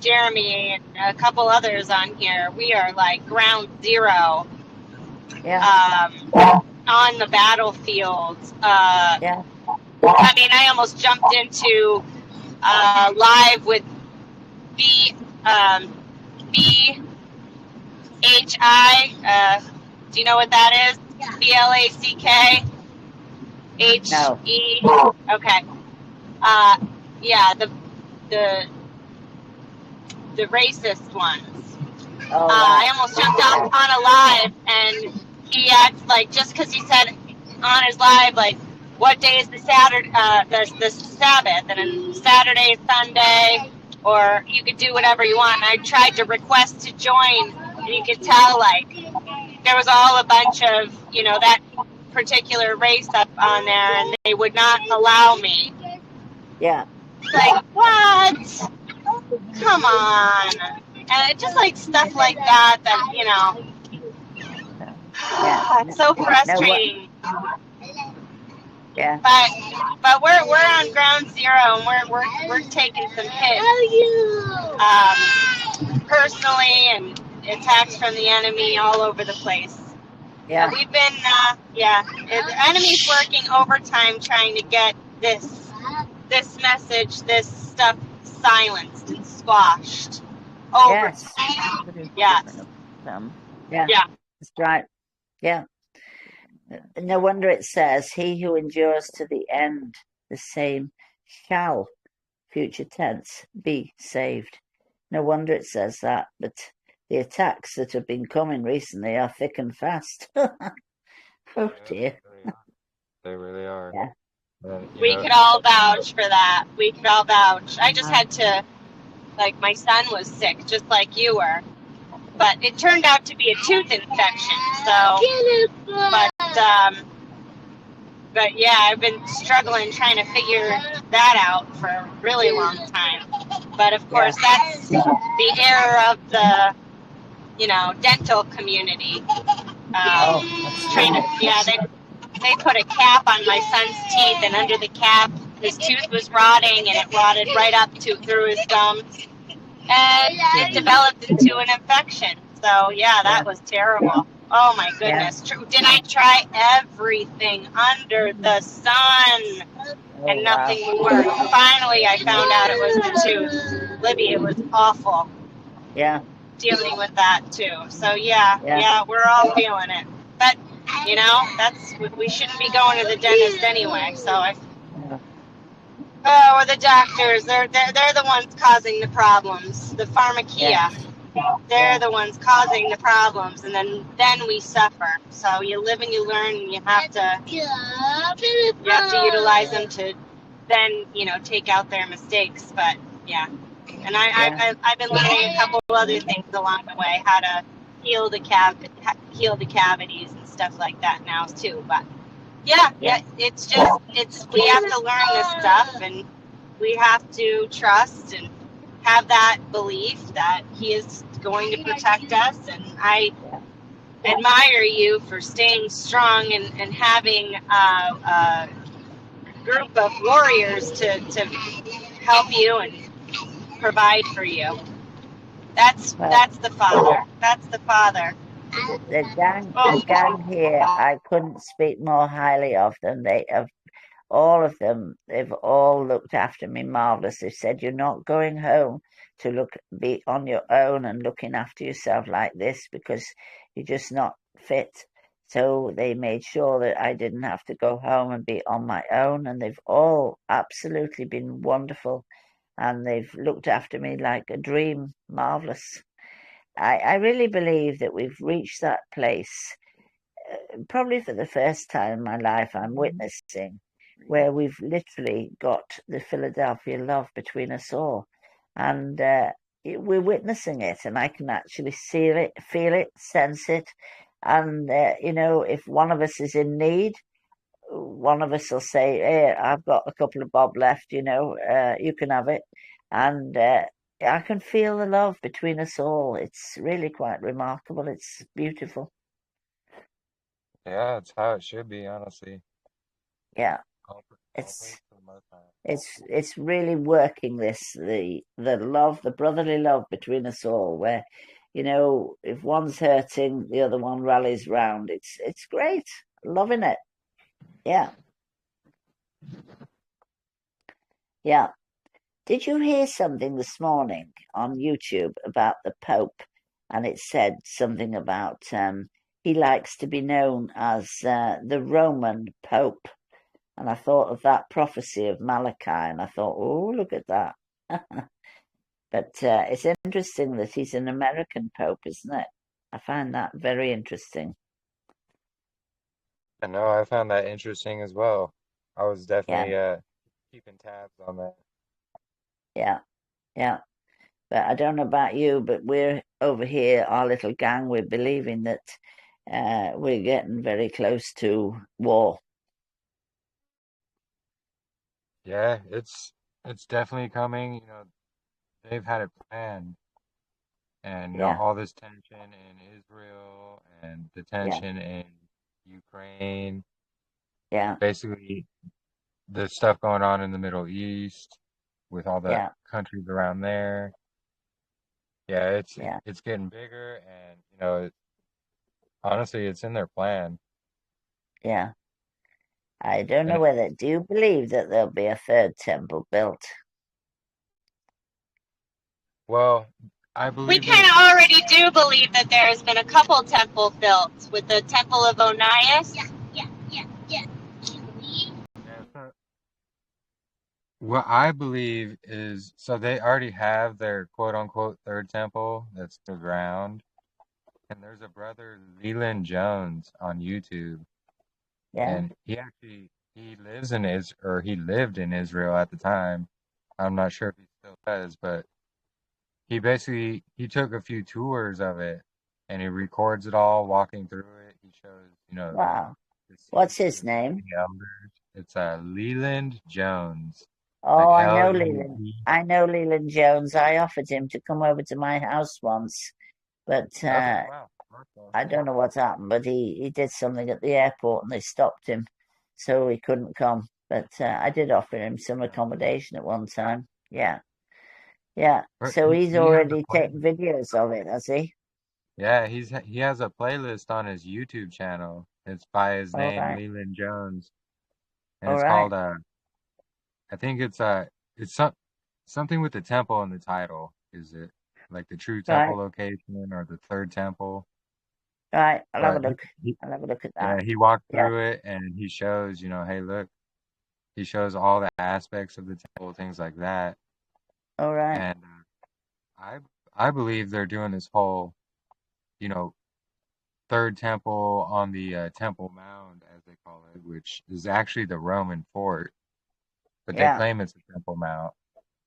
Jeremy, and a couple others on here. We are like ground zero. On the battlefield. I mean, I almost jumped into live with BHI. Do you know what that is? BLACK. HE. Okay. Yeah, the racist ones. I almost jumped on a live, and he acts like, just because he said on his live, like, what day is the Saturday, the Sabbath, and then Saturday, Sunday, or you could do whatever you want. And I tried to request to join, and you could tell, like, there was all a bunch of, you know, that particular race up on there, and they would not allow me. Yeah. Like, what? Come on. And just like stuff like that, you know, it's so frustrating. Yeah. But we're on ground zero, and we're taking some hits, personally, and attacks from the enemy all over the place. Yeah. We've been, the enemy's working overtime trying to get this message, this stuff silenced and squashed. Yes. Yes. Yeah. That's right. Yeah. No wonder it says, he who endures to the end, the same shall, future tense, be saved. No wonder it says that, but the attacks that have been coming recently are thick and fast. Oh dear. They really are. Yeah. We could all vouch for that. We could all vouch. I just had to, like, my son was sick, just like you were. But it turned out to be a tooth infection, so, but yeah, I've been struggling trying to figure that out for a really long time. But of course, that's the error of the, you know, dental community. They put a cap on my son's teeth, and under the cap, his tooth was rotting, and it rotted right up through his gums. And it developed into an infection. So, yeah, that was terrible. Oh, my goodness. Did I try everything under the sun? And nothing would work. Finally, I found out it was the tooth. Libby, it was awful. Yeah. Dealing with that, too. So, yeah, we're all feeling it. But, you know, we shouldn't be going to the dentist anyway. So, or the doctors, they're the ones causing the problems. The pharmacia, they're the ones causing the problems, and then we suffer. So you live and you learn, and you have to utilize them to then, you know, take out their mistakes. But yeah, and I've been learning a couple of other things along the way, how to heal the cavities and stuff like that now too. But yeah, it's we have to learn this stuff, and we have to trust and have that belief that he is going to protect us. And I admire you for staying strong and having a group of warriors to help you and provide for you. That's the Father. That's the Father. The gang here, I couldn't speak more highly of them. All of them, they've all looked after me marvelous. They've said, you're not going home to be on your own and looking after yourself like this because you're just not fit. So they made sure that I didn't have to go home and be on my own. And they've all absolutely been wonderful. And they've looked after me like a dream. Marvelous. I really believe that we've reached that place, probably for the first time in my life, I'm witnessing, where we've literally got the Philadelphia love between us all. And we're witnessing it, and I can actually see it, feel it, sense it. And, you know, if one of us is in need, one of us will say, hey, I've got a couple of bob left, you know, you can have it. And I can feel the love between us all. It's really quite remarkable. It's beautiful. Yeah, it's how it should be, honestly. Yeah, All it's praise to the Most High. it's really working the love, the brotherly love between us all, where, if one's hurting, the other one rallies round. It's great. Loving it. Yeah. Yeah. Did you hear something this morning on YouTube about the Pope? And it said something about he likes to be known as the Roman Pope. And I thought of that prophecy of Malachi, and I thought, oh, look at that. But it's interesting that he's an American Pope, isn't it? I find that very interesting. I know, I found that interesting as well. I was Yeah, definitely keeping tabs on that. yeah, yeah. But I don't know about you, but we're over here, our little gang, we're believing that we're getting very close to war. Yeah, it's definitely coming. They've had it planned, and Yeah, all this tension in Israel and the yeah, tension in Ukraine, yeah, basically the stuff going on in the Middle East with all the yeah, countries around there. Yeah, it's yeah, it's getting bigger, and honestly, it's in their plan. yeah. I don't And know do you believe that there'll be a third temple built? well, I We believe kind there's of already do believe that there has been a couple temples built with the Temple of Onias. Yeah. yeah, what I believe is so they already have their quote unquote third temple that's the ground. And there's a brother, Leland Jones, on YouTube, Yeah, and he lives in or he lived in Israel at the time. I'm not sure if he still does, but he took a few tours of it, and he records it all, walking through it. He shows, wow. the What's seats his of name? the elders. It's Leland Jones, Oh, like I know Leland. Leland. I know Leland Jones. I offered him to come over to my house once, but Okay, wow, that's I awesome. don't know what's happened. But he did something at the airport and they stopped him, so he couldn't come. But I did offer him some Yeah. accommodation at one time. Yeah, yeah. But So he's he has a already taken playlist. videos of it, has he? Yeah, he has a playlist on his YouTube channel. It's by his All name, right, Leland Jones, and all it's right, called I think it's something with the temple in the title. Is it like the true temple right, location or the third temple? right. I'll have a But look. I'll have a look at that. yeah, he walked Yeah. through it and he shows, hey, look, he shows all the aspects of the temple, things like that. All right. And I believe they're doing this whole, you know, third temple on the Temple Mound, as they call it, which is actually the Roman fort, but they Yeah. claim it's a Temple Mount.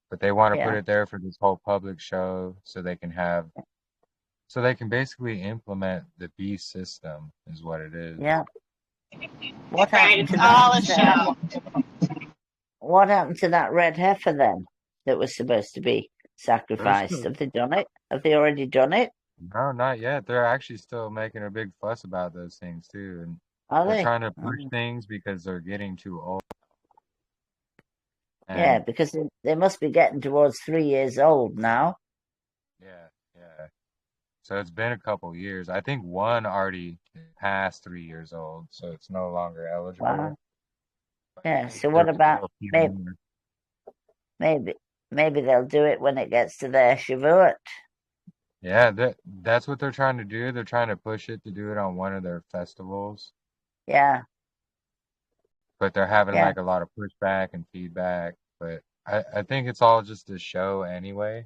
But they want to put Yeah. it there for this whole public show so they can basically implement the beast system, is what it is. Yeah. What Right, happened it's to all a that? show. What happened to that red heifer then that was supposed to be They're sacrificed? still, Have they done it? Have they already done it? no, not yet. They're actually still making a big fuss about those things too, and Are they're they? trying to push things because they're getting too old. Yeah, And because they must be getting towards 3 years old now. yeah, yeah. So it's been a couple years. I think one already passed 3 years old, so it's no longer eligible. Wow. But I Yeah. think So what there's about still a few maybe more. maybe maybe they'll do it when it gets to their Shavuot? Yeah, that's what they're trying to do. They're trying to push it to do it on one of their festivals, Yeah. but they're having Yeah. like a lot of pushback and feedback. But I think it's all just a show anyway,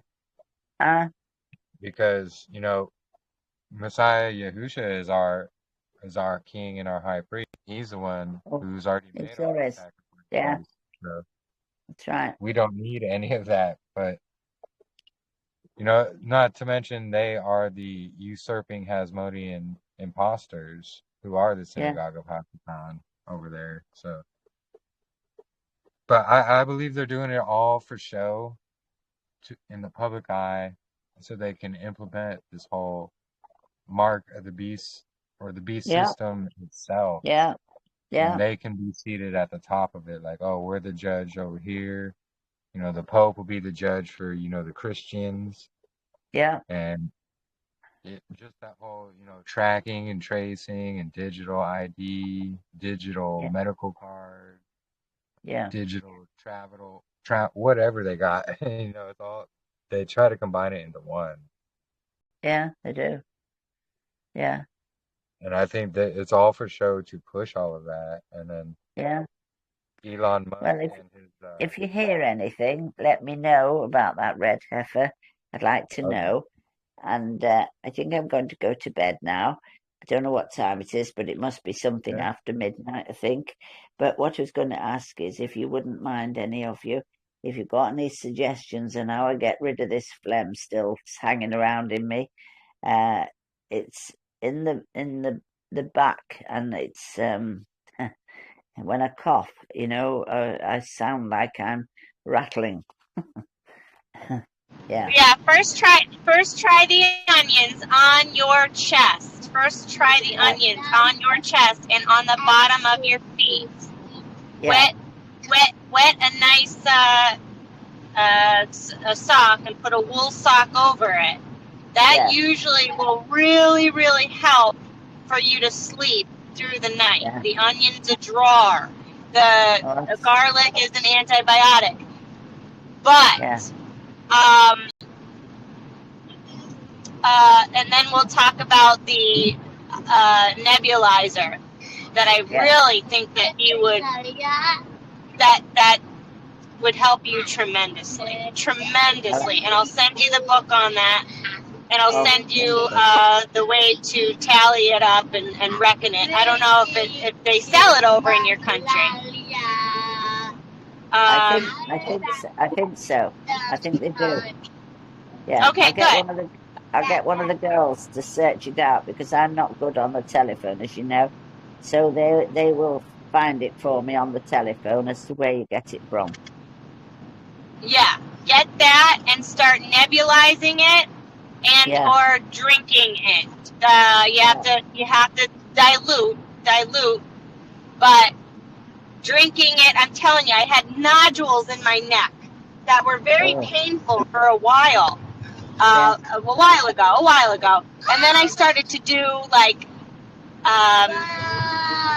Huh? because Messiah Yahusha is our king and our high priest. He's the one Oh, who's already it made all sure the is. Yeah, sacrifices. So that's right. we don't need any of that. But not to mention they are the usurping Hasmonean imposters who are the Yeah. synagogue of Hasatan over there. So, but I believe they're doing it all for show. in the public eye, so they can implement this whole mark of the beast or the beast Yeah, system itself. yeah, And yeah, they can be seated at the top of it, like, oh, we're the judge over here. The Pope will be the judge for, the Christians. yeah, And just that whole, tracking and tracing and digital ID, digital yeah, medical card, yeah, digital whatever they got. It's all, they try to combine it into one. yeah, they do. Yeah, And I think that it's all for show to push all of that. And then yeah. Elon Musk Well, and his, if you hear anything, let me know about that red heifer. I'd like to okay. know. And I think I'm going to go to bed now. I don't know what time it is, but it must be something Yeah. after midnight, I think. But what I was going to ask is if you wouldn't mind, any of you, if you've got any suggestions on how I get rid of this phlegm still hanging around in me. It's in the back, and it's when I cough, I sound like I'm rattling. Yeah. Yeah, first try the onions on your chest. First try the Right. onions on your chest and on the bottom of your feet. Yeah. Wet a nice a sock and put a wool sock over it. That Yeah. usually will really, really help for you to sleep through the night. Yeah. The onion's a drawer. The garlic is an antibiotic. But Yeah. And then we'll talk about the nebulizer that I really think that you would that would help you tremendously. And I'll send you the book on that, and I'll send you the way to tally it up and reckon it. I don't know if they sell it over in your country. I think so. I think they do. Yeah. Okay, good. I'll get one of the girls to search it out because I'm not good on the telephone, as you know. So they will find it for me on the telephone as to where you get it from. Yeah, get that and start nebulizing it or drinking it. You have to dilute, but drinking it, I'm telling you, I had nodules in my neck that were very painful for a while. A while ago, and then I started to do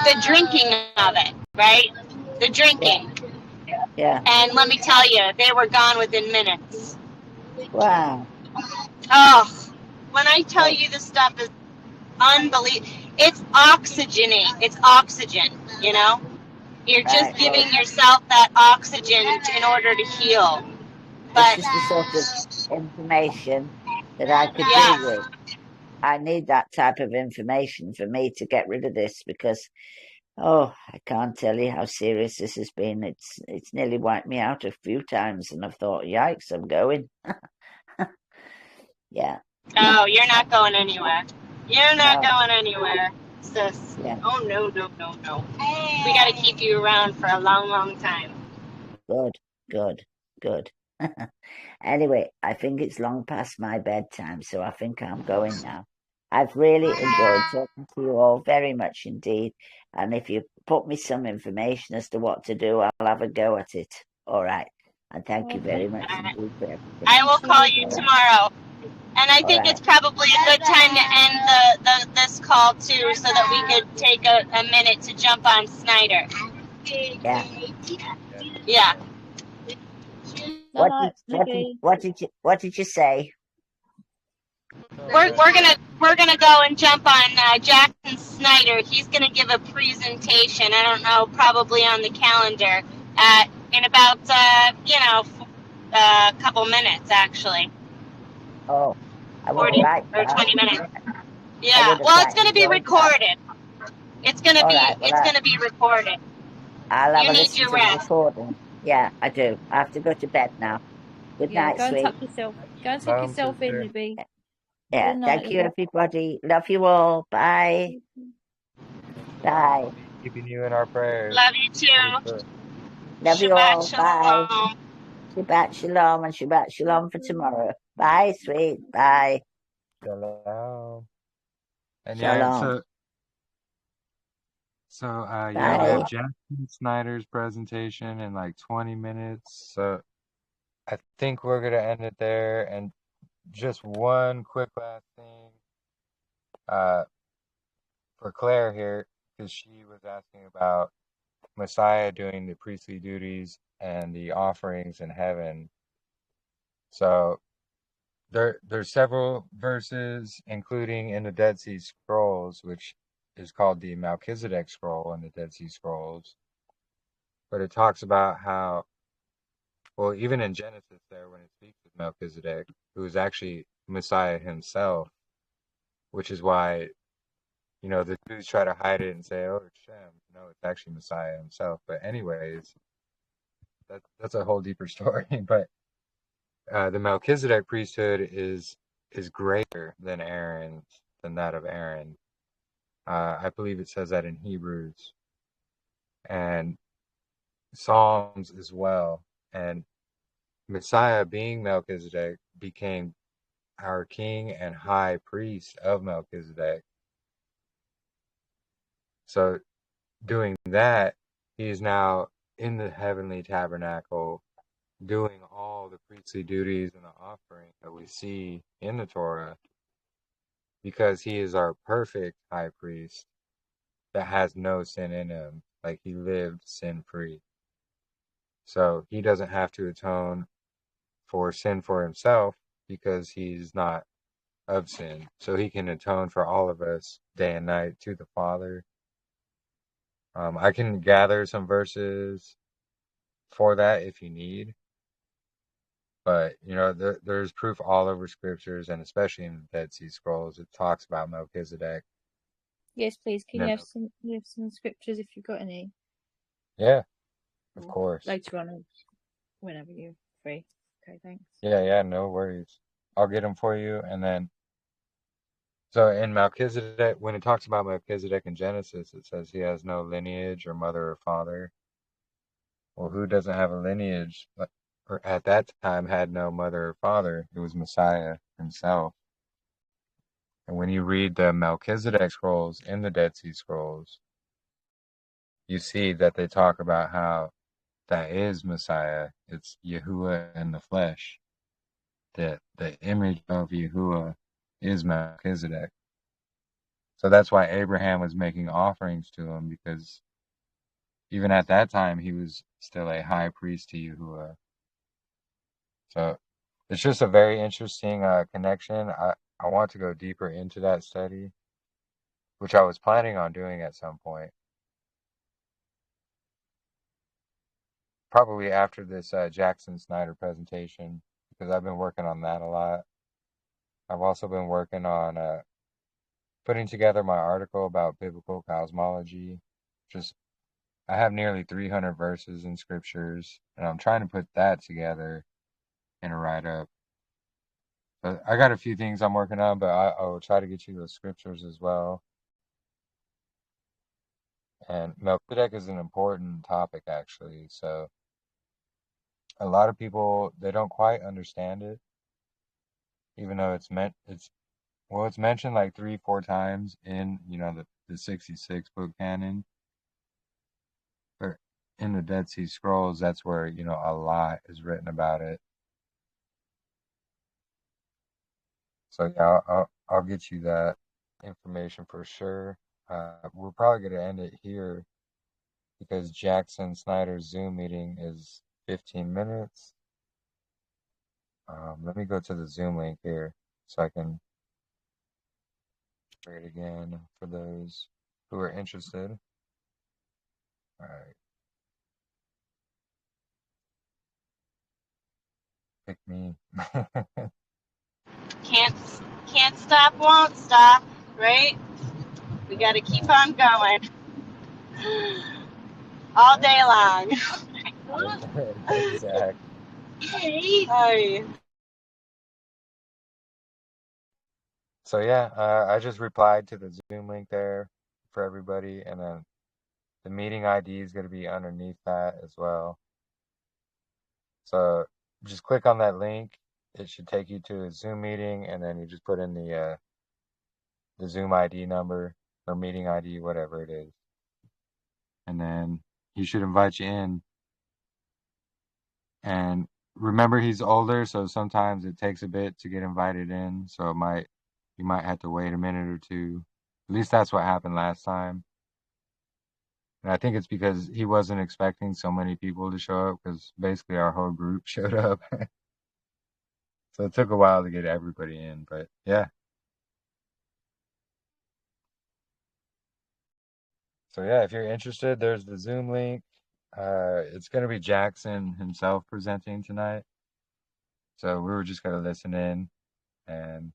the drinking of it, right? The drinking. Yeah. And let me tell you, they were gone within minutes. Wow. Oh, when I tell you this stuff is unbelievable, it's oxygenate. It's oxygen, You're just giving yourself that oxygen in order to heal. But it's just the sort of information that I could do with. I need that type of information for me to get rid of this because, I can't tell you how serious this has been. It's nearly wiped me out a few times, and I've thought, yikes, I'm going. Yeah. Oh, you're not going anywhere. You're not going anywhere, sis. Yeah. Oh, no. We got to keep you around for a long, long time. Good. Anyway, I think it's long past my bedtime, so I think I'm going now. I've really enjoyed talking to you all very much indeed. And if you put me some information as to what to do, I'll have a go at it. All right. And thank you very much indeed for everything. I will call you tomorrow. And I think it's probably a good time to end this call, too, so that we could take a minute to jump on Snyder. Yeah. Yeah. What did you say? We're gonna go and jump on Jackson Snyder. He's gonna give a presentation. I don't know, probably on the calendar in about a couple minutes actually. Oh, 40 or 20 minutes. Yeah. Well, it's gonna be recorded. It's gonna be recorded. I'll have you a need listen your to rest. the recording. Yeah, I do. I have to go to bed now. Good night, go sweet. and tuck yourself. Go and tuck yourself in, Libby. Yeah, Good night, thank you, Libby. everybody. Love you all. Bye. Bye. Keeping you in our prayers. Love you too. Love you all. Shabbat Bye. shalom. Shabbat shalom and Shabbat shalom for tomorrow. Bye, sweet. Bye. Shalom. And yeah, Shalom. yeah, we have Bye. Jackson Snyder's presentation in like 20 minutes. So I think we're gonna end it there. And just one quick last thing, for Claire here, because she was asking about Messiah doing the priestly duties and the offerings in heaven. So there's several verses, including in the Dead Sea Scrolls, which is called the Melchizedek scroll in the Dead Sea Scrolls. But it talks about how, well, even in Genesis there, when it speaks of Melchizedek, who is actually Messiah himself, which is why, the Jews try to hide it and say, oh, it's Shem. No, it's actually Messiah himself. But anyways, that's a whole deeper story. But the Melchizedek priesthood is greater than that of Aaron. I believe it says that in Hebrews and Psalms as well. And Messiah, being Melchizedek, became our king and high priest of Melchizedek. So doing that, he is now in the heavenly tabernacle doing all the priestly duties and the offering that we see in the Torah, because he is our perfect high priest that has no sin in him, like he lived sin free. So he doesn't have to atone for sin for himself because he's not of sin. So he can atone for all of us day and night to the Father. I can gather some verses for that if you need. But, there's proof all over scriptures, and especially in the Dead Sea Scrolls, it talks about Melchizedek. Yes, please. Can You you know, have some scriptures if you've got any? yeah, of course. Later on, whenever you're free. Okay, thanks. Yeah, no worries. I'll get them for you. And then, so in Melchizedek, when it talks about Melchizedek in Genesis, it says he has no lineage or mother or father. Well, who doesn't have a lineage, or at that time had no mother or father? It was Messiah himself. And when you read the Melchizedek scrolls in the Dead Sea Scrolls, you see that they talk about how that is Messiah. It's Yahuwah in the flesh. That the image of Yahuwah is Melchizedek. So that's why Abraham was making offerings to him, because even at that time he was still a high priest to Yahuwah. So it's just a very interesting connection. I want to go deeper into that study, which I was planning on doing at some point. Probably after this Jackson Snyder presentation, because I've been working on that a lot. I've also been working on putting together my article about biblical cosmology. I have nearly 300 verses in scriptures, and I'm trying to put that together in a write-up. But I got a few things I'm working on, but I will try to get you those scriptures as well. And Melchizedek is an important topic, actually. So a lot of people, they don't quite understand it, even though it's mentioned like 3-4 times in, the 66 book canon. But in the Dead Sea Scrolls, that's where, a lot is written about it. So yeah, I'll get you that information for sure. We're probably going to end it here because Jackson Snyder's Zoom meeting is 15 minutes. Let me go to the Zoom link here so I can share it again for those who are interested. All right. Pick me. Can't stop, won't stop, right? We got to keep on going all day long. Exactly. Hi. So yeah, I just replied to the Zoom link there for everybody, and then the meeting ID is going to be underneath that as well. So just click on that link. It should take you to a Zoom meeting, and then you just put in the Zoom ID number or meeting ID, whatever it is. And then he should invite you in. And remember, he's older, so sometimes it takes a bit to get invited in. So you might have to wait a minute or two. At least that's what happened last time. And I think it's because he wasn't expecting so many people to show up, because basically our whole group showed up. So it took a while to get everybody in, but yeah. So yeah, if you're interested, there's the Zoom link. It's going to be Jackson himself presenting tonight. So we were just going to listen in. And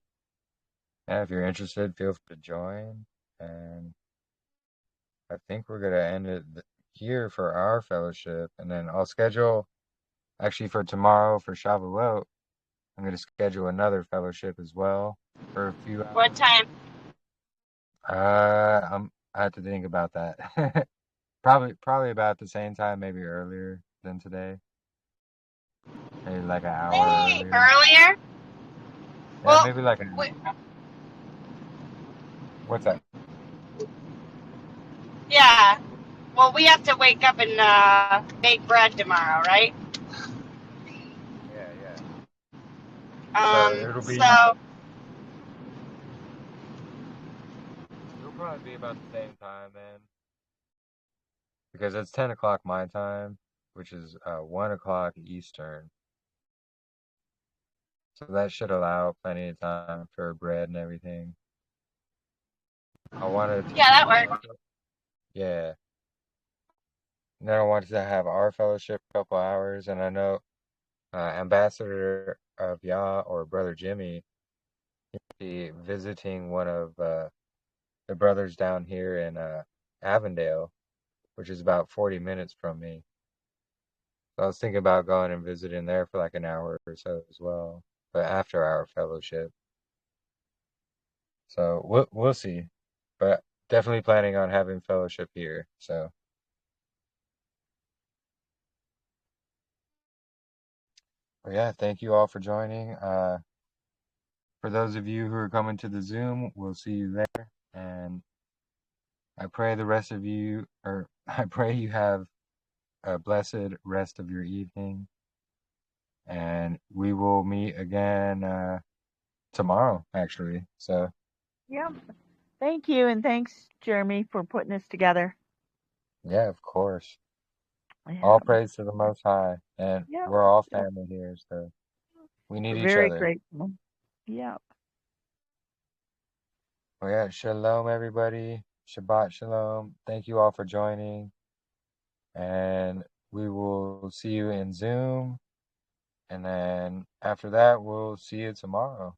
yeah, if you're interested, feel free to join. And I think we're going to end it here for our fellowship. And then I'll schedule, actually for tomorrow for Shavuot, I'm going to schedule another fellowship as well for a few hours. What time? I have to think about that. Probably about the same time, maybe earlier than today. Maybe like an hour earlier. Earlier? Yeah, Well, maybe like what's that? yeah. Well, we have to wake up and make bread tomorrow, right? Yeah. So It'll probably be about the same time then, because it's 10 o'clock my time, which is 1 o'clock Eastern. So that should allow plenty of time for bread and everything. I wanted to, yeah, that works. yeah. And then I wanted to have our fellowship a couple hours, and I know Ambassador of Yah, or Brother Jimmy, be visiting one of the brothers down here in Avondale, which is about 40 minutes from me. So I was thinking about going and visiting there for like an hour or so as well, but after our fellowship. So we'll see, but definitely planning on having fellowship here. So yeah, thank you all for joining. For those of you who are coming to the Zoom, we'll see you there. And I pray the rest of you, or I pray you have a blessed rest of your evening. And we will meet again tomorrow, actually. So Yep. Thank you, and thanks, Jeremy, for putting this together. yeah, of course. Yeah. All praise to the Most High, and Yep. we're all family here, so we need We're each very other. grateful. Yep. Well, yeah, shalom, everybody. Shabbat shalom. Thank you all for joining, and we will see you in Zoom, and then after that, we'll see you tomorrow.